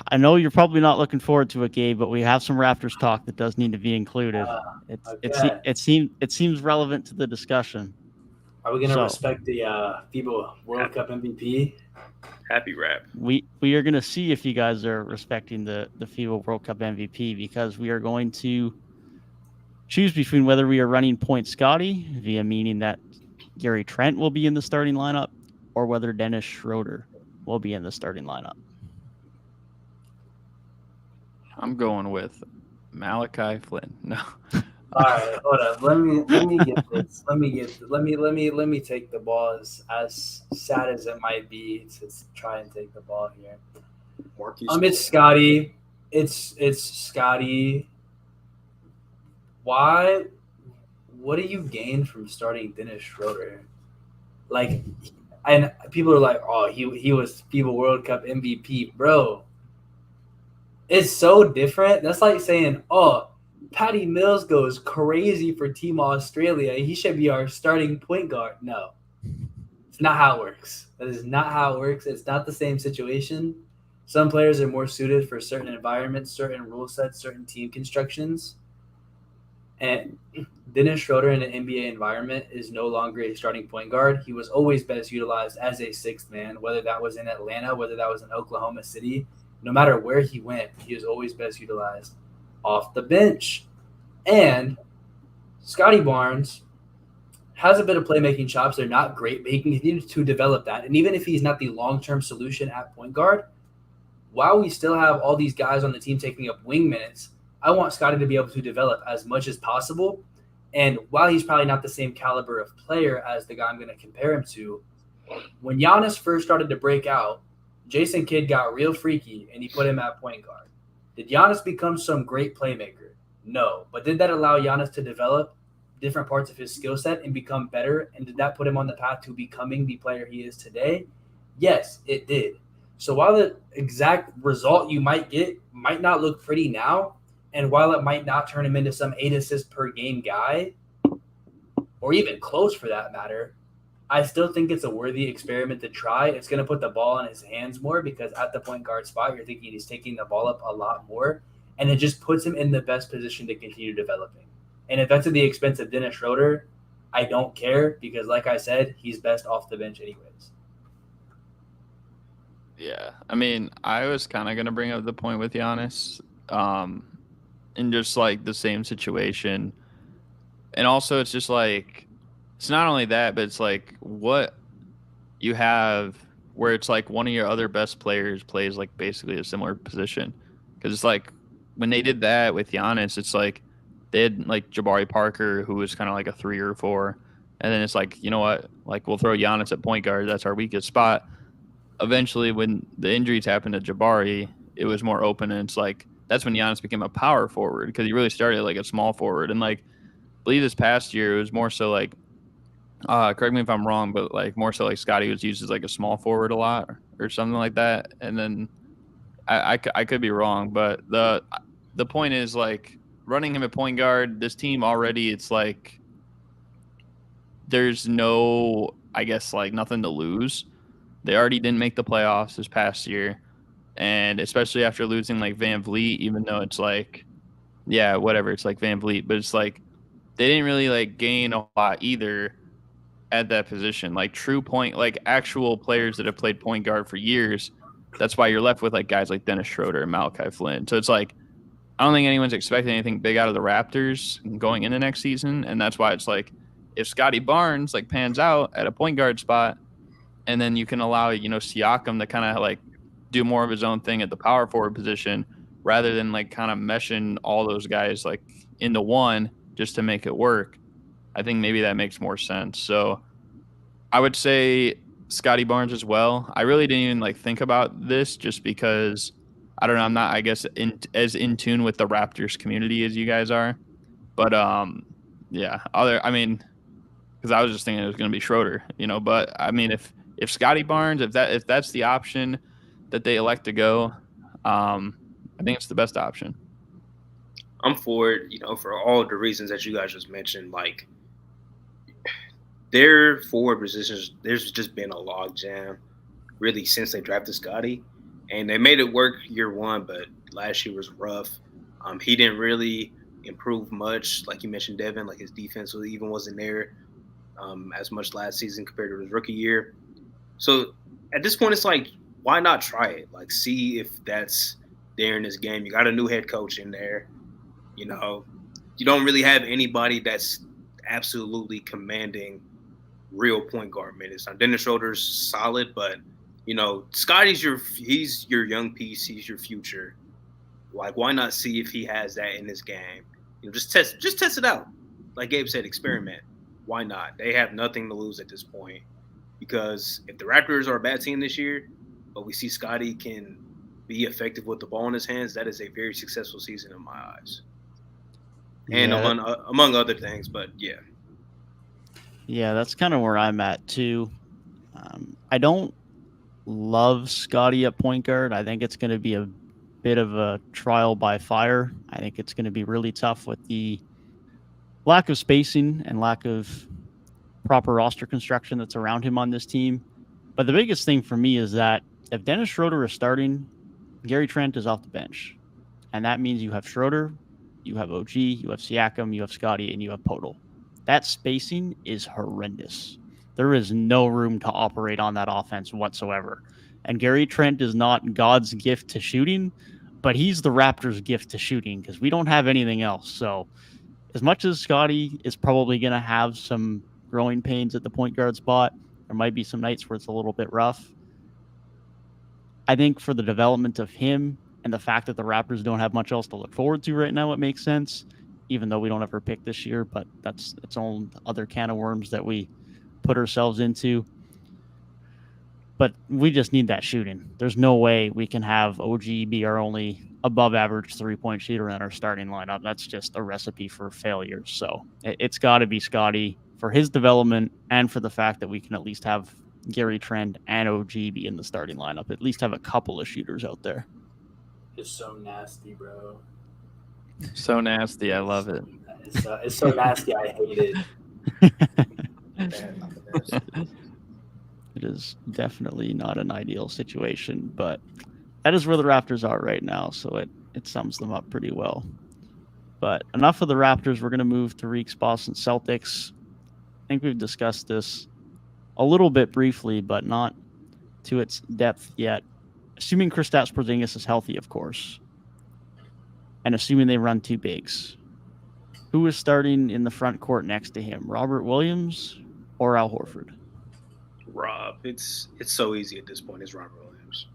S1: I know you're probably not looking forward to it, Gabe, but we have some Raptors talk that does need to be included. It seems relevant to the discussion.
S3: Are we going to respect the FIBA World Cup MVP?
S4: Happy rap.
S1: We are going to see if you guys are respecting the FIBA World Cup MVP, because we are going to choose between whether we are running Point Scotty, via meaning that Gary Trent will be in the starting lineup or whether Dennis Schroeder will be in the starting lineup.
S2: I'm going with Malachi Flynn. No.
S3: All right, hold up. Let me get this. Let me take the ball as sad as it might be to try and take the ball here. It's Scotty. It's Scotty. Why? What do you gain from starting Dennis Schroeder? Like, and people are like, oh, he was FIBA World Cup MVP, bro. It's so different. That's like saying, oh, Patty Mills goes crazy for Team Australia. He should be our starting point guard. No, it's not how it works. That is not how it works. It's not the same situation. Some players are more suited for certain environments, certain rule sets, certain team constructions. And Dennis Schroeder in an NBA environment is no longer a starting point guard. He was always best utilized as a sixth man, whether that was in Atlanta, whether that was in Oklahoma City. No matter where he went, he was always best utilized off the bench. And Scotty Barnes has a bit of playmaking chops. They're not great, but he can continue to develop that. And even if he's not the long-term solution at point guard, while we still have all these guys on the team taking up wing minutes, I want Scotty to be able to develop as much as possible. And while he's probably not the same caliber of player as the guy I'm going to compare him to, when Giannis first started to break out, Jason Kidd got real freaky, and he put him at point guard. Did Giannis become some great playmaker? No. But did that allow Giannis to develop different parts of his skill set and become better? And did that put him on the path to becoming the player he is today? Yes, it did. So while the exact result you might get might not look pretty now, and while it might not turn him into some 8 assists per game guy, or even close for that matter, I still think it's a worthy experiment to try. It's going to put the ball in his hands more because at the point guard spot, you're thinking he's taking the ball up a lot more, and it just puts him in the best position to continue developing. And if that's at the expense of Dennis Schroeder, I don't care because, like I said, he's best off the bench anyways.
S2: Yeah, I mean, I was kind of going to bring up the point with Giannis in just like the same situation. And also it's just like, it's not only that, but it's like what you have where it's like one of your other best players plays like basically a similar position. Because it's like when they did that with Giannis, it's like they had like Jabari Parker, who was kind of like a 3 or 4. And then it's like, you know what? Like we'll throw Giannis at point guard. That's our weakest spot. Eventually, when the injuries happened to Jabari, it was more open. And it's like that's when Giannis became a power forward because he really started like a small forward. And like I believe this past year, it was more so like, correct me if I'm wrong, but like more so like Scotty was used as like a small forward a lot or something like that. And then I could be wrong, but the point is like running him at point guard, this team already, it's like there's no, I guess like nothing to lose. They already didn't make the playoffs this past year. And especially after losing like Van Vliet, even though it's like, yeah, whatever, it's like Van Vliet, but it's like they didn't really like gain a lot either at that position, like true point, like actual players that have played point guard for years. That's why you're left with like guys like Dennis Schroeder and Malachi Flynn. So it's like, I don't think anyone's expecting anything big out of the Raptors going into next season. And that's why it's like, if Scotty Barnes like pans out at a point guard spot, and then you can allow, you know, Siakam to kind of like do more of his own thing at the power forward position rather than like kind of meshing all those guys like into one just to make it work. I think maybe that makes more sense. So I would say Scotty Barnes as well. I really didn't even like think about this just because I don't know. I'm not, I guess, as in tune with the Raptors community as you guys are. But yeah, I mean, because I was just thinking it was going to be Schroeder, you know. But I mean, if Scotty Barnes, if that's the option that they elect to go, I think it's the best option.
S4: I'm for it, you know, for all the reasons that you guys just mentioned. Like, their forward positions, there's just been a log jam really since they drafted Scotty. And they made it work year one, but last year was rough. He didn't really improve much. Like you mentioned, Devin, like his defense wasn't there as much last season compared to his rookie year. So at this point, it's like, why not try it? Like, see if that's there in this game. You got a new head coach in there. You know, you don't really have anybody that's absolutely commanding real point guard minutes. Now, Dennis Schroeder's solid, but Scotty's he's your young piece. He's your future. Like, why not see if he has that in his game? Just test it out. Like Gabe said, experiment. Why not? They have nothing to lose at this point, because if the Raptors are a bad team this year, but we see Scotty can be effective with the ball in his hands, that is a very successful season in my eyes. And among other things, but yeah.
S1: Yeah, that's kind of where I'm at too. I don't love Scotty at point guard. I think it's going to be a bit of a trial by fire. I think it's going to be really tough with the lack of spacing and lack of proper roster construction that's around him on this team. But the biggest thing for me is that if Dennis Schroeder is starting, Gary Trent is off the bench. And that means you have Schroeder, you have OG, you have Siakam, you have Scotty, and you have Podol. That spacing is horrendous. There is no room to operate on that offense whatsoever. And Gary Trent is not God's gift to shooting, but he's the Raptors' gift to shooting because we don't have anything else. So as much as Scotty is probably going to have some growing pains at the point guard spot, there might be some nights where it's a little bit rough. I think for the development of him and the fact that the Raptors don't have much else to look forward to right now, it makes sense, even though we don't ever pick this year, but that's its own other can of worms that we put ourselves into. But we just need that shooting. There's no way we can have OG be our only above average 3-point shooter in our starting lineup. That's just a recipe for failure. So it's got to be Scotty for his development and for the fact that we can at least have Gary Trent and OG be in the starting lineup. At least have a couple of shooters out there.
S3: It's so nasty, bro.
S2: So nasty. I love it.
S3: It's so nasty. I hate it.
S1: It is definitely not an ideal situation, but that is where the Raptors are right now, so it sums them up pretty well. But enough of the Raptors. We're going to move to Reek's Boston Celtics. I think we've discussed this a little bit briefly, but not to its depth yet. Assuming Kristaps Porzingis is healthy, of course, and assuming they run two bigs, who is starting in the front court next to him, Robert Williams or Al Horford?
S4: Rob, it's so easy at this point. It's Robert Williams.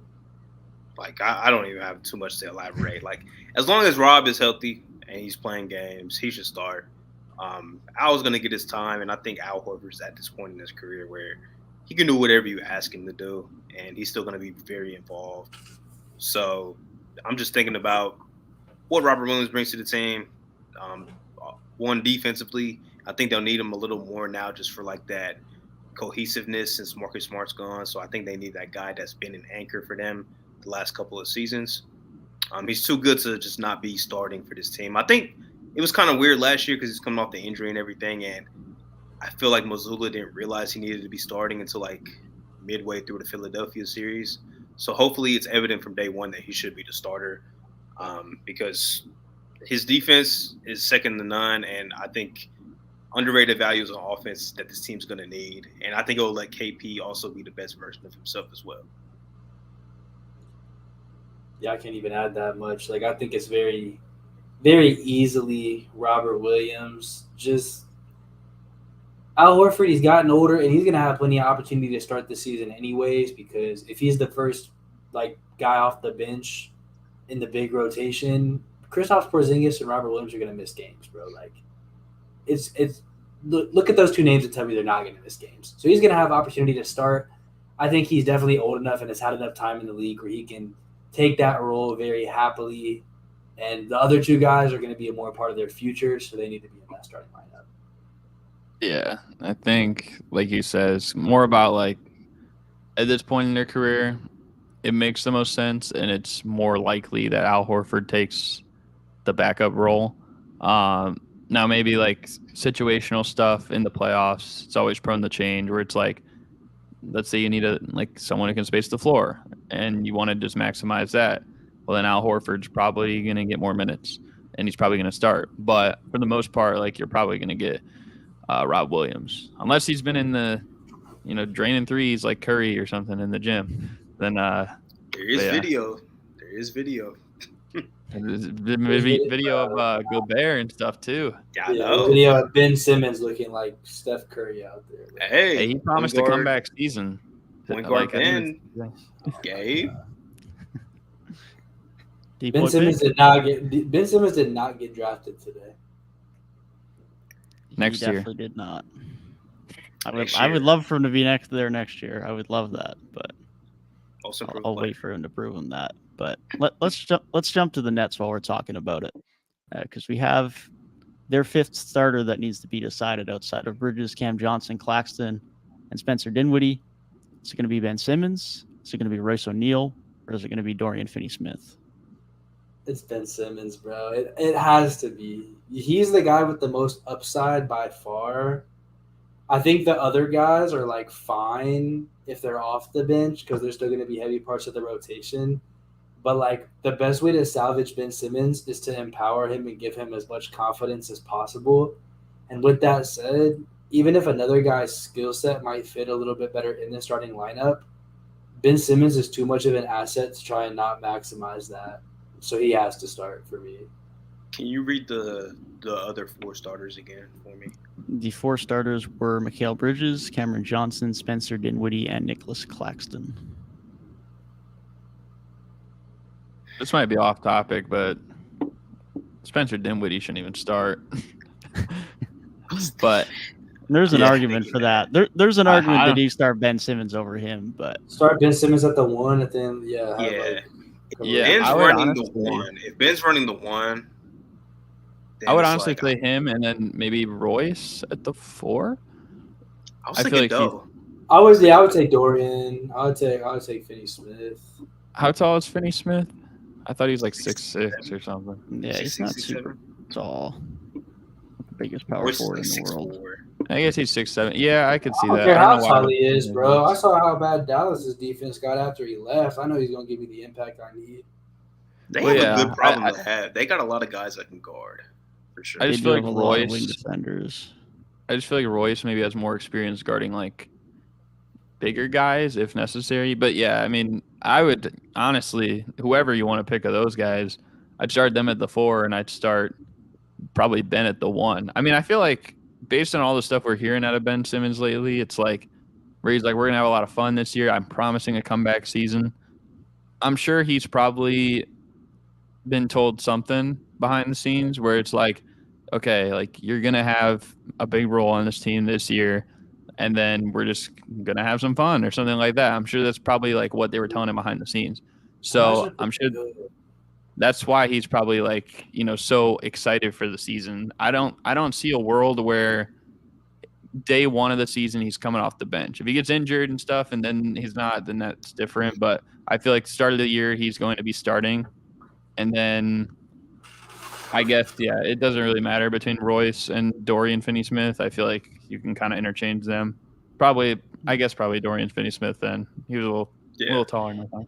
S4: Like, I don't even have too much to elaborate. Like, as long as Rob is healthy and he's playing games, he should start. Al's going to get his time, and I think Al Horford's at this point in his career where he can do whatever you ask him to do, and he's still going to be very involved. So I'm just thinking about what Robert Williams brings to the team. One, defensively, I think they'll need him a little more now just for, like, that cohesiveness since Marcus Smart's gone. So I think they need that guy that's been an anchor for them the last couple of seasons. He's too good to just not be starting for this team. I think it was kind of weird last year because he's coming off the injury and everything, and I feel like Mazzulla didn't realize he needed to be starting until like midway through the Philadelphia series. So hopefully it's evident from day one that he should be the starter, because his defense is second to none, and I think underrated values on offense that this team's going to need. And I think it'll let KP also be the best version of himself as well.
S3: Yeah, I can't even add that much. Like, I think it's very, very easily Robert Williams. Just Al Horford, he's gotten older, and he's going to have plenty of opportunity to start the season anyways, because if he's the first, like, guy off the bench in the big rotation, Kristaps Porzingis and Robert Williams are going to miss games, bro. Like, it's look at those two names and tell me they're not going to miss games. So he's going to have opportunity to start. I think he's definitely old enough and has had enough time in the league where he can take that role very happily. And the other two guys are going to be a more part of their future, so they need to be in that starting lineup.
S2: Yeah, I think, like you said, it's more about, like, at this point in their career, it makes the most sense, and it's more likely that Al Horford takes the backup role. Now, maybe, like, situational stuff in the playoffs, it's always prone to change, where it's like, let's say you need someone who can space the floor, and you want to just maximize that. Well, then Al Horford's probably going to get more minutes, and he's probably going to start. But for the most part, like, you're probably going to get Rob Williams, unless he's been in the, draining threes like Curry or something in the gym. Then
S4: there is video.
S2: There's video of Gobert and stuff too.
S4: Yeah, I know.
S3: Video of Ben Simmons looking like Steph Curry out there.
S4: Hey,
S2: He promised a comeback season.
S4: Point guard
S2: I
S4: Ben,
S2: think
S4: Gabe.
S3: Ben Simmons did not get drafted today.
S2: Next
S1: he
S2: year.
S1: definitely did not. I
S4: Next
S1: would
S4: year.
S1: love for him to be next year. I would love that, but
S4: Most improved
S1: I'll
S4: player.
S1: wait for him to prove him that. But let's jump to the Nets while we're talking about it, because we have their fifth starter that needs to be decided outside of Bridges, Cam Johnson, Claxton, and Spencer Dinwiddie. Is it going to be Ben Simmons? Is it going to be Royce O'Neal? Or is it going to be Dorian Finney-Smith?
S3: It's Ben Simmons, bro. It has to be. He's the guy with the most upside by far. I think the other guys are like fine if they're off the bench because they're still going to be heavy parts of the rotation. But like the best way to salvage Ben Simmons is to empower him and give him as much confidence as possible. And with that said, even if another guy's skill set might fit a little bit better in the starting lineup, Ben Simmons is too much of an asset to try and not maximize that. So he has to start for me.
S4: Can you read the other four starters again for me?
S1: The four starters were Mikal Bridges, Cameron Johnson, Spencer Dinwiddie, and Nicholas Claxton.
S2: This might be off topic, but Spencer Dinwiddie shouldn't even start. But
S1: there's an argument for that. There's an argument that you start Ben Simmons over him, but
S3: start Ben Simmons at the one, and then
S4: Ben's running the one. If Ben's running the one,
S2: I would honestly play him and then maybe Royce at the 4.
S4: I would
S3: take Dorian. I would take Finney-Smith.
S2: How tall is Finney-Smith? I thought he was like 6'6" or something.
S1: Yeah, he's not super tall. Biggest power forward in the world.
S2: I guess he's 6'7". Yeah, I could see that.
S3: I don't care how tall he is, bro. I saw how bad Dallas's defense got after he left. I know he's going to give me the impact I need.
S4: They have a good problem to have. They got a lot of guys that can guard, for sure.
S2: I just feel like Royce.
S1: Wing defenders.
S2: I just feel like Royce maybe has more experience guarding like bigger guys if necessary. But yeah, I mean, I would honestly, whoever you want to pick of those guys, I'd start them at the 4 and I'd start probably Ben at the 1. I mean, I feel like based on all the stuff we're hearing out of Ben Simmons lately, it's like where he's like, we're gonna have a lot of fun this year. I'm promising a comeback season. I'm sure he's probably been told something behind the scenes where it's like, okay, like you're gonna have a big role on this team this year, and then we're just gonna have some fun or something like that. I'm sure that's probably like what they were telling him behind the scenes. So I'm sure that's why he's probably like, so excited for the season. I don't see a world where day one of the season he's coming off the bench. If he gets injured and stuff and then he's not, then that's different. But I feel like start of the year he's going to be starting. And then I guess, yeah, it doesn't really matter between Royce and Dorian Finney-Smith. I feel like you can kind of interchange them. Probably Dorian Finney-Smith then. He was a little taller than I thought.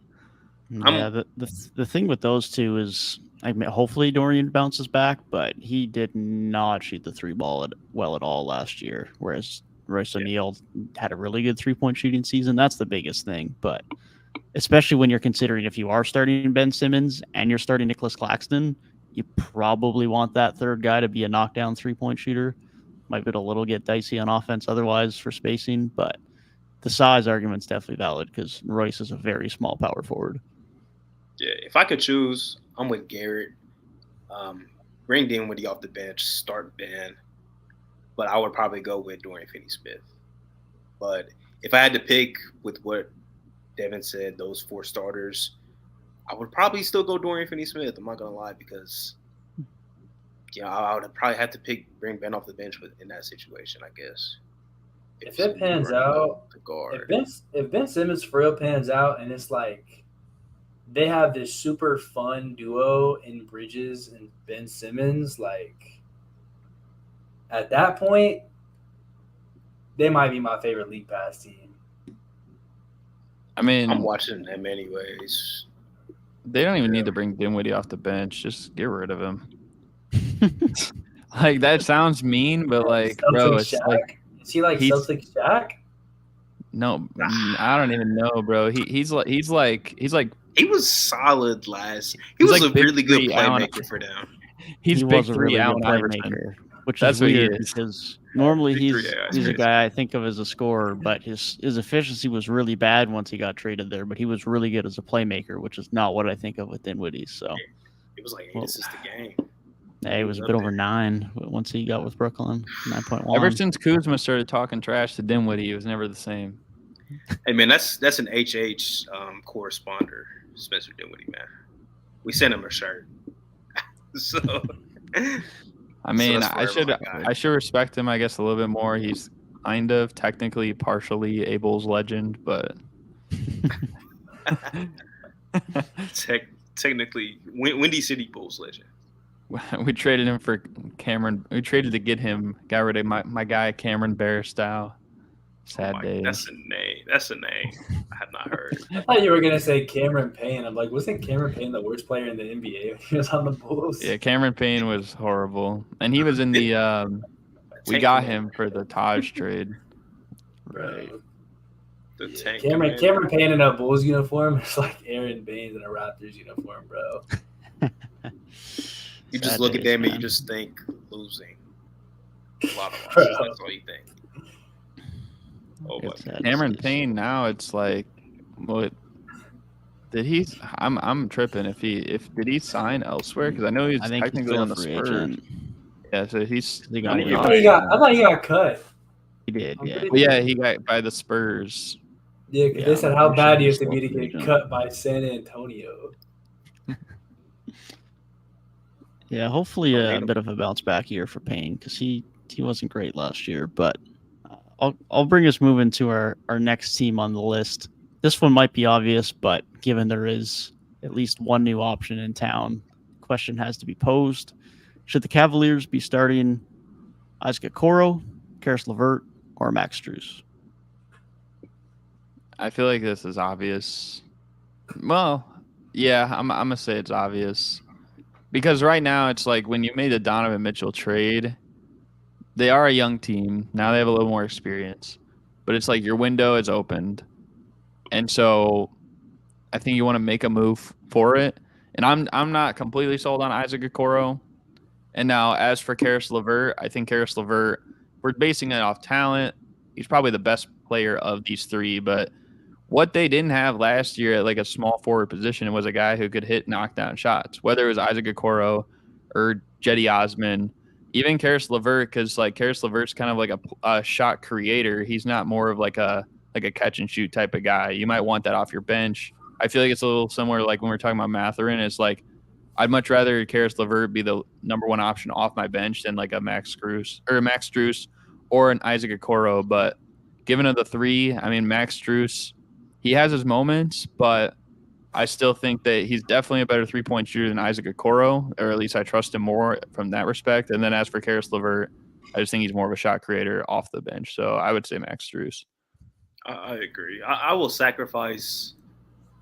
S1: Yeah, the thing with those two is, I mean, hopefully Dorian bounces back, but he did not shoot the 3 ball well at all last year, whereas Royce O'Neal had a really good 3-point shooting season. That's the biggest thing, but especially when you're considering if you are starting Ben Simmons and you're starting Nicholas Claxton, you probably want that third guy to be a knockdown 3-point shooter. Might be a little get dicey on offense otherwise for spacing, but the size argument's definitely valid because Royce is a very small power forward.
S4: Yeah, if I could choose, I'm with Garrett. Bring Dinwiddie off the bench, start Ben. But I would probably go with Dorian Finney-Smith. But if I had to pick with what Devin said, those 4 starters, I would probably still go Dorian Finney-Smith. I'm not going to lie because, I would probably have to bring Ben off the bench in that situation, I guess.
S3: If it pans out, if Ben Simmons for real pans out and it's like, they have this super fun duo in Bridges and Ben Simmons. Like, at that point, they might be my favorite league pass team.
S2: I mean,
S4: I'm watching them anyways.
S2: They don't even need to bring Dinwiddie off the bench. Just get rid of him. Like, that sounds mean, but like, bro, it's like,
S3: is he like Celtics Shaq?
S2: No, I don't even know, bro. He's like
S4: He was solid last. He
S2: He's
S4: was
S2: like
S4: a
S2: big
S4: really good
S2: three Allen-
S4: playmaker for them.
S2: He's
S1: he
S2: big
S1: was a
S2: three
S1: really
S2: Allen
S1: good
S2: Iverson.
S1: playmaker, which
S2: That's
S1: is
S2: what he
S1: weird
S2: is.
S1: because normally
S4: Big three, yeah,
S1: he's a
S4: crazy.
S1: guy I think of as a scorer, but his efficiency was really bad once he got traded there. But he was really good as a playmaker, which is not what I think of with Dinwiddie. So
S4: It was like, hey,
S1: Well,
S4: this is the game.
S1: yeah, he was a bit over 9 once he got with Brooklyn, 9.1.
S2: Ever since Kuzma started talking trash to Dinwiddie, he was never the same.
S4: Hey man, that's an HH corresponder, Spencer Dinwiddie, man. We sent him a shirt. So
S2: I mean,
S4: that's
S2: I should
S4: forever my guy.
S2: I should respect him, I guess, a little bit more. He's kind of technically partially a Bulls legend, but
S4: Technically, Windy City Bulls legend.
S2: we traded him for Cameron. We traded to get him. Got rid of my guy Cameron Barstow. Sad days.
S4: That's a name. That's a name I have not heard.
S3: I thought you were gonna say Cameron Payne. I'm like, wasn't Cameron Payne the worst player in the NBA when he was on the Bulls?
S2: Yeah, Cameron Payne was horrible, and he was in the. We got him for the Taj trade.
S3: Right.
S4: The tank.
S3: Cameron Payne in a Bulls uniform is like Aaron Baines in a Raptors uniform, bro.
S4: You just
S1: Sad
S4: look at
S1: days,
S4: them and
S1: man.
S4: you just think losing. A lot of
S3: Bro.
S4: losses. That's all you think. Oh my
S1: It's sad
S2: Cameron
S1: days.
S2: Payne now it's like, what? Did he? I'm tripping. Did he sign elsewhere? Because I know he's
S1: I think he's
S2: technically
S1: still
S2: on
S1: a
S2: the
S1: free
S2: Spurs.
S1: agent.
S2: Yeah, so he's.
S1: He
S2: I
S1: got
S2: mean,
S1: moved
S3: I
S1: on.
S3: thought he got cut.
S1: He did,
S3: I'm
S1: yeah.
S3: pretty-
S2: Well, yeah, he got by the Spurs.
S3: Yeah, because
S1: Yeah,
S3: they said
S1: I'm
S3: how
S1: pretty sure
S3: bad do you
S1: he's
S3: have to be
S1: still
S3: to
S1: a free
S3: get
S1: agent.
S3: cut by San Antonio.
S1: Yeah, hopefully
S4: I'll
S1: a
S4: hate him.
S1: bit of a bounce back year for Payne because he wasn't great last year. But I'll bring us moving to our next team on the list. This one might be obvious, but given there is at least one new option in town, the question has to be posed: should the Cavaliers be starting Isaac Okoro, Karis LeVert, or Max Strus?
S2: I feel like this is obvious. Well, yeah, I'm gonna say it's obvious because right now it's like when you made the Donovan Mitchell trade, they are a young team now. They have a little more experience, but it's like your window is opened, and so I think you want to make a move for it. And I'm not completely sold on Isaac Okoro. And now as for Karis LeVert, I think Karis LeVert, we're basing it off talent. He's probably the best player of these three, but what they didn't have last year at like a small forward position was a guy who could hit knockdown shots, whether it was Isaac Okoro or Jetty Osman, even Karis LeVert, because like Karis LeVert's kind of like a shot creator. He's not more of like a catch and shoot type of guy. You might want that off your bench. I feel like it's a little similar like when we're talking about Mathurin. It's like I'd much rather Karis LeVert be the number one option off my bench than like a Max Strus or an Isaac Okoro. But given of the three, I mean Max Strus, he has his moments, but I still think that he's definitely a better three-point shooter than Isaac Okoro, or at least I trust him more from that respect. And then as for Karis LeVert, I just think he's more of a shot creator off the bench. So I would say Max Strus.
S4: I agree. I will sacrifice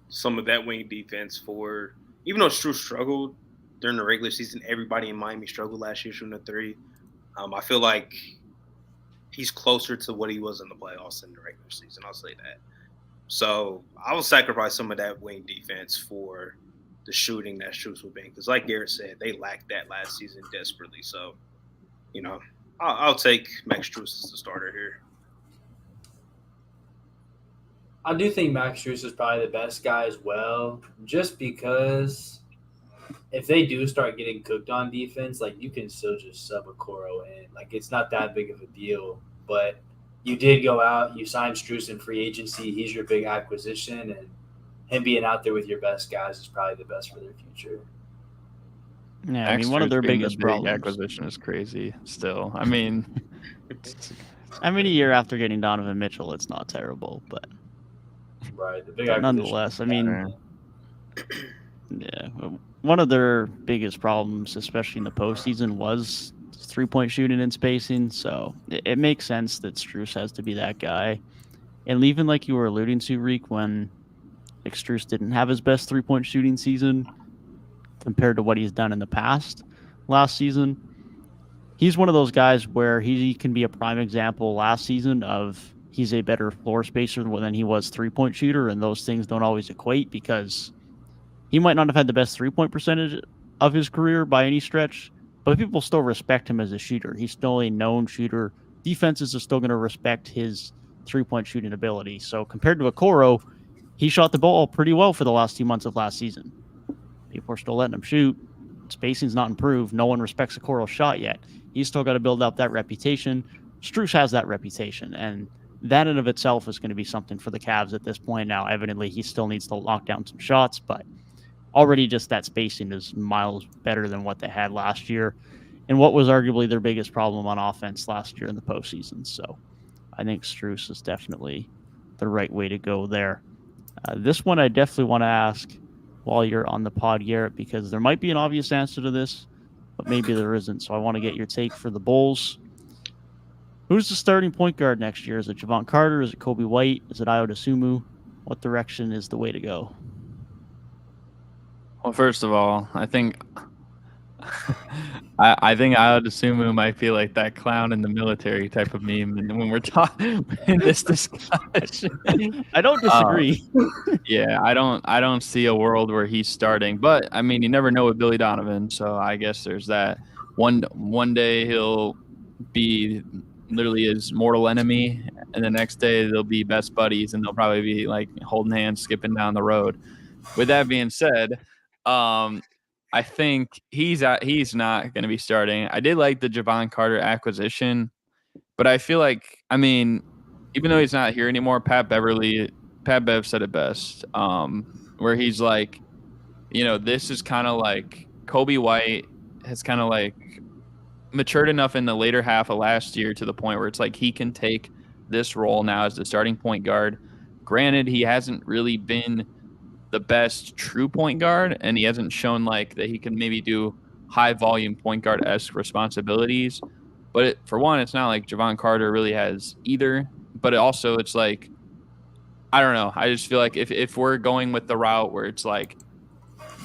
S4: some of that wing defense for, even though Strus struggled during the regular season, everybody in Miami struggled last year shooting a three. I feel like he's closer to what he was in the playoffs in the regular season. I'll say that. So I will sacrifice some of that wing defense for the shooting that Strus will bring. Because like Garrett said, they lacked that last season desperately. So, I'll take Max Strus as the starter here.
S3: I do think Max Strus is probably the best guy as well, just because if they do start getting cooked on defense, like you can still just sub Okoro in. Like it's not that big of a deal. But you did go out, you signed Strus in free agency. He's your big acquisition, and him being out there with your best guys is probably the best for their future.
S1: Yeah, I mean, one of their biggest problems.
S2: Acquisition is crazy still. I mean,
S1: I mean, a year after getting Donovan Mitchell, it's not terrible, but
S3: Right. The big
S1: but nonetheless, I mean, yeah, one of their biggest problems, especially in the postseason, was three-point shooting and spacing. So it makes sense that Strus has to be that guy. And even like you were alluding to, Reek, when Strus didn't have his best three-point shooting season compared to what he's done in the past last season, he's one of those guys where he can be a prime example last season of he's a better floor spacer than he was three-point shooter, and those things don't always equate because He might not have had the best 3-point percentage of his career by any stretch, but people still respect him as a shooter. He's still a known shooter. Defenses are still going to respect his 3-point shooting ability. So compared to Okoro, he shot the ball pretty well for the last 2 months of last season. People are still letting him shoot. Spacing's not improved. No one respects Okoro's shot yet. He's still got to build up that reputation. Strus has that reputation, and that in of itself is going to be something for the Cavs at this point. Now, evidently, he still needs to lock down some shots, but already just that spacing is miles better than what they had last year and what was arguably their biggest problem on offense last year in the postseason. So I think Strus is definitely the right way to go there. This one I definitely want to ask while you're on the pod, Garrett, because there might be an obvious answer to this, but maybe there isn't. So I want to get your take for the Bulls. Who's the starting point guard next year? Is it Javon Carter? Is it Kobe White? Is it Ayo Dosunmu? What direction is the way to go?
S2: Well, first of all, I think Ayo Dosunmu might be like that clown in the military type of meme. And when we're talking in this discussion,
S1: I don't disagree.
S2: Yeah, I don't see a world where he's starting. But I mean, you never know with Billy Donovan, so I guess there's that. One day he'll be literally his mortal enemy, and the next day they'll be best buddies, and they'll probably be like holding hands, skipping down the road. With that being said, I think he's not going to be starting. I did like the Javon Carter acquisition, but I feel like, I mean, even though he's not here anymore, Pat Bev said it best, where he's like, this is kind of like Kobe White has kind of like matured enough in the later half of last year to the point where it's like he can take this role now as the starting point guard. Granted, he hasn't really been the best true point guard, and he hasn't shown like that he can maybe do high volume point guard-esque responsibilities. But for one, it's not like Javon Carter really has either. But it's like, I don't know. I just feel like if we're going with the route where it's like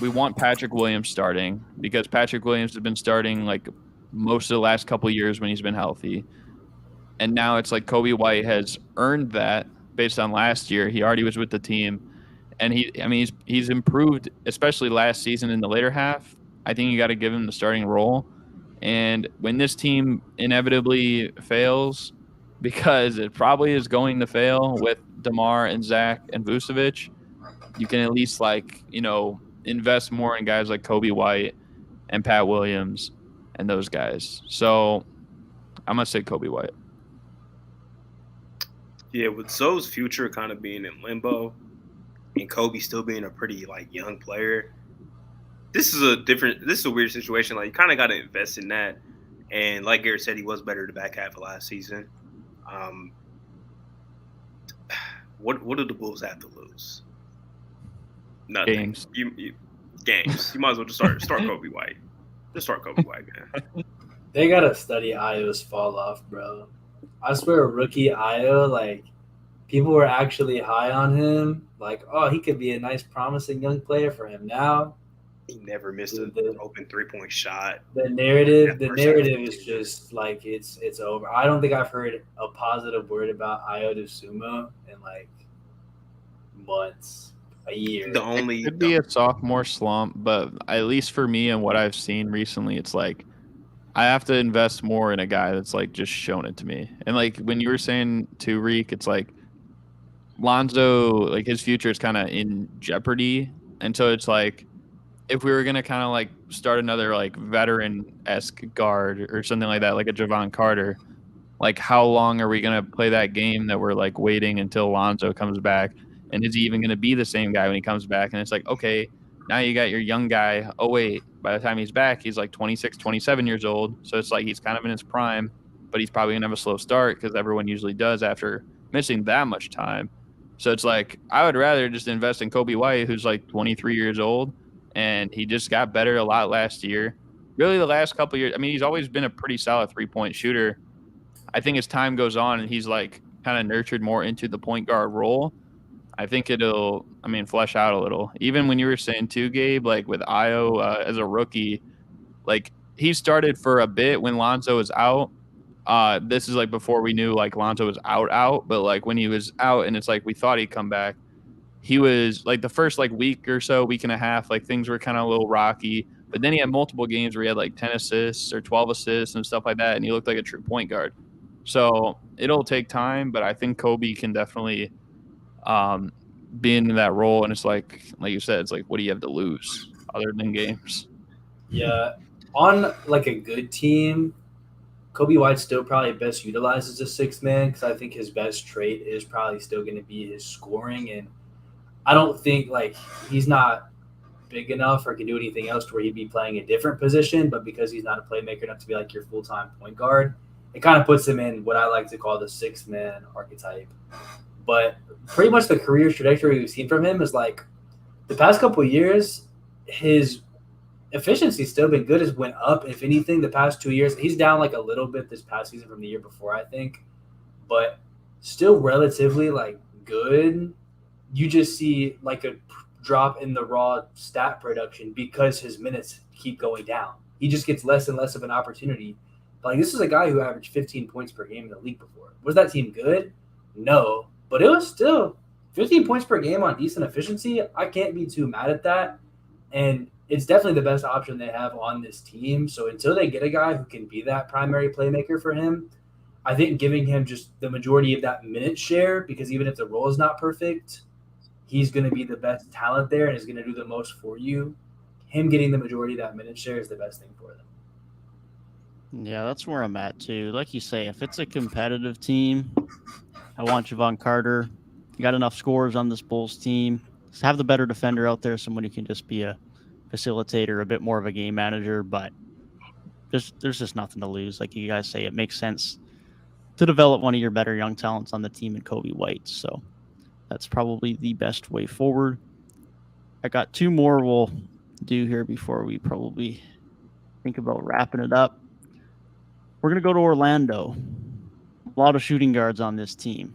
S2: we want Patrick Williams starting, because Patrick Williams has been starting like most of the last couple of years when he's been healthy. And now it's like Kobe White has earned that based on last year. He already was with the team. And he's improved, especially last season in the later half. I think you got to give him the starting role. And when this team inevitably fails, because it probably is going to fail with DeMar and Zach and Vucevic, you can at least invest more in guys like Kobe White and Pat Williams and those guys. So I'm going to say Kobe White.
S4: Yeah, with Zoe's future kind of being in limbo and Kobe still being a pretty young player, this is a weird situation. Like, you kind of got to invest in that. And like Garrett said, he was better the back half of last season. What do the Bulls have to lose? Nothing.
S2: Games.
S4: Games. You might as well just start Kobe White. Just start Kobe White, man.
S3: They gotta study Ayo's fall off, bro. I swear, rookie Ayo, people were actually high on him. He could be a nice, promising young player for him. Now,
S4: he never missed an open 3-point shot.
S3: The narrative is just it's over. I don't think I've heard a positive word about Ayo Dosunmu in months, a year.
S2: It could be a sophomore slump, but at least for me and what I've seen recently, it's like I have to invest more in a guy that's just shown it to me. And when you were saying Tyrik, it's like Lonzo, his future is kind of in jeopardy. And so it's like, if we were going to kind of start another veteran-esque guard or something like that, like a Javon Carter, how long are we going to play that game that we're waiting until Lonzo comes back? And is he even going to be the same guy when he comes back? And it's like, okay, now you got your young guy. Oh, wait, by the time he's back, he's 26, 27 years old. So it's he's kind of in his prime, but he's probably going to have a slow start because everyone usually does after missing that much time. So it's I would rather just invest in Kobe White, who's 23 years old, and he just got better a lot last year. Really, the last couple of years, he's always been a pretty solid 3-point shooter. I think as time goes on and he's kind of nurtured more into the point guard role, I think it'll, flesh out a little. Even when you were saying too, Gabe, with Ayo as a rookie, he started for a bit when Lonzo was out. This is before we knew Lonzo was out, but when he was out and it's we thought he'd come back, he was like the first like week or so, week and a half, like things were kind of a little rocky. But then he had multiple games where he had like 10 assists or 12 assists and stuff like that, and he looked like a true point guard. So it'll take time, but I think Kobe can definitely be in that role. And it's like you said, it's like, what do you have to lose other than games?
S3: Yeah. On like a good team, Kobe White still probably best utilized as a sixth man because I think his best trait is probably still going to be his scoring. And I don't think like he's not big enough or can do anything else to where he'd be playing a different position. But because he's not a playmaker enough to be like your full time point guard, it kind of puts him in what I like to call the sixth man archetype. But pretty much the career trajectory we've seen from him is like the past couple of years, his efficiency's still been good. Has went up. If anything, the past 2 years, he's down like a little bit this past season from the year before, I think, but still relatively like good. You just see like a drop in the raw stat production because his minutes keep going down. He just gets less and less of an opportunity. Like this is a guy who averaged 15 points per game in the league before. Was that team good? No, but it was still 15 points per game on decent efficiency. I can't be too mad at that. And it's definitely the best option they have on this team. So until they get a guy who can be that primary playmaker for him, I think giving him just the majority of that minute share, because even if the role is not perfect, he's going to be the best talent there and is going to do the most for you. Him getting the majority of that minute share is the best thing for them.
S1: Yeah, that's where I'm at too. Like you say, if it's a competitive team, I want Javon Carter. You got enough scores on this Bulls team. Just have the better defender out there, someone who can just be a facilitator, a bit more of a game manager, but there's just nothing to lose. Like you guys say, it makes sense to develop one of your better young talents on the team in Kobe White. So that's probably the best way forward. I got two more we'll do here before we probably think about wrapping it up. We're going to go to Orlando. A lot of shooting guards on this team.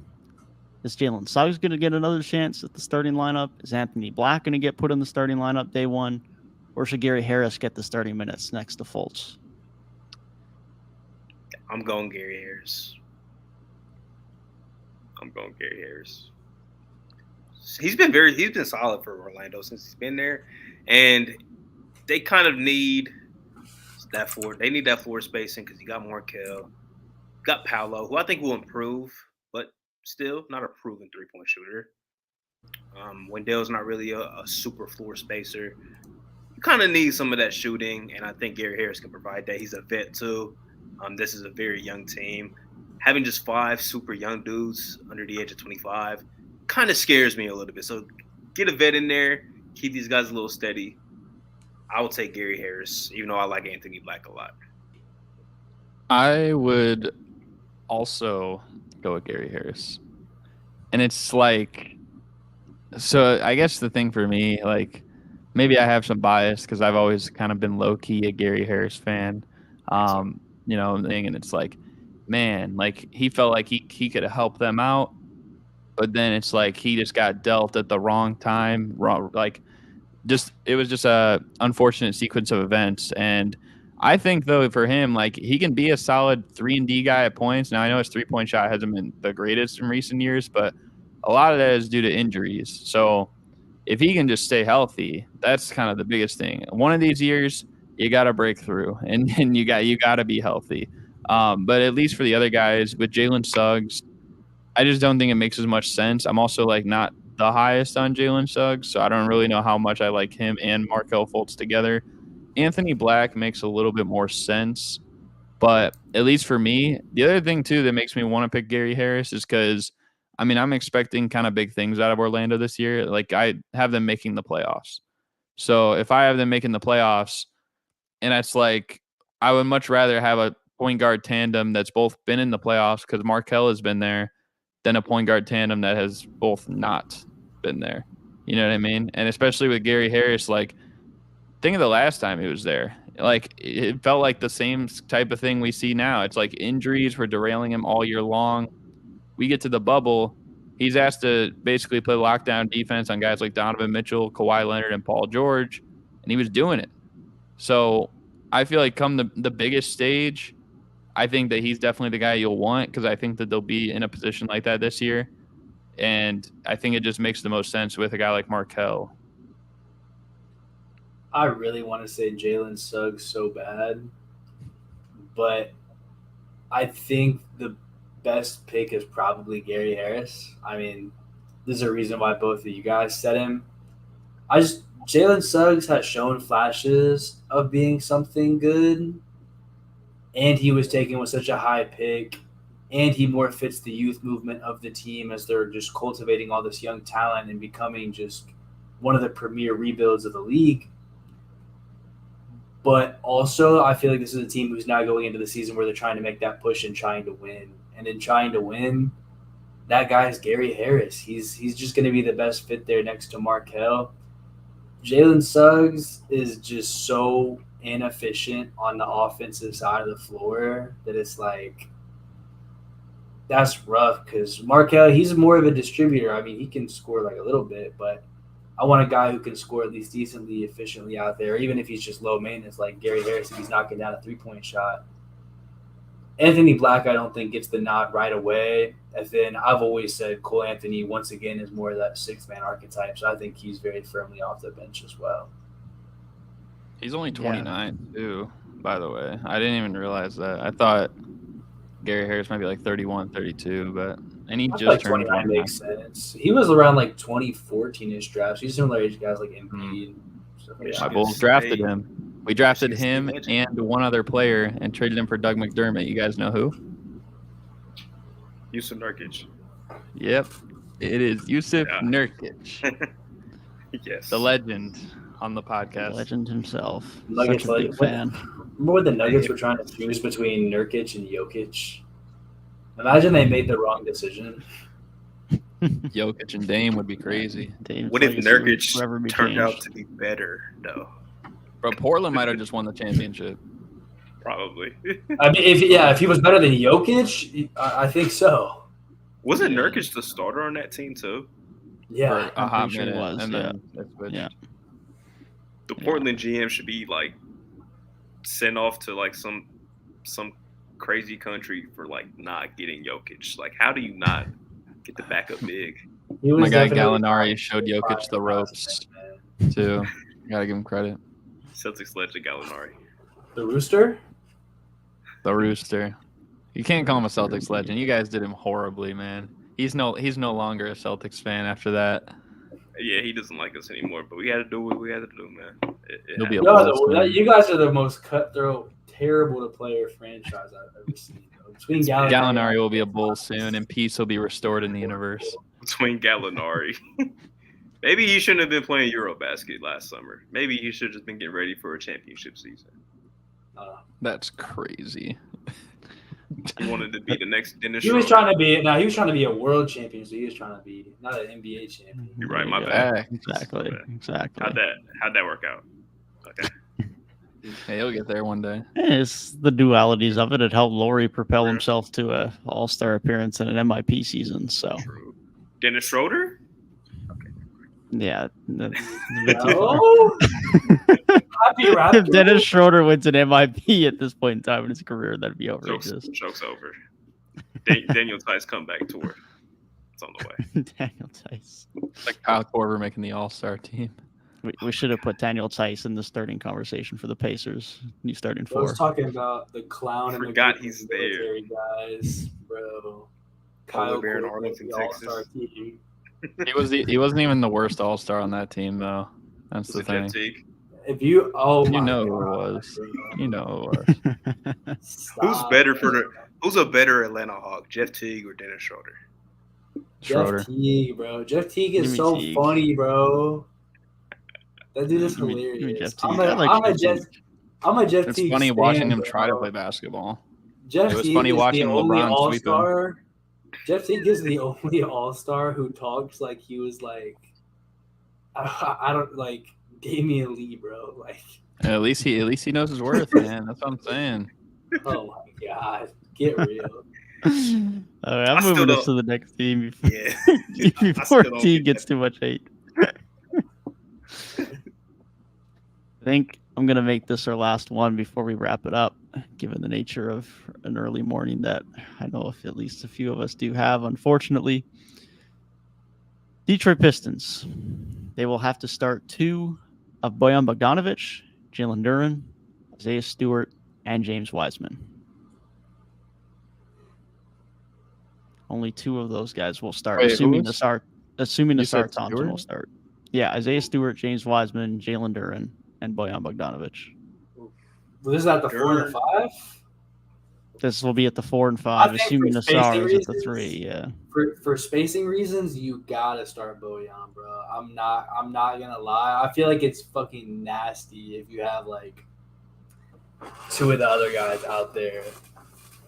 S1: Is Jalen Suggs going to get another chance at the starting lineup? Is Anthony Black going to get put in the starting lineup day one? Or should Gary Harris get the starting minutes next to Fultz?
S4: I'm going Gary Harris. He's been solid for Orlando since he's been there, and they kind of need that floor. They need that floor spacing because you got Markelle, got Paolo, who I think will improve, but still not a proven 3-point shooter. Wendell's not really a super floor spacer. You kind of need some of that shooting, and I think Gary Harris can provide that. He's a vet too. This is a very young team. Having just 5 super young dudes under the age of 25 kind of scares me a little bit. So get a vet in there, keep these guys a little steady. I will take Gary Harris, even though I like Anthony Black a lot.
S2: I would also go with Gary Harris. And it's like, so I guess the thing for me, like, maybe I have some bias because I've always kind of been low-key a Gary Harris fan. And it's like, man, like he felt like he could have helped them out, but then it's like he just got dealt at the wrong time. It was just a unfortunate sequence of events. And I think though for him, like he can be a solid 3-and-D guy at points. Now I know his 3-point shot hasn't been the greatest in recent years, but a lot of that is due to injuries. So if he can just stay healthy, that's kind of the biggest thing. One of these years, you got to break through, and you got to be healthy. But at least for the other guys, with Jalen Suggs, I just don't think it makes as much sense. I'm also like not the highest on Jalen Suggs, so I don't really know how much I like him and Markelle Fultz together. Anthony Black makes a little bit more sense, but at least for me, the other thing too that makes me want to pick Gary Harris is because, I mean, I'm expecting kind of big things out of Orlando this year. Like I have them making the playoffs. So if I have them making the playoffs, and it's like I would much rather have a point guard tandem that's both been in the playoffs because Markelle has been there than a point guard tandem that has both not been there. You know what I mean? And especially with Gary Harris, like think of the last time he was there. Like it felt like the same type of thing we see now. It's like injuries were derailing him all year long. We get to the bubble. He's asked to basically play lockdown defense on guys like Donovan Mitchell, Kawhi Leonard, and Paul George, and he was doing it. So I feel like come the biggest stage, I think that he's definitely the guy you'll want because I think that they'll be in a position like that this year. And I think it just makes the most sense with a guy like Markelle.
S3: I really want to say Jalen Suggs so bad, but I think the best pick is probably Gary Harris. I mean, there's a reason why both of you guys said him. Jalen Suggs has shown flashes of being something good, and he was taken with such a high pick, and he more fits the youth movement of the team as they're just cultivating all this young talent and becoming just one of the premier rebuilds of the league. But also, I feel like this is a team who's now going into the season where they're trying to make that push and trying to win. And in trying to win, that guy is Gary Harris. He's just going to be the best fit there next to Markelle. Jalen Suggs is just so inefficient on the offensive side of the floor that it's like, that's rough because Markelle, he's more of a distributor. I mean, he can score like a little bit, but I want a guy who can score at least decently efficiently out there, even if he's just low maintenance like Gary Harris if he's knocking down a three-point shot. Anthony Black, I don't think, gets the nod right away. And then I've always said Cole Anthony, once again, is more of that six-man archetype, so I think he's very firmly off the bench as well.
S2: He's only 29, too, by the way. I didn't even realize that. I thought Gary Harris might be like 31, 32, but and he just
S3: like
S2: turned
S3: 29 makes sense. He was around like 2014-ish drafts. He's similar age guys like Embiid.
S2: My Bulls drafted him. We drafted him and one other player and traded him for Doug McDermott. You guys know who?
S4: Yusuf Nurkic.
S2: Yep, it is Yusuf Nurkic.
S4: Yes,
S2: the legend on the podcast.
S1: The legend himself.
S3: Nuggets
S1: Such a big fan.
S3: Remember when the Nuggets were trying to choose between Nurkic and Jokic? Imagine they made the wrong decision.
S2: Jokic and Dame would be crazy.
S4: What if Nurkic turned out to be better, though?
S2: But Portland might have just won the championship.
S4: Probably.
S3: I mean, if he was better than Jokic, I think so.
S4: Wasn't Nurkic the starter on that team too?
S3: Yeah,
S2: for a hot minute.
S1: Sure was,
S2: and then
S1: yeah.
S4: The Portland GM should be like sent off to like some crazy country for like not getting Jokic. Like, how do you not get the backup big?
S2: My guy Gallinari showed Jokic the ropes too. Gotta give him credit.
S4: Celtics legend Gallinari.
S3: The Rooster?
S2: The Rooster. You can't call him a Celtics legend. You guys did him horribly, man. He's no longer a Celtics fan after that.
S4: Yeah, he doesn't like us anymore, but we had to do what we had to do, man.
S2: He'll be
S3: you guys are the most cutthroat, terrible to player franchise I've ever seen. Between
S2: Gallinari will be a Bull soon, and peace will be restored in the universe.
S4: Between Gallinari. Maybe he shouldn't have been playing Eurobasket last summer. Maybe he should have just been getting ready for a championship season.
S2: That's crazy.
S4: He wanted to be the next Dennis.
S3: He was trying to be a world champion, so he was trying to be not an NBA champion.
S4: You're right, my bad.
S1: Exactly.
S4: How'd that work out? Okay.
S2: Hey, he'll get there one day.
S1: It's the dualities of it. It helped Laurie propel himself to a All-Star appearance in an MIP season. So,
S4: true. Dennis Schroeder.
S1: Yeah.
S3: If
S1: Dennis Schroeder wins an MIP at this point in time in his career, that'd be outrageous.
S4: Joke's over. Daniel Tice comeback tour. It's on the way.
S1: Daniel Tice.
S2: It's like Kyle Korver making the All-Star team.
S1: We should have put Daniel Tice in the starting conversation for the Pacers. New starting four.
S3: I was talking about the clown and
S4: forgot
S3: the
S4: he's
S3: military guys, bro.
S4: Kyle Bear in Arlington, Texas.
S2: He wasn't even the worst All-Star on that team, though. That's the thing.
S3: If you,
S2: you know who it was. You know who it was.
S4: Who's a better Atlanta Hawk, Jeff Teague or Dennis Schroeder?
S3: Jeff Teague, bro. Jeff Teague is so funny, bro. That dude is hilarious. I'm a Jeff Teague.
S2: It's funny watching him try to play basketball.
S3: It was funny watching
S2: LeBron sweep him.
S3: Jeff Teague is the only All-Star who talks like he was like, I don't like Damian Lee, bro. Like,
S2: at least he knows his worth, man. That's what I'm saying.
S3: Oh my God, get real.
S1: All right, I'm moving us to the next team before Teague gets too much hate. I think I'm going to make this our last one before we wrap it up, given the nature of an early morning that I know if at least a few of us do have, unfortunately. Detroit Pistons. They will have to start 2 of Bojan Bogdanovic, Jalen Duren, Isaiah Stewart, and James Wiseman. Only 2 of those guys will start,
S2: Wait,
S1: assuming
S2: who
S1: Nassar Thompson
S2: Stewart?
S1: will start. Yeah, Isaiah Stewart, James Wiseman, Jalen Duren, and Bojan Bogdanovic.
S3: Well, this is at the 4 and the 5.
S1: This will be at the 4 and 5, assuming Nassar is at the 3. Yeah.
S3: For spacing reasons, you gotta start Bojan, bro. I'm not gonna lie. I feel like it's fucking nasty if you have like 2 of the other guys out there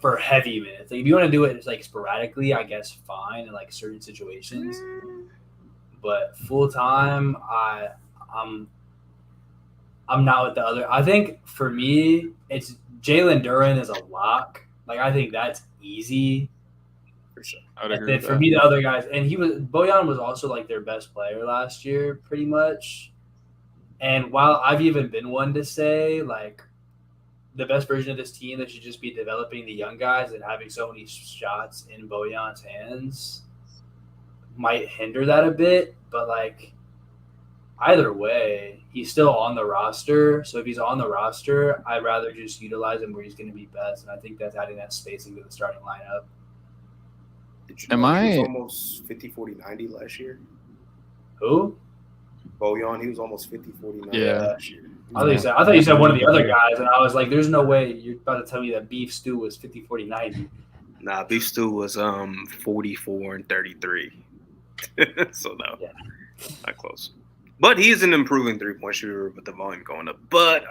S3: for heavy minutes. Like if you want to do it like sporadically, I guess fine in like certain situations. But full time, I'm not with the other. I think for me, it's Jalen Duren is a lock. Like I think that's easy.
S4: For sure.
S2: I would
S3: And
S2: agree
S3: then
S2: with
S3: for
S2: that.
S3: me, the other guys, and Bojan was also like their best player last year, pretty much. And while I've even been one to say like the best version of this team that should just be developing the young guys and having so many shots in Bojan's hands might hinder that a bit, but like either way, he's still on the roster. So if he's on the roster, I'd rather just utilize him where he's going to be best. And I think that's adding that spacing to the starting lineup.
S5: Did you
S2: Am
S5: know he was
S2: I-
S5: almost 50, 40, 90 last year?
S3: Who?
S5: Bojan, he was almost 50, 40, 90
S2: Yeah.
S5: last year.
S3: I thought you said one of the other guys, and I was like, there's no way you're about to tell me that Beef Stew was 50, 40, 90.
S4: Nah, Beef Stew was 44 and 33. So no,
S3: Yeah.
S4: not close. But he's an improving 3-point shooter with the volume going up. But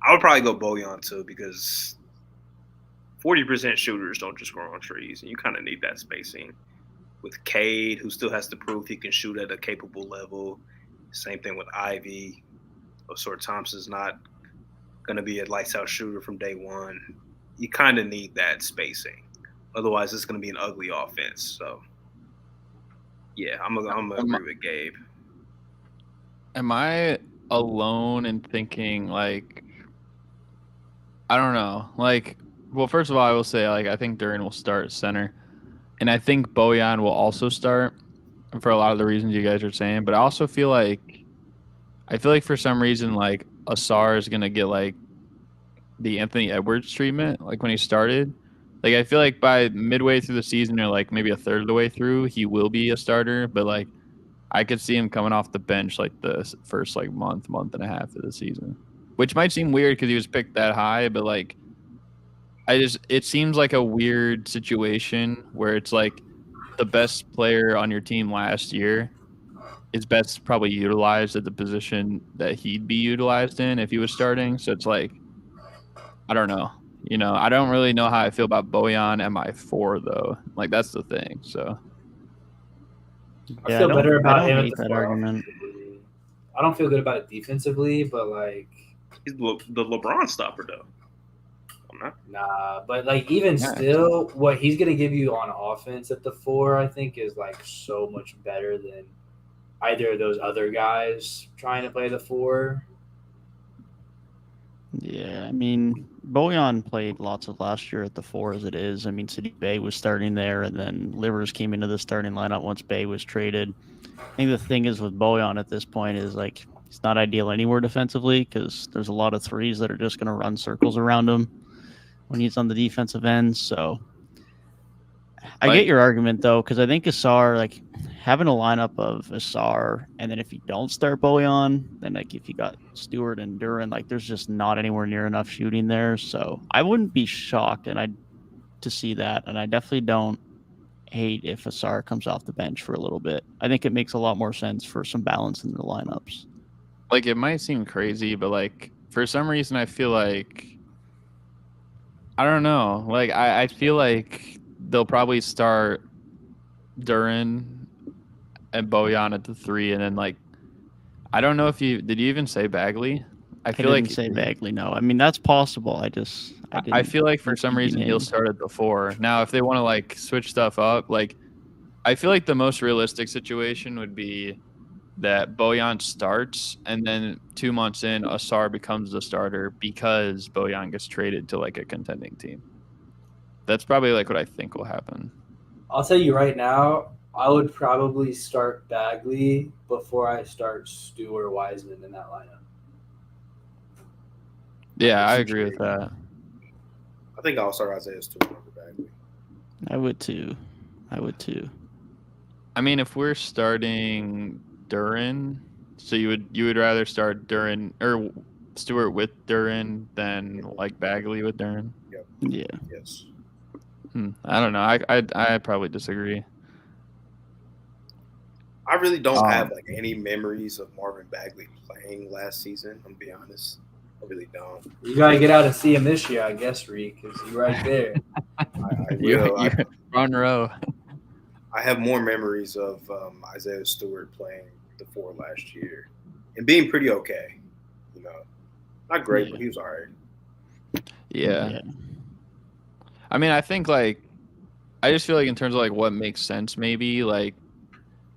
S4: I would probably go Bojan too because 40% shooters don't just grow on trees, and you kind of need that spacing. With Cade, who still has to prove he can shoot at a capable level. Same thing with Ivy. Osor Thompson's not going to be a lights-out shooter from day one. You kind of need that spacing. Otherwise, it's going to be an ugly offense. So, yeah, I'm gonna agree with Gabe.
S2: Am I alone in thinking like I don't know. Like, well, first of all, I will say like I think Duren will start at center, and I think Bojan will also start for a lot of the reasons you guys are saying. But I also feel like for some reason like Asar is gonna get like the Anthony Edwards treatment, like when he started. Like I feel like by midway through the season or like maybe a third of the way through, he will be a starter. But like I could see him coming off the bench like the first like month and a half of the season, which might seem weird because he was picked that high. But like it seems like a weird situation where it's like the best player on your team last year is best probably utilized at the position that he'd be utilized in if he was starting. So it's like, I don't know. You know, I don't really know how I feel about Bojan at my 4 though. Like that's the thing. So
S3: I feel better about him at
S1: hate
S3: the
S1: that
S3: 4
S1: argument.
S3: offensively. I don't feel good about it defensively, but like
S4: He's the LeBron stopper, though. I'm not.
S3: nah. But like even
S2: Yeah.
S3: still, what he's gonna give you on offense at the 4, I think, is like so much better than either of those other guys trying to play the 4.
S1: Yeah, I mean, Bojan played lots of last year at the 4 as it is. I mean, Saddiq Bey was starting there, and then Livers came into the starting lineup once Bey was traded. I think the thing is with Bojan at this point is like he's not ideal anywhere defensively because there's a lot of threes that are just going to run circles around him when he's on the defensive end. So I get your argument though, because I think Asar, like having a lineup of Asar, and then if you don't start Bojan, then like if you got Stewart and Duren, like there's just not anywhere near enough shooting there. So I wouldn't be shocked to see that, and I definitely don't hate if Asar comes off the bench for a little bit. I think it makes a lot more sense for some balance in the lineups.
S2: like it might seem crazy, but like for some reason I feel like I don't know. Like I feel like they'll probably start Duren and Bojan at the 3, and then like I don't know if did you even say Bagley? I feel
S1: didn't
S2: like
S1: say Bagley. No, I mean that's possible. I
S2: feel like for some reason he'll start at the 4. Now, if they want to like switch stuff up, like I feel like the most realistic situation would be that Bojan starts, and then 2 months in, Asar becomes the starter because Bojan gets traded to like a contending team. That's probably like what I think will happen.
S3: I'll tell you right now, I would probably start Bagley before I start Stewart Wiseman in that lineup.
S2: Yeah, I agree with that.
S5: I think I'll start Isaiah Stewart over Bagley.
S1: I would too.
S2: I memean, if we're starting Duren, so you would rather start Duren or Stewart with Duren than like Bagley with Duren?
S1: Yeah.
S5: Yes.
S2: I don't know. I probably disagree.
S5: I really don't have like any memories of Marvin Bagley playing last season. I'm gonna be honest. I really don't.
S3: You gotta get out and see him this year, I guess, Reek, because you're right there.
S5: I
S2: You're
S5: will.
S2: front row.
S5: I have more memories of Isaiah Stewart playing the 4 last year and being pretty okay. You know, not great, but he was all right.
S2: Yeah. I mean, I think like I just feel like in terms of like what makes sense, maybe like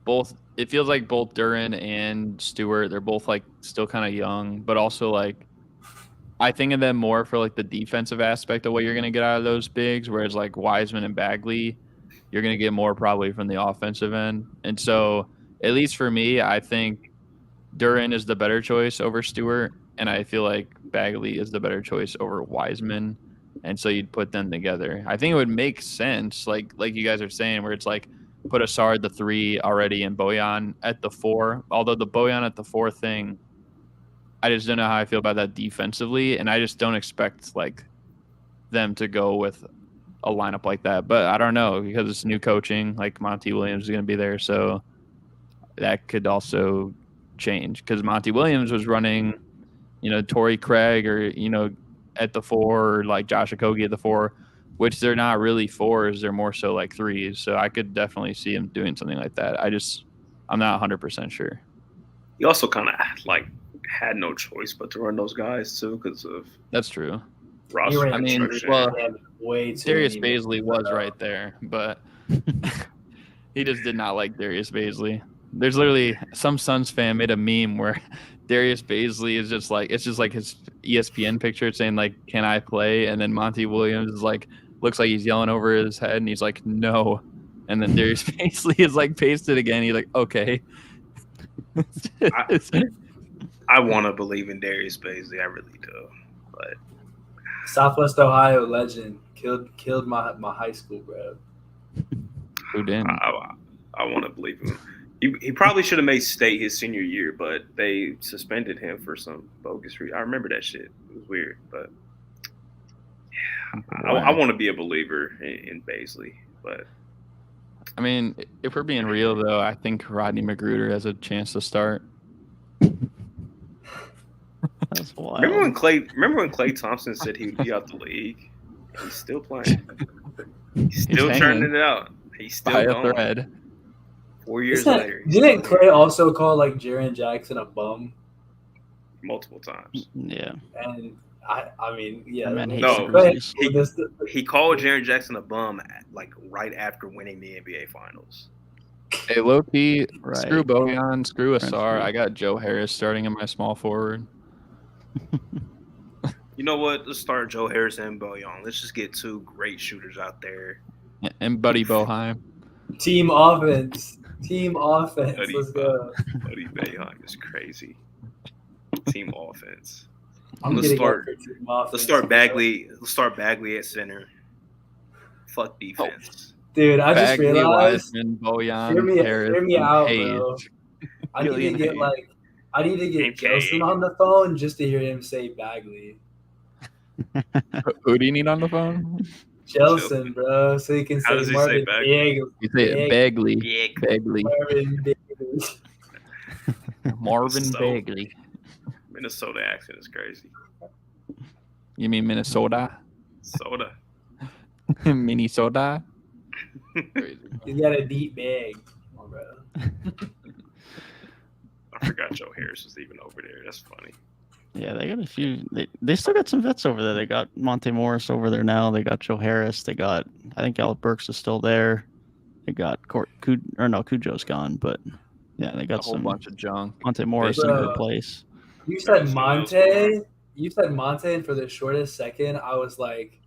S2: both. It feels like both Duren and Stewart, they're both like still kind of young, but also like I think of them more for like the defensive aspect of what you're gonna get out of those bigs, whereas like Wiseman and Bagley, you're gonna get more probably from the offensive end. And so at least for me, I think Duren is the better choice over Stewart, and I feel like Bagley is the better choice over Wiseman. And so you'd put them together. I think it would make sense, like you guys are saying, where it's like put Asar at the 3 already and Bojan at the 4. Although the Bojan at the 4 thing, I just don't know how I feel about that defensively, and I just don't expect like them to go with a lineup like that. But I don't know, because it's new coaching. Like Monty Williams is going to be there, so that could also change. Because Monty Williams was running, Torrey Craig or at the 4, or like Josh Okogie at the 4, which they're not really 4s; they're more so like 3s. So I could definitely see him doing something like that. I'm not 100% sure.
S4: He also kind of like had no choice but to run those guys too because of
S2: That's true.
S4: roster.
S2: I mean,
S4: construction.
S3: Way too
S2: Darius
S3: many
S2: Baisley was right there, but he just did not like Darius Baisley. There's literally some Suns fan made a meme where Darius Baisley is just like, it's just like his ESPN picture saying like, "Can I play?" And then Monty Williams is like, looks like he's yelling over his head, and he's like, "No." And then Darius Baisley is like pasted again. He's like, "Okay."
S4: I want to believe in Darius Baisley. I really do, but
S3: Southwest Ohio legend killed my high school, bro.
S2: Who didn't?
S4: I want to believe him. He probably should have made state his senior year, but they suspended him for some bogus reason. I remember that shit. It was weird, but yeah, I want to be a believer in Baisley. But
S2: I mean, if we're being real, though, I think Rodney McGruder has a chance to start.
S1: That's wild.
S4: Remember when Klay Thompson said he would be out the league? He's still playing. He's still churning it out. He's still
S2: by
S4: going.
S2: a thread.
S4: 4 years later.
S3: Didn't Klay also call like Jaren Jackson a bum?
S4: Multiple times.
S1: Yeah.
S3: And I mean, yeah.
S1: Man hates
S4: No.
S1: the Grizzlies.
S4: He called Jaren Jackson a bum like right after winning the NBA Finals.
S2: Hey, low-key,
S1: Right.
S2: screw Bojan, screw Asar. I got Joe Harris starting in my small forward.
S4: You know what? Let's start Joe Harris and Bojan. Let's just get 2 great shooters out there.
S2: And Buddy Boeheim.
S3: Team offense.
S4: Buddy
S3: Let's go.
S4: Buddy Boeheim is crazy. Team offense.
S3: I'm
S4: Let's
S3: getting
S4: start-
S3: up for team offense.
S4: Let's start Bagley. Let's start Bagley at center. Fuck defense.
S3: Dude, I just
S2: Bagley,
S3: realized.
S2: Wiseman, Bojan,
S3: Hear
S2: Harris,
S3: me out,
S2: Hayes.
S3: bro. I
S2: Killian
S3: need to get
S4: MK.
S3: Justin on the phone just to hear him say Bagley.
S2: Who do you need on the phone?
S3: Jelson, bro, so he can
S4: How does
S3: say
S4: he
S3: Marvin
S4: say Bagley?
S2: You say
S3: Big.
S2: Bagley.
S4: Big.
S2: Bagley.
S3: Marvin Bagley.
S2: Marvin
S4: So-
S2: Bagley.
S4: Minnesota accent is crazy.
S2: You mean Minnesota?
S4: Soda.
S2: Minnesota? Crazy.
S3: He's got a deep bag. Come on, bro.
S4: I forgot Joe Harris was even over there. That's funny.
S1: Yeah, they got a few. They still got some vets over there. They got Monte Morris over there now. They got Joe Harris. They got, I think Alec Burks is still there. They got Cujo's gone, but yeah, they
S2: A
S1: got
S2: whole
S1: some
S2: bunch of junk.
S1: Monte Morris in a
S3: Bro.
S1: good place.
S3: You said
S4: Right, so
S3: Monte. You said Monte, and for the shortest second, I was like,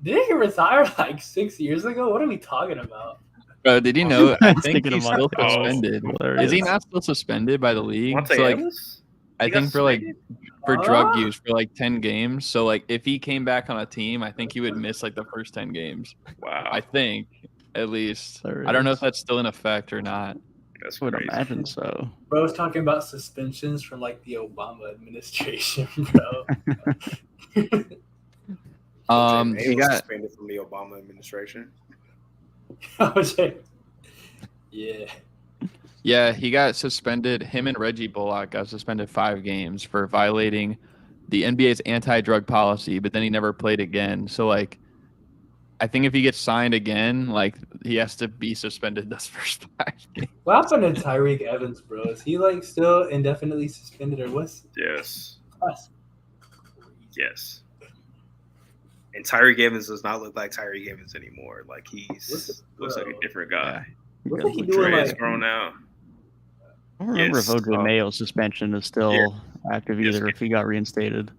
S3: Didn't he retire like 6 years ago? What are we talking about?
S2: Bro, did you know? I
S1: I was
S2: think
S1: thinking
S2: he's
S1: of
S2: still
S1: Michael.
S2: suspended.
S1: Hilarious.
S2: Is he not still suspended by the league?
S4: Monte
S2: So, like,
S4: Ellis?
S2: I
S4: He got
S2: think for like
S4: suspended?
S2: for drug
S3: Huh?
S2: use for like 10 games. So like if he came back on a team, I think he would miss like the first 10 games.
S4: Wow,
S2: I think at least.
S1: There
S2: I don't know
S1: is.
S2: if that's still in effect or not.
S4: that's
S1: I would
S4: crazy.
S1: imagine so.
S3: Bro was talking about suspensions from like the Obama administration, bro.
S5: He
S2: He
S5: was
S2: got
S5: suspended from the Obama administration.
S3: I was like, yeah.
S2: he got suspended. Him and Reggie Bullock got suspended 5 games for violating the NBA's anti-drug policy, but then he never played again. So like I think if he gets signed again, like he has to be suspended those first 5 games.
S3: What happened to Tyrik Evans, bro? Is he like still indefinitely suspended or what's?
S4: Yes,
S3: That's
S4: yes. And Tyrik Evans does not look like Tyrik Evans anymore. Like looks like a different guy.
S3: What's he doing?
S4: Trey is
S3: Like,
S4: grown out.
S1: I don't remember
S4: Yes.
S1: if OJ Mayo's suspension is still active
S4: Yes.
S1: either, if he got reinstated.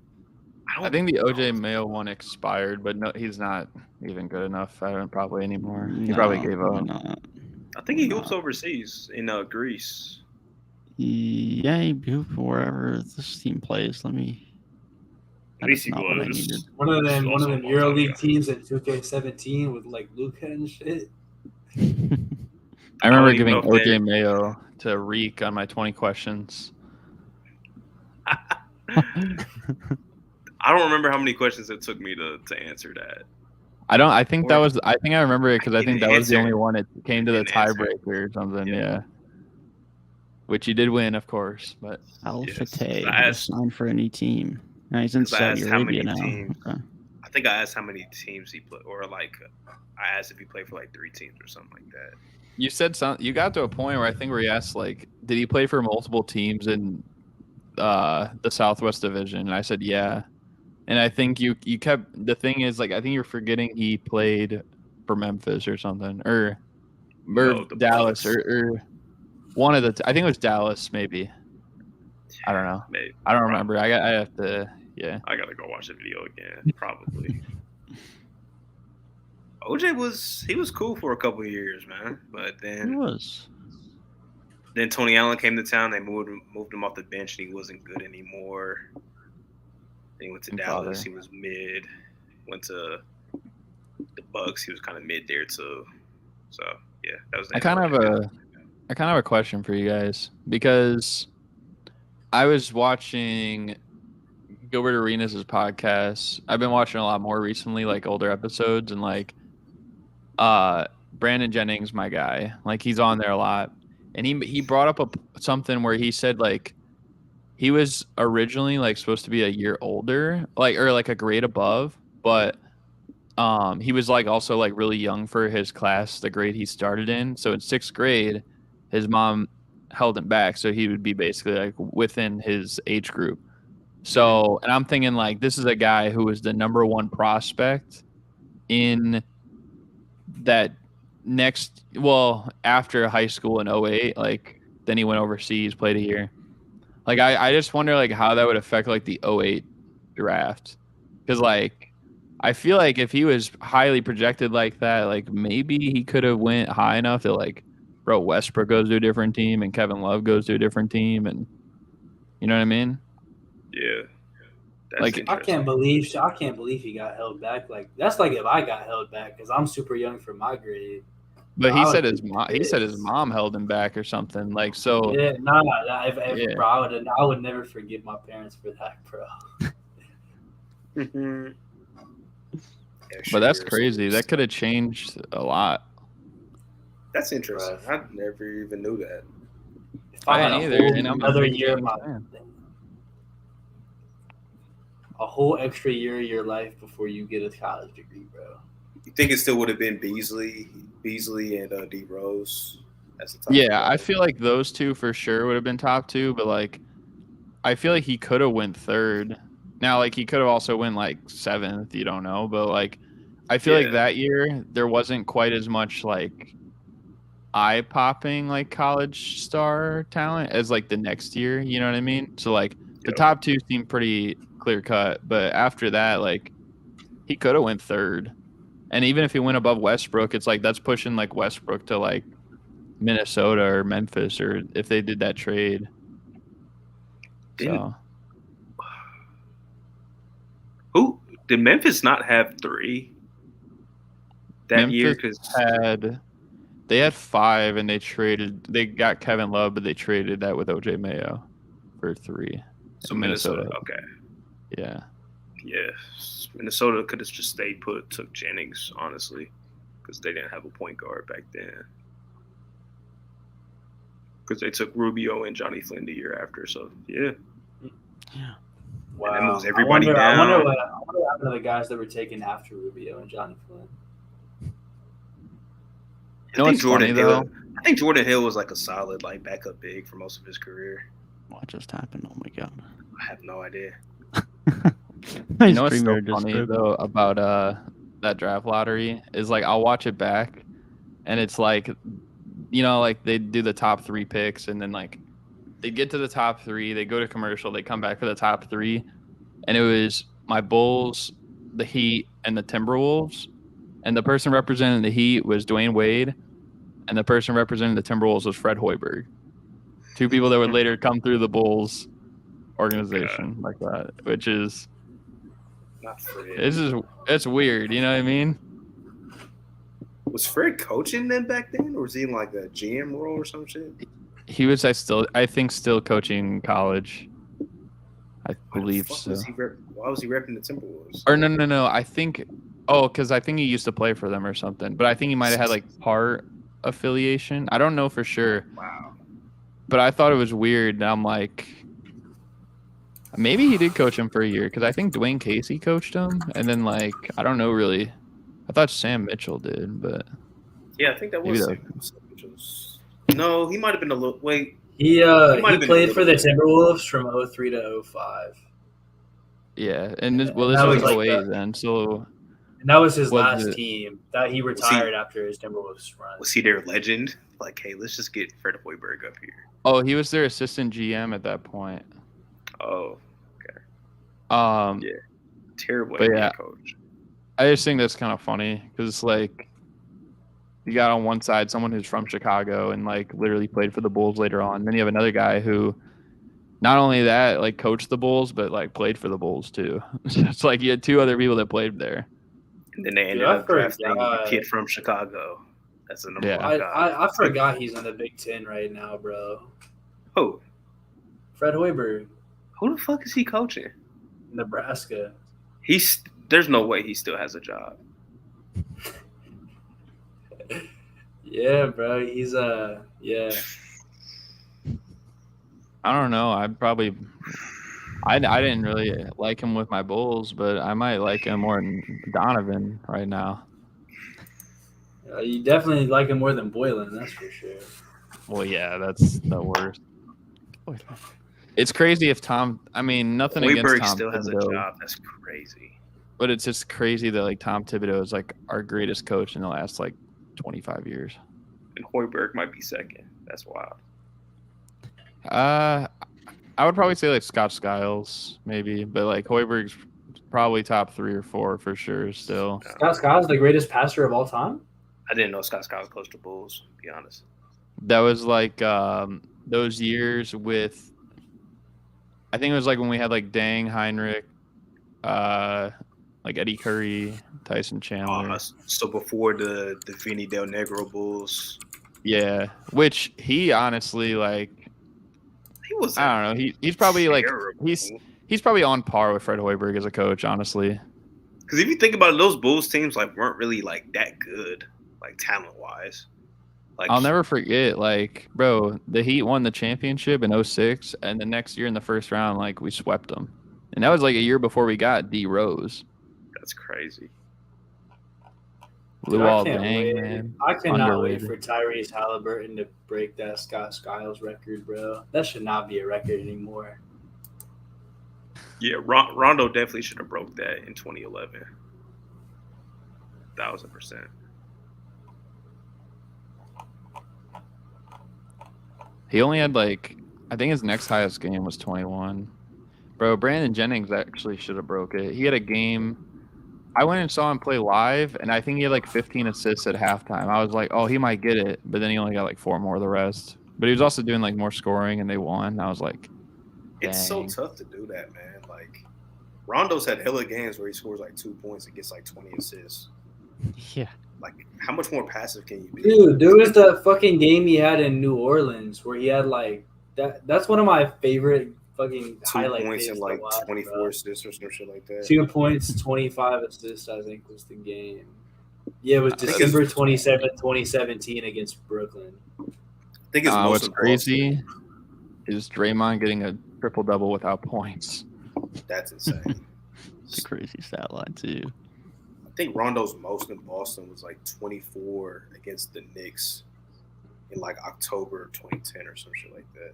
S2: I think the OJ Mayo one expired, but no, he's not even good enough. I don't probably anymore. He probably gave
S1: probably
S2: up.
S1: not.
S4: I think he hoops overseas in Greece.
S1: Yeah, he hooped wherever this team plays. Let me.
S4: At least he
S1: That's not what I
S4: was.
S1: needed.
S3: one of them
S4: Also a
S3: EuroLeague
S4: long-time
S3: teams in 2K17 with like Luka and shit.
S2: I remember
S4: even
S2: giving
S4: know if
S2: OJ Mayo to Reek on my 20 questions.
S4: I don't remember how many questions it took me to answer that.
S2: I think that was. I think I remember it because I think
S4: didn't
S2: that was the
S4: answer.
S2: only one. It came to the
S4: Didn't answer.
S2: tiebreaker or something.
S4: Yeah.
S2: Yeah. Which he did win, of course. But
S1: Al
S4: Yes.
S1: Fateh
S4: I
S1: was
S4: asked-
S1: signed for any team. Now he's in
S4: 'Cause I
S1: Saudi
S4: asked how
S1: Arabia
S4: many
S1: now.
S4: teams.
S1: Okay.
S4: I think I asked how many teams he played, or like I asked if he played for like 3 teams or something like that.
S2: you said something. You got to a point where I think where you asked like, did he play for multiple teams in the Southwest Division? And I said yeah. And I think you kept. The thing is, like, I think you're forgetting he played for Memphis or something, or
S4: No, the
S2: Dallas,
S4: Bucks.
S2: or one of the. I think it was Dallas, maybe. I don't know.
S4: Maybe.
S2: I don't remember. I have to. Yeah.
S4: I gotta go watch the video again. Probably. OJ was cool for a couple of years, man. But
S1: He
S4: then
S1: was.
S4: Tony Allen came to town. They moved him off the bench, and he wasn't good anymore. Then he went to
S2: And
S4: Dallas.
S2: father.
S4: He was mid. Went to the Bucks. He was kind of mid there too. So yeah, that was.
S2: I kind of have a question for you guys because I was watching Gilbert Arenas' podcast. I've been watching a lot more recently, like older episodes, and like Brandon Jennings, my guy, like he's on there a lot, and he brought up something where he said like he was originally like supposed to be a year older, like or like a grade above, but he was like also like really young for his class, the grade he started in. So in 6th grade, his mom held him back, so he would be basically like within his age group. So, and I'm thinking like this is a guy who was the number 1 prospect in that after high school in 08, like then he went overseas, played a year. Like I just wonder like how that would affect like the 08 draft. Cuz like I feel like if he was highly projected like that, like maybe he could have went high enough that like bro Westbrook goes to a different team and Kevin Love goes to a different team, and you know what I mean?
S4: Yeah. That's
S2: Like,
S3: I can't believe he got held back. Like that's like if I got held back because I'm super young for my grade.
S2: But
S3: I
S2: he
S3: would
S2: said
S3: be
S2: his mom held him back or something. Like so.
S3: Yeah,
S2: Yeah.
S3: bro, I would never forgive my parents for that, bro.
S2: But that's crazy. That could have changed a lot.
S5: That's interesting. I never even knew that.
S3: If I had
S2: didn't
S3: a
S2: either,
S3: whole
S2: and I'm a
S3: another
S2: big
S3: year of
S2: James
S3: my
S2: fan.
S3: a whole extra year of your life before you get a college degree, bro.
S5: You think it still would have been Beasley and D Rose as the top?
S2: Yeah, I feel like those two for sure would have been top 2, but like I feel like he could have went 3rd. Now like he could have also went like 7th, you don't know, but like I feel like that year there wasn't quite as much like eye-popping like college star talent as like the next year, you know what I mean? So like the top 2 seemed pretty clear cut, but after that like he could have went 3rd. And even if he went above Westbrook, it's like that's pushing like Westbrook to like Minnesota or Memphis, or if they did that trade. So
S4: Who did Memphis not have 3 that year?
S2: Memphis they had 5, and they got Kevin Love, but they traded that with OJ Mayo for 3.
S4: So Minnesota. Okay.
S2: Yeah.
S4: Yeah. Minnesota could have just stayed put, took Jennings, honestly, because they didn't have a point guard back then. Because they took Rubio and Johnny Flynn the year after. So, yeah.
S3: Wow.
S4: And that moves everybody down.
S3: I wonder what happened to the guys that were taken after Rubio and Johnny Flynn.
S2: I
S4: think Jordan Hill was like a solid like backup big for most of his career.
S1: What just happened? Oh my god!
S4: I have no idea.
S2: You know what's so funny though about that draft lottery is like I'll watch it back, and it's like, you know, like they do the top 3 picks, and then like they get to the top 3, they go to commercial, they come back for the top 3, and it was my Bulls, the Heat, and the Timberwolves, and the person representing the Heat was Dwayne Wade, and the person representing the Timberwolves was Fred Hoiberg. 2 people that would later come through the Bulls organization like that, which is it's weird, you know what I mean?
S5: Was Fred coaching them back then, or was he in like a GM role or some shit?
S2: He was I think still coaching college. I believe so.
S5: Why was he repping the Timberwolves?
S2: Or no. I think because I think he used to play for them or something. But I think he might have had like part affiliation. I don't know for sure.
S5: Wow.
S2: But I thought it was weird. And I'm like, maybe he did coach him for a year, because I think Dwayne Casey coached him, and then like I don't know really. I thought Sam Mitchell did, but
S5: yeah, I think that was Sam Mitchell's. No, he might have been a little. Wait,
S3: he played for the Timberwolves from 03 to 05.
S2: Yeah, and this was like 08 then. So
S3: and that was his last team. That he retired after his Timberwolves run.
S4: Was he their legend? Like, hey, let's just get Fred Hoiberg up here.
S2: Oh, he was their assistant GM at that point.
S4: Oh, okay. Yeah, terrible coach.
S2: I just think that's kind of funny because it's like you got on one side someone who's from Chicago and like literally played for the Bulls later on. Then you have another guy who not only that like coached the Bulls, but like played for the Bulls too. So it's like you had 2 other people that played there.
S4: And then they ended up drafting a kid from Chicago. That's the number 1 guy.
S3: I forgot he's in the Big Ten right now, bro.
S4: Who?
S3: Fred Hoiberg.
S4: Who the fuck is he coaching?
S3: Nebraska.
S4: There's no way he still has a job.
S3: Yeah, bro. He's yeah.
S2: I don't know. I didn't really like him with my Bulls, but I might like him more than Donovan right now.
S3: You definitely like him more than Boylan, that's for sure.
S2: Well, yeah, that's the worst. It's crazy if nothing against Tom
S4: still
S2: Thibodeau,
S4: has a job. That's crazy.
S2: But it's just crazy that like Tom Thibodeau is like our greatest coach in the last like 25 years.
S4: And Hoiberg might be second. That's wild.
S2: I would probably say like Scott Skiles maybe, but like Hoiberg's probably top 3 or 4 for sure still.
S3: Scott Skiles, the greatest passer of all time?
S4: I didn't know Scott Skiles coached the Bulls, to be honest.
S2: That was like those years with, I think it was like when we had like Dang, Heinrich, like Eddie Curry, Tyson Chandler.
S4: So before the Vinny Del Negro Bulls.
S2: Yeah, which he honestly like.
S4: He was.
S2: I don't know. He's probably terrible. Like he's probably on par with Fred Hoiberg as a coach, honestly.
S4: Because if you think about it, those Bulls teams like weren't really like that good, like talent wise. Like
S2: I'll never forget, like, bro, the Heat won the championship in 2006, and the next year in the first round, like, we swept them. And that was like a year before we got D Rose.
S4: That's crazy.
S2: Luol Deng, man.
S3: I cannot wait for Tyrese Halliburton to break that Scott Skiles record, bro. That should not be a record anymore.
S4: Yeah, Rondo definitely should have broke that in 2011. 1,000%.
S2: He only had like, I think his next highest game was 21. Bro, Brandon Jennings actually should have broke it. He had a game I went and saw him play live, and I think he had like 15 assists at halftime. I was like, oh, he might get it, but then he only got like 4 more the rest. But he was also doing like more scoring, and they won. I was like,
S5: It's so
S2: dang.
S5: tough to do that, man. Like Rondo's had hella games where he scores like 2 points and gets like 20 assists.
S1: Yeah.
S5: Like, how much more passive can you be?
S3: Dude, there was the fucking game he had in New Orleans where he had like that. That's one of my favorite fucking
S5: 2
S3: highlight
S5: points
S3: plays
S5: and
S3: to
S5: like
S3: watch,
S5: 24
S3: bro.
S5: assists or some shit like that.
S3: 2 points, 25 assists, I think was the game. Yeah, it was
S5: I think
S3: December 27th, 2017 against Brooklyn.
S5: I think it's
S2: What's
S5: most
S2: crazy is Draymond getting a triple-double without points.
S5: That's insane.
S1: It's a crazy stat line, too.
S5: I think Rondo's most in Boston was like 24 against the Knicks in like October 2010 or some shit like that.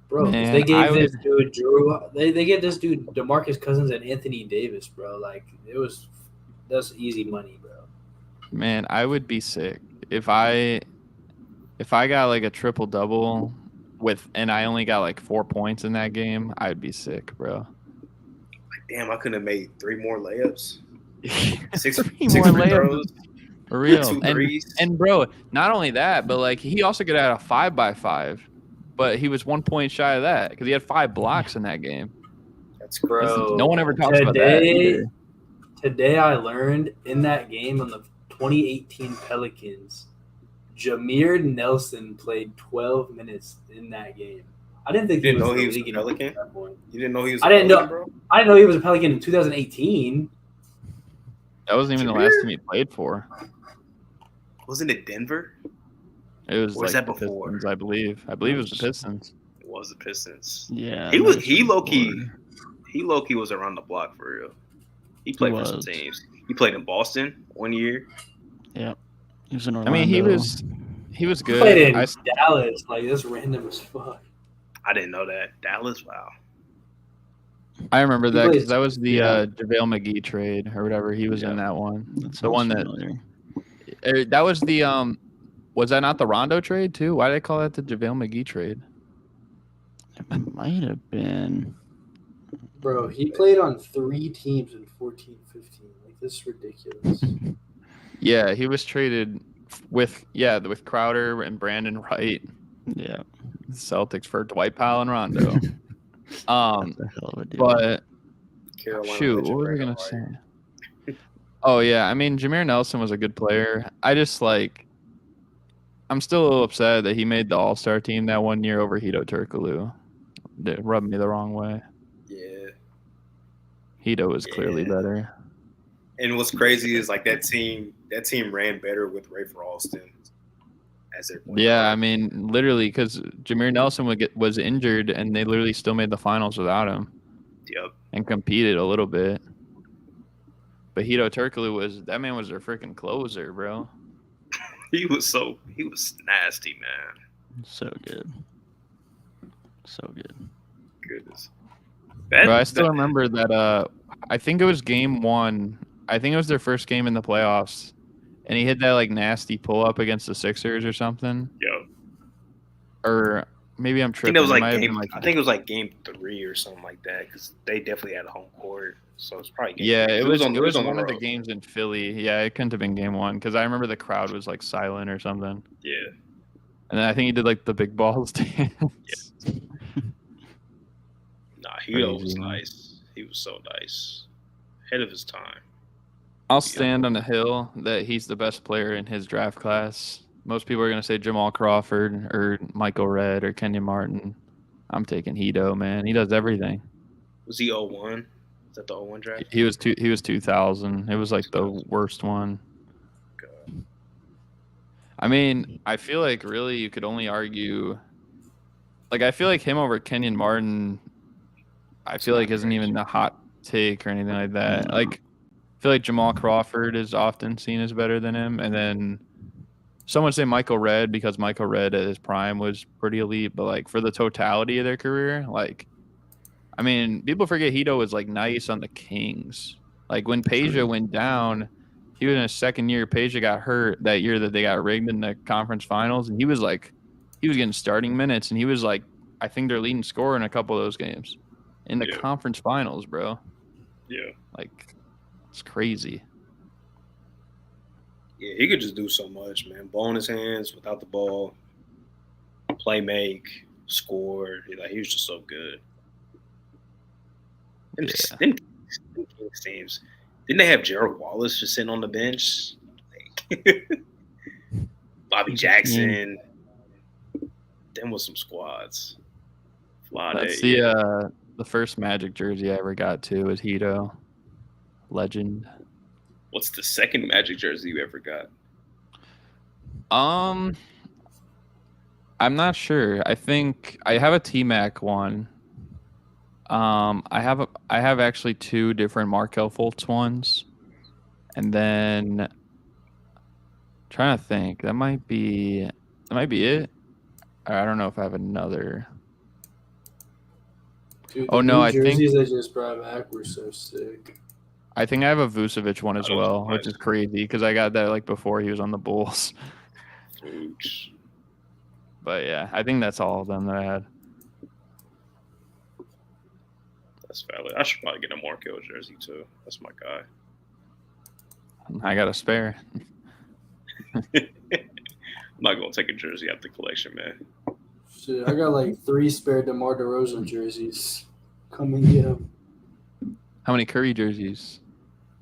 S3: Bro, 'cause
S2: Man,
S3: they gave
S2: I
S3: this dude Drew. They get this dude DeMarcus Cousins and Anthony Davis, bro. Like that's easy money, bro.
S2: Man, I would be sick if I got like a triple-double and I only got like 4 points in that game. I'd be sick, bro.
S5: Like, damn, I could have made 3 more layups. Six
S2: Three
S5: free
S2: more layups.
S5: throws.
S2: For real.
S5: 2 threes.
S2: And bro, not only that, but like he also could have had a 5x5, but he was 1 point shy of that because he had 5 blocks in that game.
S5: That's
S3: Bro,
S2: No one ever talks about that either.
S3: Today I learned in that game on the 2018 Pelicans, Jameer Nelson played 12 minutes in that game. I didn't think
S5: You didn't know
S3: the
S5: he was a
S3: league
S5: Pelican?
S3: at that point.
S5: You didn't know he was
S3: I
S5: a
S3: didn't
S5: Pelican,
S3: know-
S5: bro?
S3: I didn't know he was a Pelican in 2018.
S2: That wasn't even the last team he played for.
S5: Wasn't it Denver?
S2: It was
S5: Or was
S2: like
S5: that
S2: the
S5: before?
S2: Pistons, I believe. I believe it was the Pistons.
S5: It was the Pistons.
S1: Yeah.
S5: He
S1: that
S5: was
S1: was
S5: he low key
S1: before.
S5: he low key was around the block for real. He played for some
S1: was.
S5: teams. He played in Boston 1 year.
S1: Yep. He was in
S2: I
S1: Orlando.
S2: mean, he was
S3: He
S2: good.
S3: played in
S2: I,
S3: Dallas. Like, that's random as fuck.
S5: I didn't know that. Dallas, wow.
S2: I remember
S3: He
S2: that
S3: played-
S2: because that was the
S3: yeah.
S2: JaVale McGee trade or whatever. He was
S1: Yeah.
S2: in that one.
S1: That
S2: The
S1: sounds
S2: one that
S1: familiar.
S2: that was the was that not the Rondo trade too? Why did they call that the JaVale McGee trade?
S1: It might have been.
S3: Bro, he played on 3 teams in 14-15. Like, this is ridiculous.
S2: Yeah, he was traded with Crowder and Brandon Wright,
S1: Yeah.
S2: Celtics for Dwight Powell and Rondo.
S1: That's a hell of a deal.
S2: But
S5: Carolina
S2: shoot,
S5: legend
S2: what was I
S5: Brandon
S2: gonna
S5: Wright.
S2: say? Oh yeah, I mean Jameer Nelson was a good player. I just I'm still a little upset that he made the All-Star team that 1 year over Hito Turkoglu. It rubbed me the wrong way.
S5: Yeah.
S2: Hito was clearly
S5: Yeah.
S2: better.
S5: And what's crazy is like that team ran better with Ray Alston as their point
S2: Yeah,
S5: guard.
S2: I mean, literally, because Jameer Nelson was injured, and they literally still made the finals without him
S5: Yep.
S2: and competed a little bit. But Hito Turkoglu was their freaking closer, bro.
S5: He was nasty, man.
S1: So good. So good.
S5: Goodness.
S2: Bro, I still remember that. I think it was game 1. I think it was their first game in the playoffs, and he hit that like nasty pull up against the Sixers or something.
S5: Yo.
S2: Or maybe I'm
S5: I think
S2: tripping.
S5: that was
S2: It
S5: like
S2: might have
S5: game.
S2: been
S5: I think it was like game 3 or something like that because they definitely had a home court, so it's probably game
S2: Yeah,
S5: 3.
S2: it was
S5: on
S2: one of the
S5: road.
S2: games in Philly. Yeah, it couldn't have been game 1 because I remember the crowd was like silent or something.
S5: Yeah,
S2: And then I think he did like the big balls dance.
S5: nah, Hito was
S2: Crazy, man.
S5: nice. He was so nice, ahead of his time.
S2: I'll stand on the hill that he's the best player in his draft class. Most people are going to say Jamal Crawford or Michael Redd or Kenyon Martin. I'm taking Hito, man. He does everything.
S5: Was he 01? Is that the 01 draft?
S2: He was 2000. It was like the worst one.
S5: God.
S2: I mean, I feel like really you could only argue like I feel like him over Kenyon Martin I feel like isn't even a hot take or anything like that. Like I feel like Jamal Crawford is often seen as better than him, and then some would say Michael Redd because Michael Redd at his prime was pretty elite, but like for the totality of their career, like I mean, people forget Hito was like nice on the Kings. Like when Peja went down, he was in his second year. Peja got hurt that year that they got rigged in the conference finals, and he was getting starting minutes, and he was like, I think their leading scorer in a couple of those games in the conference finals, bro.
S5: Yeah.
S2: Like, it's crazy.
S5: Yeah, he could just do so much, man. Ball in his hands, without the ball, play make, score. Like he was just so good. Them Kings teams. Didn't they have Gerald Wallace just sitting on the bench? Bobby Jackson. Them was some squads.
S2: That's the first Magic jersey I ever got too was Hito. Legend.
S4: What's the second Magic jersey you ever got?
S2: I'm not sure. I think I have a T-Mac one. I have actually two different Markel Fultz ones, and then trying to think. That might be it. I don't know if I have another.
S3: Dude,
S2: Oh no, I
S3: jerseys
S2: think
S3: they just brought back were so sick.
S2: I think I have a Vucevic one as well, which is crazy because I got that like before he was on the Bulls.
S4: Oops.
S2: But yeah, I think that's all of them that I had.
S4: That's valid. I should probably get a Markel jersey too. That's my guy.
S2: I got a spare.
S4: I'm not gonna take a jersey out the collection, man.
S3: Shit, I got like 3 spare DeMar DeRozan jerseys. Come and get them.
S2: How many Curry jerseys?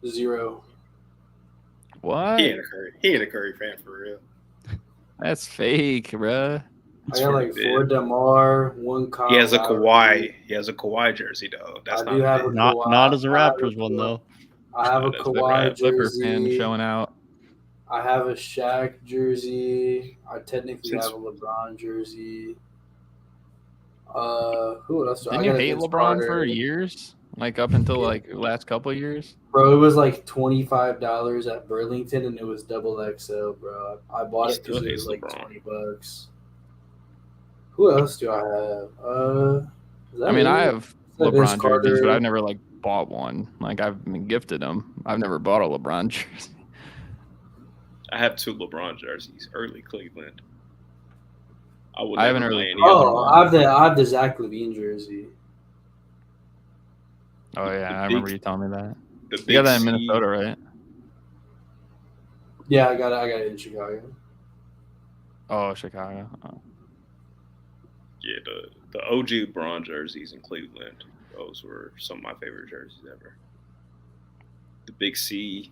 S3: 0.
S2: What?
S5: He ain't a Curry fan for real.
S2: That's fake, bruh.
S3: I got like 4 DeMar, 1 Kyle.
S4: He has a
S3: Lowry.
S4: Kawhi. He has a Kawhi jersey though. That's
S3: I do have a
S1: Not
S3: Kawhi.
S1: not as a
S3: I have
S1: Raptors one though.
S3: I have a
S4: That's
S3: Kawhi
S2: Clipper fan
S3: jersey.
S2: showing out.
S3: I have a Shaq jersey. I technically
S4: Since-
S3: have a LeBron jersey. Who else?
S2: Didn't you hate LeBron for years? Like up until like last couple of years?
S3: Bro, it was like $25 at Burlington, and it was double XL, bro. I bought it because it was like $20. Who else do I have?
S2: I mean, I have LeBron
S3: Carter.
S2: jerseys, but I've never like bought one. Like I've been gifted them. I've never bought a LeBron jersey.
S4: I have 2 LeBron jerseys. Early Cleveland.
S2: I haven't really.
S3: I have the Zach LaVine jersey.
S2: Oh yeah, I remember you telling me that.
S4: The
S2: You got that in
S4: C-
S2: Minnesota, right?
S3: Yeah, I got it in Chicago.
S2: Oh, Chicago. Oh.
S4: Yeah, the OG LeBron jerseys in Cleveland. Those were some of my favorite jerseys ever. The big C,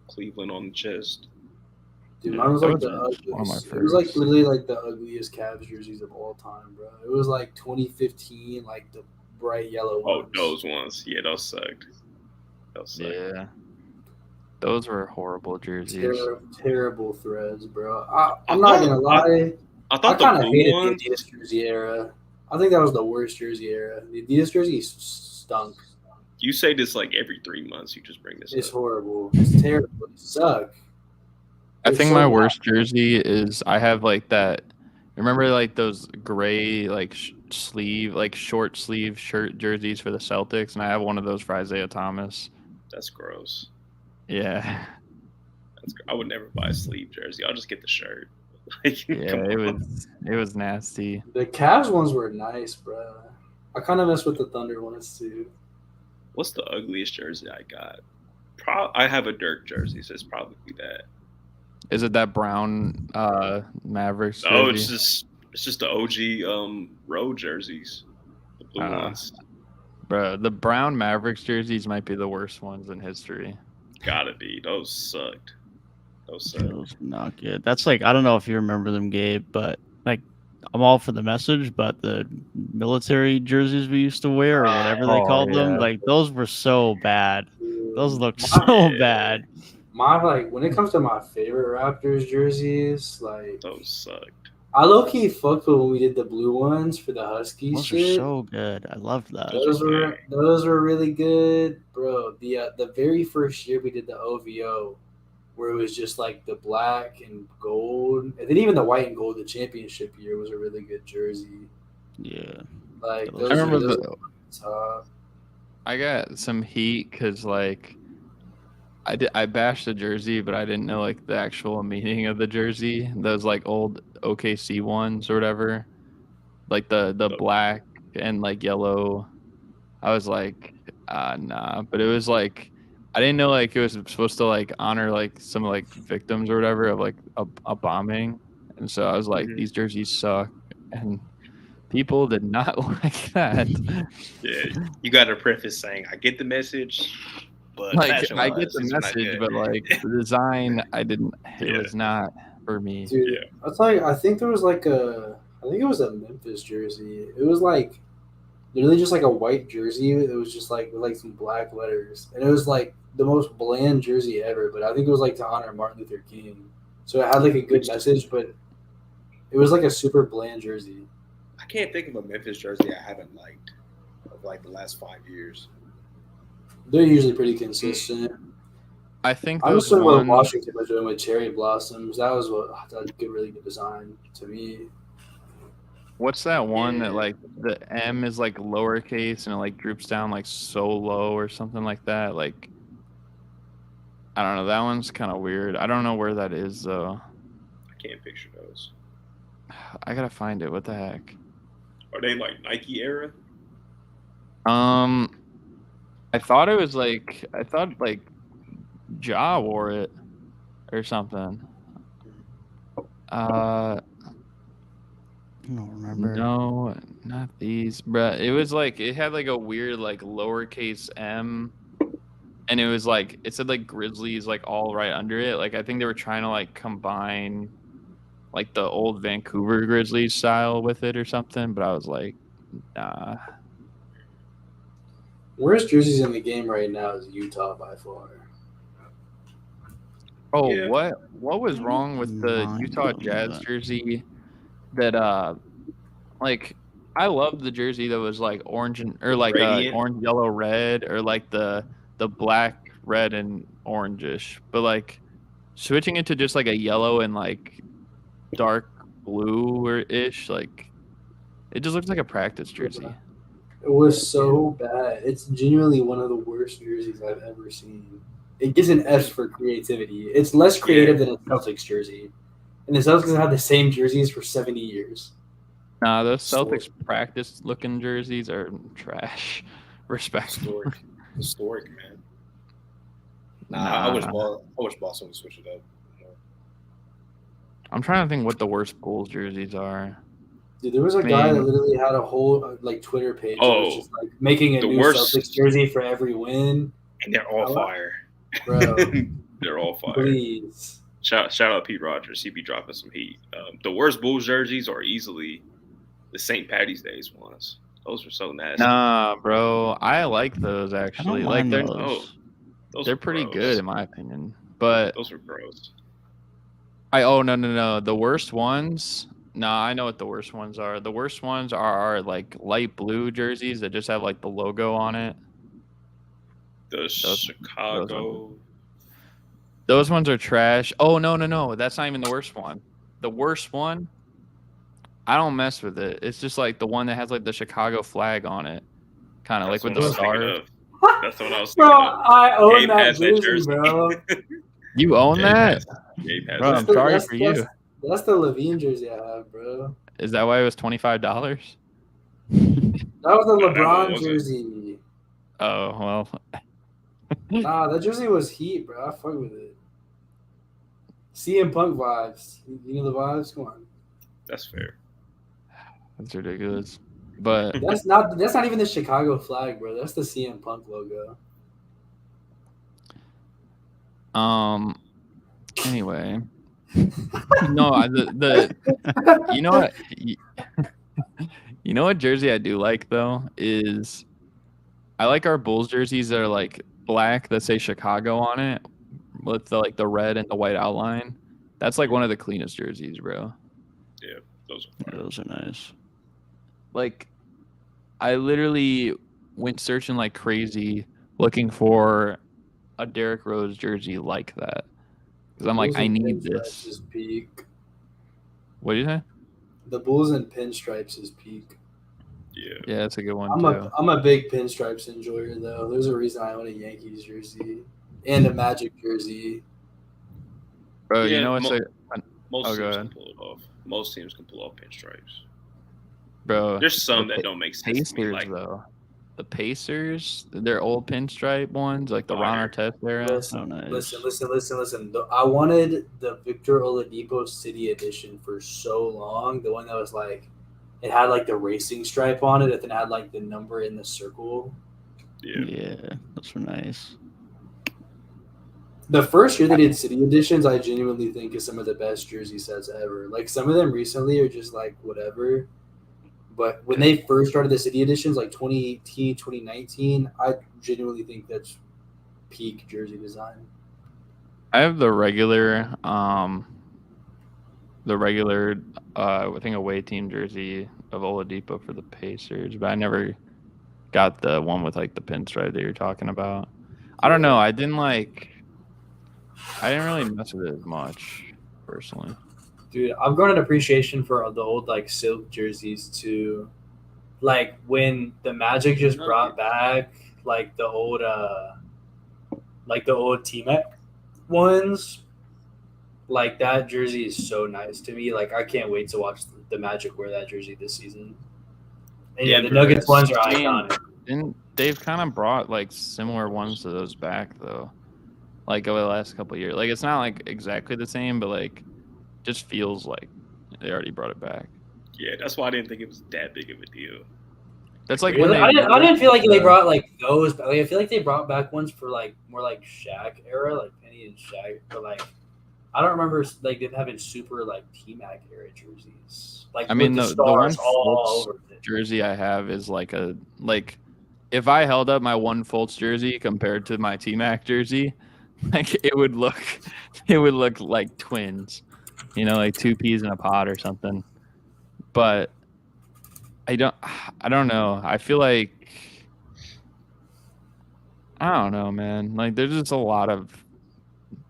S4: Cleveland on the chest.
S3: Dude,
S2: Yeah,
S3: mine was
S2: that
S3: like
S2: was
S3: the
S2: one of my
S3: ugliest. It was like
S2: favorites.
S3: literally like the ugliest Cavs jerseys of all time, bro. It was like 2015, like the bright yellow
S4: Oh,
S3: ones.
S4: those ones. Yeah, those sucked.
S2: Yeah. Those were horrible jerseys.
S3: Terrible threads, bro. I'm not gonna lie.
S4: I
S3: I
S4: thought
S3: kind
S4: the
S3: of
S4: blue
S3: hated
S4: ones.
S3: the Adidas jersey era. I think that was the worst jersey era. The Adidas jersey stunk.
S4: You say this like every 3 months. You just bring this
S3: It's
S4: up.
S3: horrible. It's terrible. It suck.
S2: I
S3: It's
S2: think
S3: so
S2: my
S3: bad.
S2: worst jersey is I have like that. Remember like those gray like sleeve like short sleeve shirt jerseys for the Celtics, and I have one of those for Isaiah Thomas.
S4: That's gross.
S2: Yeah,
S4: I would never buy a sleeve jersey. I'll just get the shirt. Like,
S2: yeah,
S4: come
S2: it
S4: on.
S2: was nasty.
S3: The Cavs ones were nice, bro. I kind of mess with the Thunder ones too.
S4: What's the ugliest jersey I got? I have a Dirk jersey, so it's probably that.
S2: Is it that brown Mavericks jersey?
S4: No, it's just the OG road jerseys, the blue ones.
S2: Bro, the brown Mavericks jerseys might be the worst ones in history.
S4: Gotta be. Those sucked. Those
S1: Those
S4: sucked.
S1: not good. That's like I don't know if you remember them, Gabe, but like I'm all for the message, but the military jerseys we used to wear or whatever they
S2: Oh,
S1: called them,
S2: yeah.
S1: like those were so bad. Those look
S3: My-
S1: so bad.
S3: My like when it comes to my favorite Raptors jerseys, like
S4: Those sucked.
S3: I low key fucked with when we did the blue ones for the Huskies
S1: Those are
S3: shit.
S1: so good. I love that.
S3: Those were really good, bro. The very first year we did the OVO, where it was just like the black and gold, and then even the white and gold, the championship year was a really good jersey.
S1: Yeah.
S3: Like
S1: I
S3: those
S2: remember
S3: those
S2: the-
S3: were top.
S2: I got some heat because like I bashed the jersey, but I didn't know like the actual meaning of the jersey. Those like old OKC ones or whatever, like the black and like yellow. I was like, nah, but it was like I didn't know like it was supposed to like honor like some like victims or whatever of like a bombing, and so I was like,
S4: Mhm.
S2: these jerseys suck, and people did not like that.
S4: Yeah, you got to preface saying, "I get the message, but
S2: Like I
S4: fashion-wise,
S2: get the
S4: it's not
S2: message,
S4: good."
S2: but like the design, I didn't. It
S4: Yeah.
S2: was not for me.
S3: Dude,
S4: Yeah.
S3: I'll tell you, I think there was like I think it was a Memphis jersey. It was like literally just like a white jersey. It was just like with like some black letters, and it was like the most bland jersey ever. But I think it was like to honor Martin Luther King, so it had like a good message, but it was like a super bland jersey.
S5: I can't think of a Memphis jersey I haven't liked of like the last 5 years.
S3: They're usually pretty consistent.
S2: I think
S3: I'm
S2: those
S3: just what
S2: ones.
S3: Washington was doing with cherry blossoms. That was what that good, really good design to me.
S2: What's that one
S4: Yeah.
S2: that like the M is like lowercase and it like droops down like so low or something like that? Like I don't know. That one's kind of weird. I don't know where that is though.
S5: I can't picture those.
S2: I gotta find it. What the heck?
S5: Are they like Nike era?
S2: I thought it was like Ja wore it or something.
S1: I don't remember.
S2: No, not these, bruh. It was like it had like a weird like lowercase M, and it was like it said like Grizzlies like all right under it. Like I think they were trying to like combine like the old Vancouver Grizzlies style with it or something. But I was like, nah.
S3: Worst jerseys in the game right now is Utah by far.
S2: Oh,
S5: Yeah.
S2: what was wrong with the
S1: Mind
S2: Utah
S1: blowing
S2: Jazz
S1: that.
S2: jersey? That like I love the jersey that was like orange and or like
S5: Radiant.
S2: orange, yellow, red, or like the black, red, and orangish. But like switching it to just like a yellow and like dark blue or ish, like it just looks like a practice jersey.
S3: It was so bad. It's genuinely one of the worst jerseys I've ever seen. It gets an S for creativity. It's less creative than a Celtics jersey. And the Celtics have had the same jerseys for 70 years.
S2: Nah, those Celtics practice looking jerseys are trash. Respectful.
S5: Historic, man.
S2: Nah.
S5: I wish Boston would switch it up.
S2: I'm trying to think what the worst Bulls jerseys are.
S3: Dude, there was a guy that literally had a whole like Twitter page that was just like making a
S4: the
S3: new
S4: worst.
S3: Celtics jersey for every win.
S4: And they're all fire.
S3: Bro,
S4: They're all fire.
S3: please.
S4: Shout out Pete Rogers. He be dropping some heat. The worst Bulls jerseys are easily the St. Patty's Days ones. Those were so nasty.
S2: Nah, bro. I like those
S1: I
S2: actually.
S1: don't
S2: Like
S1: mind
S2: they're
S1: those.
S2: they're
S4: were
S2: pretty
S4: gross.
S2: good in my opinion. But
S4: Those were gross.
S2: no. The worst ones. Nah, I know what the worst ones are. The worst ones are like light blue jerseys that just have like the logo on it.
S4: The Chicago.
S2: Those ones are trash. Oh no. That's not even the worst one. The worst one, I don't mess with it. It's just like the one that has like the Chicago flag on it. Kind of like with the stars.
S4: That's what I was
S3: Bro,
S4: thinking of.
S3: I own
S4: Gabe
S3: that
S4: has that
S3: jersey,
S4: jersey.
S3: bro.
S2: You own that?
S4: Gabe has
S2: Bro,
S4: that.
S2: I'm sorry for you.
S3: That's the Levine jersey I have, bro.
S2: Is that why it was $25?
S3: That was the
S4: No, that one
S3: LeBron
S4: wasn't.
S3: jersey.
S2: Oh well.
S3: Nah, that jersey was heat, bro. I fuck with it. CM Punk vibes. You know the vibes? Come on.
S4: That's fair.
S2: That's ridiculous. But
S3: That's not even the Chicago flag, bro. That's the CM Punk logo.
S2: anyway. No, you know what you know what jersey I do like though is I like our Bulls jerseys that are like black that say Chicago on it with the like the red and the white outline. That's like one of the cleanest jerseys, bro.
S4: Yeah, those are fire.
S1: Those are nice.
S2: Like I literally went searching like crazy looking for a Derrick Rose jersey like that. Because I'm like,
S3: Bulls
S2: I
S3: and
S2: need
S3: pinstripes
S2: this.
S3: is peak.
S2: What do you say?
S3: The Bulls and pinstripes is peak.
S4: Yeah.
S2: Yeah, that's a good one too.
S3: I'm a big pinstripes enjoyer though. There's a reason I own a Yankees jersey and a Magic jersey.
S2: Bro,
S4: Yeah,
S2: you know what's
S4: most
S2: go
S4: teams
S2: ahead.
S4: can pull it off. Most teams can pull off pinstripes.
S2: bro?
S4: There's some
S2: the
S4: that don't make sense to me.
S2: Pacers
S4: Like
S2: though. the Pacers, their old pinstripe ones, like the Ron
S4: Fire.
S2: Artest era.
S1: Oh, nice.
S3: Listen. I wanted the Victor Oladipo City Edition for so long. The one that was like, it had like the racing stripe on it, and then it had like the number in the circle.
S1: Yeah, those were nice.
S3: The first year they did City Editions, I genuinely think is some of the best jersey sets ever. Like some of them recently are just like whatever. But when they first started the City Editions, like 2018, 2019, I genuinely think that's peak jersey design.
S2: I have the regular I think away team jersey of Oladipo for the Pacers, but I never got the one with like the pinstripe that you're talking about. I don't know. I didn't really mess with it as much personally.
S3: Dude, I've grown an appreciation for the old like silk jerseys too. Like when the Magic just brought back like the old T-Mac ones. Like that jersey is so nice to me. Like I can't wait to watch the Magic wear that jersey this season. And yeah, the Nuggets ones are iconic.
S2: And they've kind of brought like similar ones to those back though. Like over the last couple of years. Like it's not like exactly the same, but like just feels like they already brought it back.
S4: Yeah, that's why I didn't think it was that big of a deal.
S2: That's like
S3: Really?
S2: when
S3: I didn't feel like they brought like those. Like, I feel like they brought back ones for like more like Shaq era, like Penny and Shaq. But like, I don't remember like them having super like T-Mac era jerseys. Like
S2: I mean,
S3: with
S2: the one
S3: stars all over it.
S2: jersey I have is like if I held up my one Fultz jersey compared to my T-Mac jersey, like it would look like twins, like two peas in a pod or something. But I don't know. I feel like I don't know, man. Like there's just a lot of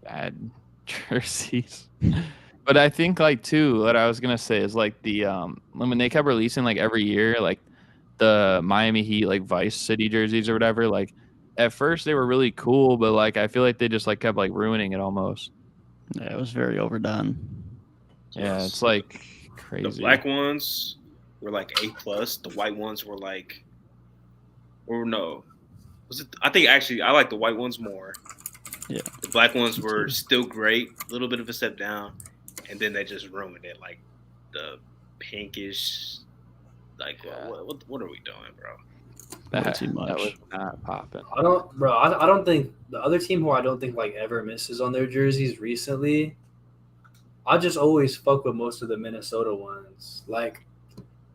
S2: bad jerseys. But I think like too, what I was gonna say is like the when they kept releasing like every year, like the Miami Heat like Vice City jerseys or whatever, like at first they were really cool, but like I feel like they just like kept like ruining it almost.
S1: Yeah, it was very overdone.
S2: Yeah, it's like crazy.
S4: The black ones were like A+. The white ones were like, or no, was it? I think actually I like the white ones more.
S1: Yeah,
S4: the black ones were still great, a little bit of a step down, and then they just ruined it. Like the pinkish, like what are we doing, bro?
S2: That,
S1: too much.
S2: That was not popping.
S3: I don't think the other team who I don't think like ever misses on their jerseys recently. I just always fuck with most of the Minnesota ones. Like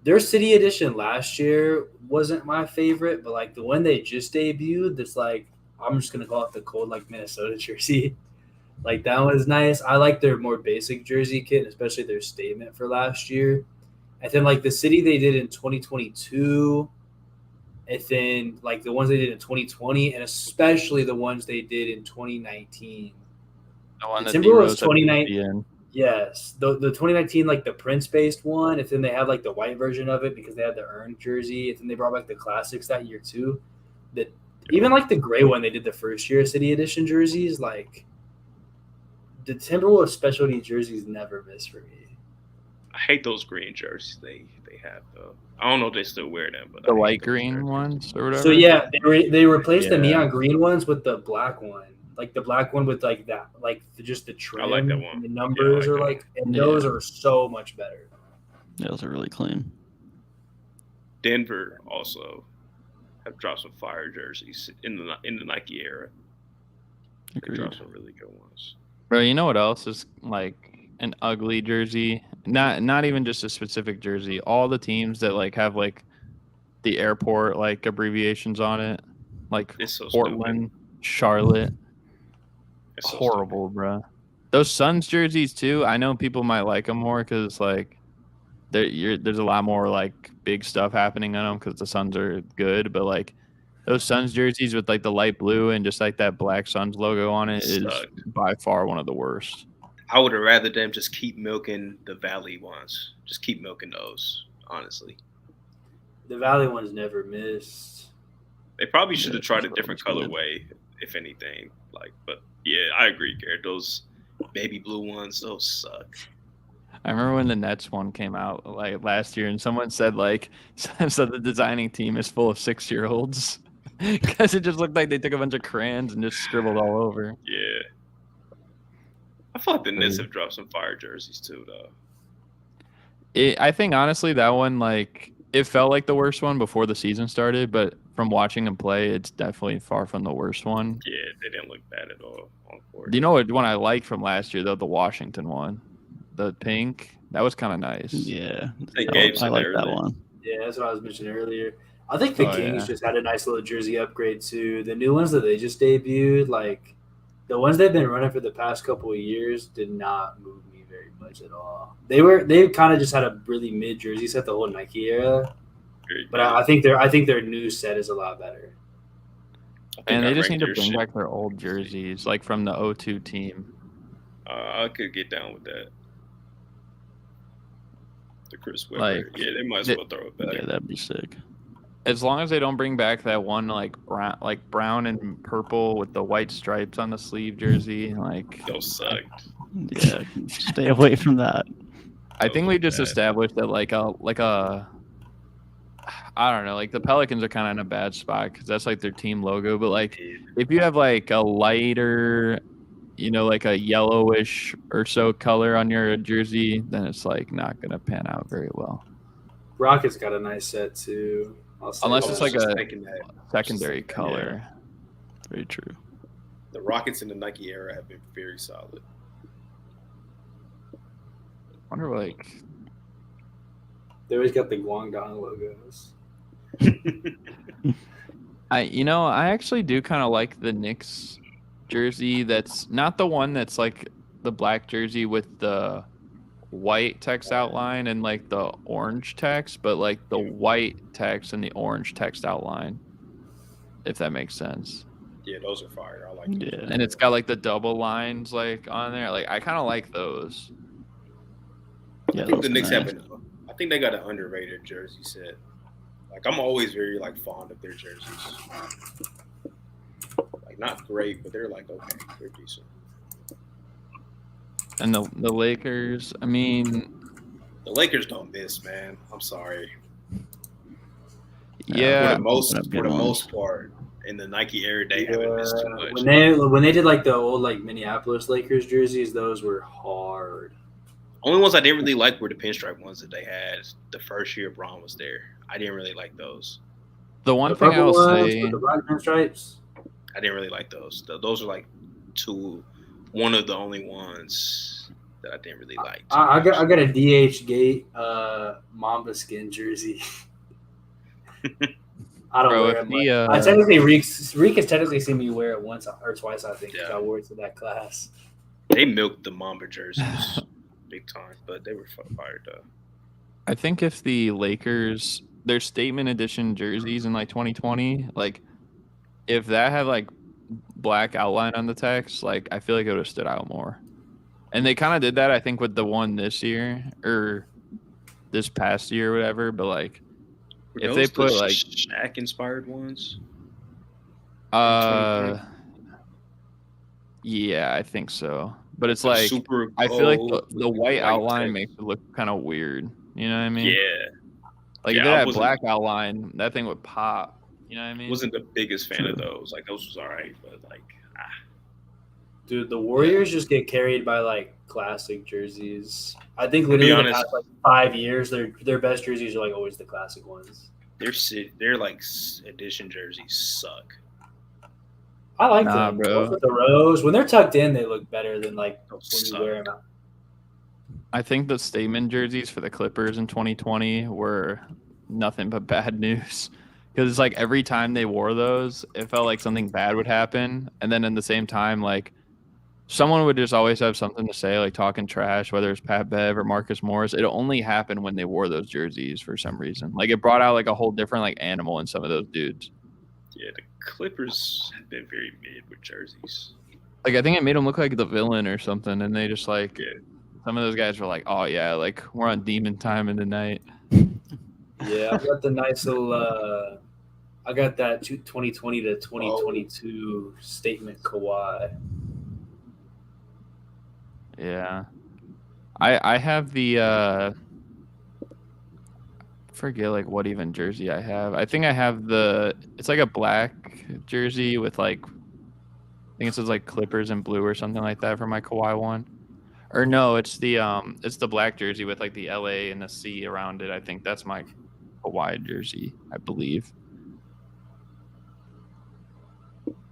S3: their City Edition last year wasn't my favorite, but like the one they just debuted, it's like I'm just gonna call it the cold like Minnesota jersey. Like that one is nice. I like their more basic jersey kit, especially their statement for last year. And then like the City they did in 2022. And then, like, the ones they did in 2020, and especially the ones they did in 2019.
S2: The one
S3: the
S2: that
S3: Timberwolves
S2: D-Rose had to
S3: 2019. Yes. The 2019, like, the Prince-based one, and then they had, like, the white version of it because they had the earned jersey. And then they brought back the classics that year, too. Even, like, the gray one they did the first year City Edition jerseys, like, the Timberwolves specialty jerseys never miss for me.
S4: I hate those green jerseys they have though. I don't know if they still wear them, but
S2: the light green ones or whatever.
S3: So yeah, they replaced the neon green ones with the black one, like the black one with like that, like just the trim.
S4: I like that one.
S3: And the numbers are like, and those are so much better.
S1: Yeah, those are really clean.
S4: Denver also have dropped some fire jerseys in the Nike era. They dropped some really good ones.
S2: Bro, you know what else is like an ugly jersey? Not even just a specific jersey. All the teams that like have like the airport like abbreviations on it, like
S4: so
S2: Portland, Charlotte.
S4: It's so
S2: horrible, bro. Those Suns jerseys too. I know people might like them more because like there's a lot more like big stuff happening on them because the Suns are good. But like those Suns jerseys with like the light blue and just like that black Suns logo on it is by far one of the worst.
S4: I would have rather them just keep milking the Valley ones. Just keep milking those, honestly.
S3: The Valley ones never missed.
S4: They probably should have tried a different colorway, if anything. Like, but yeah, I agree, Garrett. Those baby blue ones, those suck.
S2: I remember when the Nets one came out like last year, and someone said so the designing team is full of 6-year-olds because it just looked like they took a bunch of crayons and just scribbled all over.
S4: Yeah. I thought the Nets have dropped some fire jerseys too, though.
S2: I think honestly that one it felt like the worst one before the season started, but from watching them play, it's definitely far from the worst one.
S4: Yeah, they didn't look bad at all on court.
S2: Do you know what one I liked from last year though? The Washington one, the pink. That was kind of nice.
S1: Yeah,
S4: I
S1: like that one.
S3: Yeah, that's what I was mentioning earlier. I think the Kings just had a nice little jersey upgrade too. The new ones that they just debuted, like the ones they've been running for the past couple of years, did not move me very much at all. They kind of just had a really mid jersey set the whole Nike era, but I think their new set is a lot better.
S2: And they just need to bring back their old jerseys, like from the 02 team.
S4: I could get down with that. The Chris Webber. Yeah, they might as well throw it back.
S1: Yeah, that'd be sick.
S2: As long as they don't bring back that one brown and purple with the white stripes on the sleeve jersey,
S4: those sucked.
S1: Yeah, stay away from that.
S2: I think we just established that I don't know, the Pelicans are kind of in a bad spot because that's their team logo. But if you have a lighter, a yellowish or so color on your jersey, then it's not gonna pan out very well.
S3: Rockets got a nice set too.
S2: Unless it's a secondary color.
S1: Yeah. Very true.
S5: The Rockets in the Nike era have been very solid.
S2: I wonder
S3: they always got the Guangdong logos.
S2: I actually do kind of like the Knicks jersey. That's not the one that's the black jersey with the white text outline and the orange text, but the white text and the orange text outline, if that makes sense.
S5: Yeah, those are fire. I like those.
S1: Yeah.
S2: And it's got the double lines on there. I kind of like those.
S1: Yeah,
S5: I think the Knicks I think they got an underrated jersey set. I'm always very fond of their jerseys. Not great, but they're okay, they're decent.
S2: And the Lakers, I mean,
S5: the Lakers don't miss, man. I'm sorry.
S2: Yeah,
S5: for the most part, in the Nike era, they haven't missed too much.
S3: When they did the old Minneapolis Lakers jerseys, those were hard.
S4: Only ones I didn't really like were the pinstripe ones that they had the first year Braun was there. I didn't really like those.
S2: The one thing I will say,
S3: with the black pinstripes,
S4: I didn't really like those. Those are one of the only ones that I didn't really like.
S3: I got a DH Gate Mamba skin jersey. I don't wear it much. I technically Reek has technically seen me wear it once or twice. I think I wore it to that class.
S4: They milked the Mamba jerseys big time, but they were fired though.
S2: I think if the Lakers, their statement edition jerseys in 2020, if that had black outline on the text, I feel it would have stood out more. And they kind of did that, I think, with the one this year or this past year or whatever. But if they put
S4: Shaq inspired ones,
S2: yeah, I think so. But it's I feel the white outline makes it look kind of weird. You know what I mean?
S4: Yeah.
S2: If they had black outline, that thing would pop. You know what I mean?
S4: Wasn't the biggest fan of those. Those was all right, but
S3: Dude, the Warriors just get carried by classic jerseys. I think literally the past 5 years, their best jerseys are always the classic ones.
S4: Their edition jerseys suck.
S3: I like them, bro. With the rows, when they're tucked in, they look better than when you wear them out.
S2: I think the statement jerseys for the Clippers in 2020 were nothing but bad news. Because it's every time they wore those, it felt like something bad would happen. And then at the same time, someone would just always have something to say, talking trash, whether it's Pat Bev or Marcus Morris. It only happened when they wore those jerseys for some reason. It brought out a whole different animal in some of those dudes.
S4: Yeah, the Clippers have been very mid with jerseys.
S2: I think it made them look like the villain or something. And they just some of those guys were oh yeah, we're on demon time in the night.
S3: Yeah, I got the nice little I got that 2020 to 2022 statement Kawhi.
S2: Yeah. I have the forget like what even jersey I have. I think I have it's like a black jersey with like I think it says like Clippers in blue or something like that for my Kawhi one. Or no, it's the black jersey with like the LA and the C around it. I think that's my Kawhi jersey, I believe.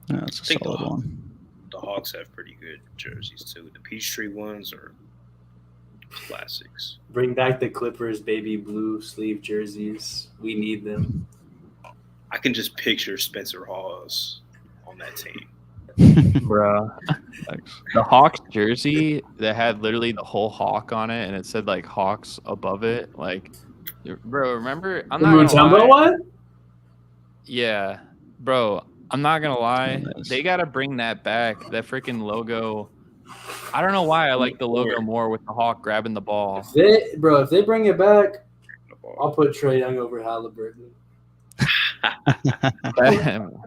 S1: Yeah, that's a solid one.
S4: The Hawks have pretty good jerseys too. The Peachtree ones are classics.
S3: Bring back the Clippers baby blue sleeve jerseys. We need them.
S4: I can just picture Spencer Hawes on that team.
S2: Bruh. The Hawks jersey that had literally the whole hawk on it and it said like Hawks above it. Like, bro, remember? I'm not gonna lie.
S3: What?
S2: Yeah, bro, I'm not gonna lie.
S1: Nice.
S2: They gotta bring that back. That freaking logo. I don't know why I like the logo more with the hawk grabbing the ball.
S3: If they bring it back, I'll put Trae Young over Halliburton.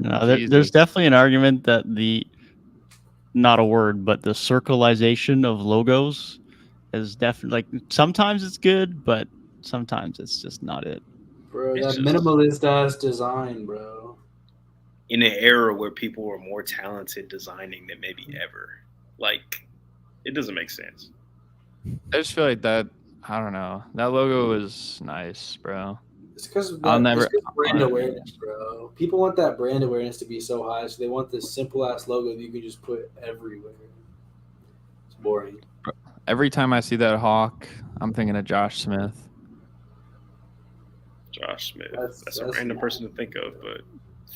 S1: No, there's definitely an argument that not a word, but the circleization of logos is definitely like sometimes it's good, but sometimes it's just not it.
S3: Bro,
S4: It's
S3: that
S4: just-
S3: minimalist ass design, bro.
S4: In an era where people were more talented designing than maybe ever, like it doesn't make sense.
S2: I just feel like that. I don't know. That logo is nice, bro.
S3: It's because of
S2: I'll never-
S3: brand awareness, bro. People want that brand awareness to be so high, so they want this simple ass logo that you can just put everywhere. It's boring.
S2: Every time I see that hawk, I'm thinking of Josh Smith.
S4: Josh Smith.
S3: That's
S4: That's a random person to think of, but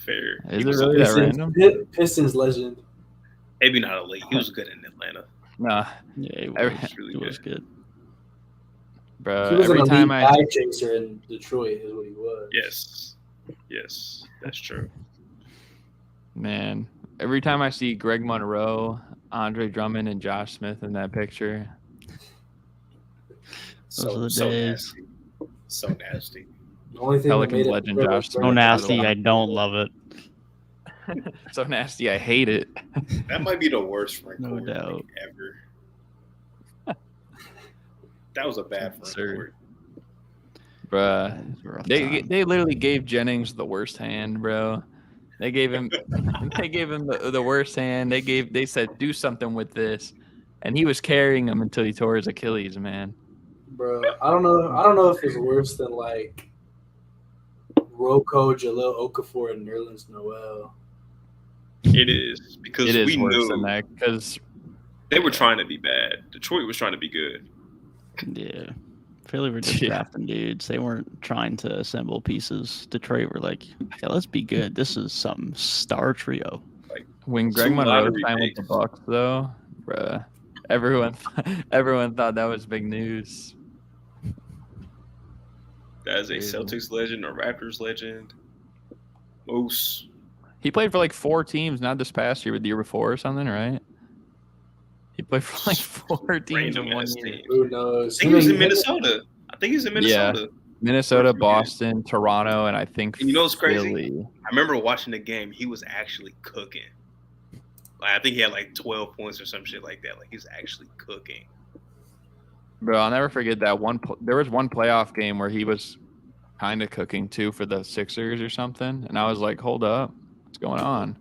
S4: fair.
S2: Is
S4: He
S2: it
S4: was
S2: really that random?
S3: Pistons legend.
S4: maybe not elite. He was good in Atlanta.
S2: Nah,
S1: Yeah, it
S2: Every-
S1: was,
S4: really
S1: it was good.
S2: bro.
S3: He was
S2: Every
S3: an
S2: time
S3: elite bag chaser in Detroit, is what he was.
S4: Yes, that's true.
S2: Man, every time I see Greg Monroe, Andre Drummond, and Josh Smith in that picture,
S1: Those are the days.
S4: nasty. So nasty.
S3: The only thing
S2: Pelican
S3: that made it
S2: legend
S3: better
S2: Josh
S3: was
S1: So
S2: Smith.
S1: nasty, I don't love it.
S2: so nasty, I hate it.
S4: That might be the worst Frank
S1: No
S4: Court
S1: doubt.
S4: thing ever. That was a bad Frank
S2: Absurd.
S4: Court.
S2: Bruh.
S1: It was a rough
S2: They
S1: time.
S2: they literally gave Jennings the worst hand, bro. They gave him the worst hand. They said do something with this, and he was carrying him until he tore his Achilles, man.
S3: Bro, I don't know if it's worse than like Rocco, Jaleel Okafor, and Nerlens Noel.
S4: It is because
S2: It is
S4: we
S2: worse
S4: knew
S2: than that because
S4: they were trying to be bad. Detroit was trying to be good.
S1: Yeah. Philly were just
S2: Yeah.
S1: drafting dudes. They weren't trying to assemble pieces. Detroit were like, yeah, let's be good. This is some star trio.
S2: when Greg
S4: Two
S2: Monroe
S4: lottery
S2: signed with
S4: picks.
S2: the Bucks, though, bruh, everyone thought that was big news.
S4: That is a
S2: Crazy.
S4: Celtics legend, a Raptors legend. Moose.
S2: He played for like 4 teams, not this past year, but the year before or something, right? He played for like 4 teams in
S4: Random
S2: 1
S4: ass
S2: year.
S4: team.
S3: Who knows?
S4: I think he was in Minnesota. I think he's in Minnesota.
S2: Minnesota,
S4: Yeah.
S2: Boston, Toronto, and I think
S4: And you know what's crazy?
S2: Philly.
S4: I remember watching the game. He was actually cooking. Like I think he had like 12 points or some shit like that. Like he was actually cooking.
S2: Bro, I'll never forget that one. There was one playoff game where he was kind of cooking too for the Sixers or something, and I was like, "Hold up, what's going on?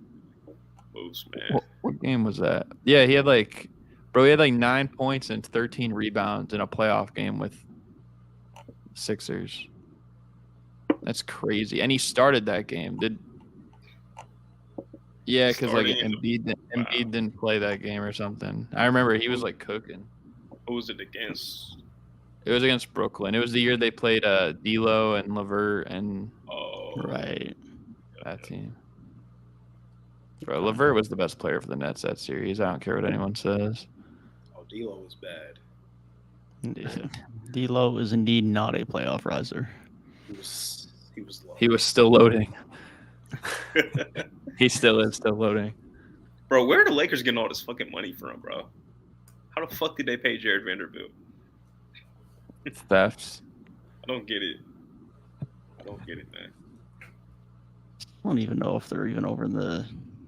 S4: Moose, man.
S2: What game was that?" Yeah, he had like 9 points and 13 rebounds in a playoff game with Sixers. That's crazy, and he started that game. Yeah, because like
S4: Starting in the-
S2: Embiid didn't play that game or something. I remember he was like cooking.
S4: Who was it against?
S2: It was against Brooklyn. It was the year they played D'Lo and LeVert and
S4: Oh,
S1: Right.
S2: that team. Bro, LeVert was the best player for the Nets that series. I don't care what anyone says.
S4: Oh, D'Lo was bad.
S1: Yeah. D'Lo is indeed not a playoff riser.
S4: He was low.
S2: He was still loading. He still is still loading.
S4: Bro, where are the Lakers getting all this fucking money from, bro? How the fuck did they pay Jared Vanderbilt?
S2: Thefts.
S4: I don't get it. I don't get it, man.
S1: I don't even know if they're even over in the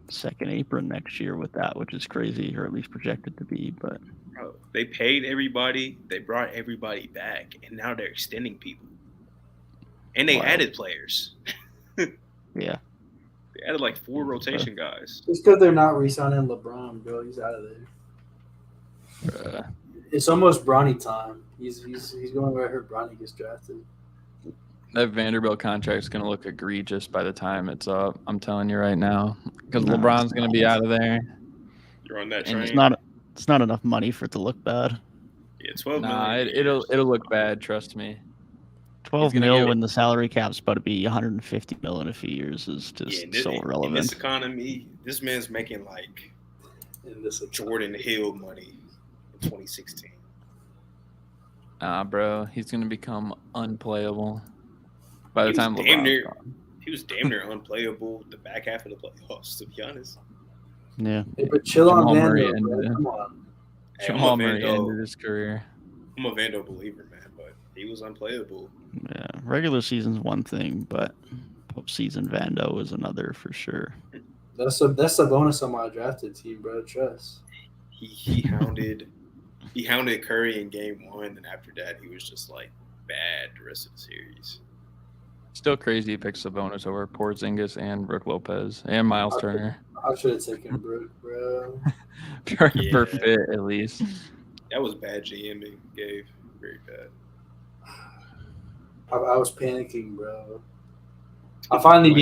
S1: second apron next year with that, which is crazy, or at least projected to be. But
S4: Bro, they paid everybody. They brought everybody back, and now they're extending people. And they
S1: Wild.
S4: added players.
S1: yeah,
S4: They added like 4 rotation guys.
S3: Just because they're not re-signing LeBron, bro, he's out of there. It's almost Bronny time. He's going where I heard Bronny gets drafted.
S2: That Vanderbilt contract's going to look egregious by the time it's up. I'm telling you right now, because
S1: No,
S2: LeBron's
S1: it's
S2: going to
S1: not.
S2: be out of there.
S4: You're on that
S2: And
S4: train.
S1: it's not enough money for it to look bad.
S4: Yeah, 12
S2: Nah,
S4: million.
S2: it'll look bad. Trust me.
S1: 12
S2: gonna
S1: mil
S2: get-
S1: when the salary cap's about to be 150 mil in a few years is just so
S4: in
S1: irrelevant.
S4: this economy, this man's making like
S3: In this
S4: Jordan Hill money in 2016.
S2: Nah, bro, he's going to become unplayable by the
S4: He was
S2: time
S4: damn
S2: LeBron's
S4: near-
S2: gone.
S4: He was damn near unplayable the back half of the playoffs, to be honest.
S1: Yeah,
S3: Hey, but chill on
S2: Jamal Murray
S3: Vando, bro.
S2: ended-
S3: Come on.
S4: Hey, I'm a
S2: Jamal Murray
S4: Vando-
S2: ended his career.
S4: I'm a Vando believer, man, but he was unplayable.
S1: yeah. Regular season's one thing, but postseason Vando is another for sure.
S3: That's a bonus on my drafted team, bro. Trust.
S4: He hounded Curry in game 1, and after that he was just like bad the rest of the series.
S2: Still crazy he picks Sabonis over Porzingis and Brook Lopez and Miles Turner.
S3: I should have taken Brook, bro.
S2: for
S4: Yeah.
S2: fit, at least.
S4: That was bad GMing, Gabe. Very bad.
S3: I was panicking, bro. I finally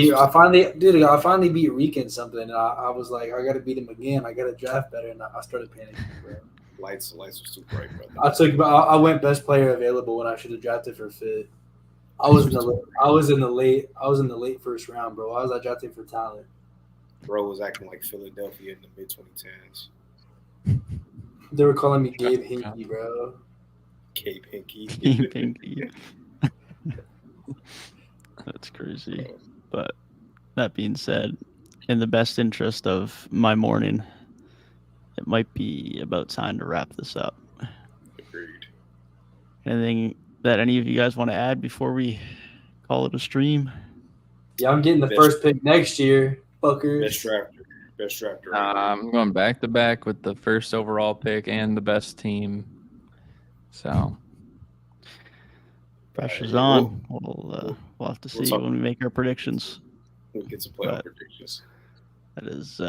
S3: beat Reek in something, and I was like, I gotta beat him again. I gotta draft better, and I started panicking, bro.
S4: Lights was too bright, bro.
S3: I went best player available when I should have drafted for fit. I was in the late first round, bro. Why was I drafting for talent?
S4: Bro was acting like Philadelphia in the mid 2010s.
S3: They were calling me Gabe Hinkie, bro.
S4: Gabe Hinkie.
S1: Pinky. That's crazy. But that being said, in the best interest of my morning, it might be about time to wrap this up.
S4: Agreed.
S1: Anything that any of you guys want to add before we call it a stream?
S3: Yeah, I'm getting the first pick next year, fuckers.
S4: Best drafter.
S2: I'm going back to back with the first overall pick and the best team. So
S1: Pressure's
S4: yeah,
S1: on. We'll have to see
S4: talk-
S1: when we make our predictions.
S4: We'll get some playoff
S1: but-
S4: predictions.
S1: That is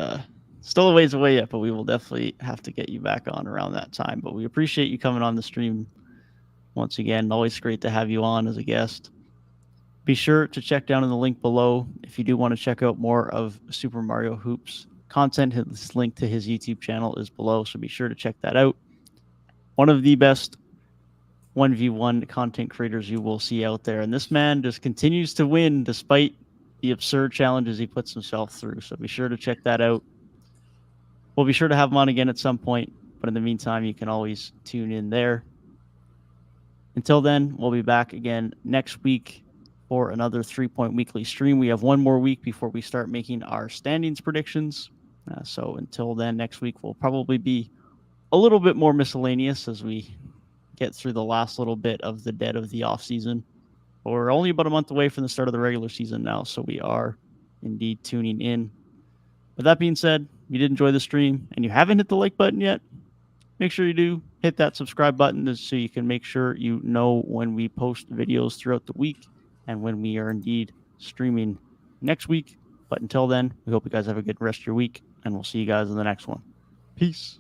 S1: still a ways away yet, but we will definitely have to get you back on around that time. But we appreciate you coming on the stream once again. Always great to have you on as a guest. Be sure to check down in the link below if you do want to check out more of Super Mario Hoops content. His link to his YouTube channel is below, so be sure to check that out. One of the best 1v1 content creators you will see out there. And this man just continues to win despite the absurd challenges he puts himself through. So be sure to check that out. We'll be sure to have him on again at some point. But in the meantime, you can always tune in there. Until then, we'll be back again next week for another 3-Point Weekly stream. We have one more week before we start making our standings predictions. So until then, next week will probably be a little bit more miscellaneous as we get through the last little bit of the dead of the off season. We're only about a month away from the start of the regular season now, so we are indeed tuning in. With that being said, if you did enjoy the stream and you haven't hit the like button yet, make sure you do hit that subscribe button so you can make sure you know when we post videos throughout the week and when we are indeed streaming next week. But until then, we hope you guys have a good rest of your week, and we'll see you guys in the next one. Peace.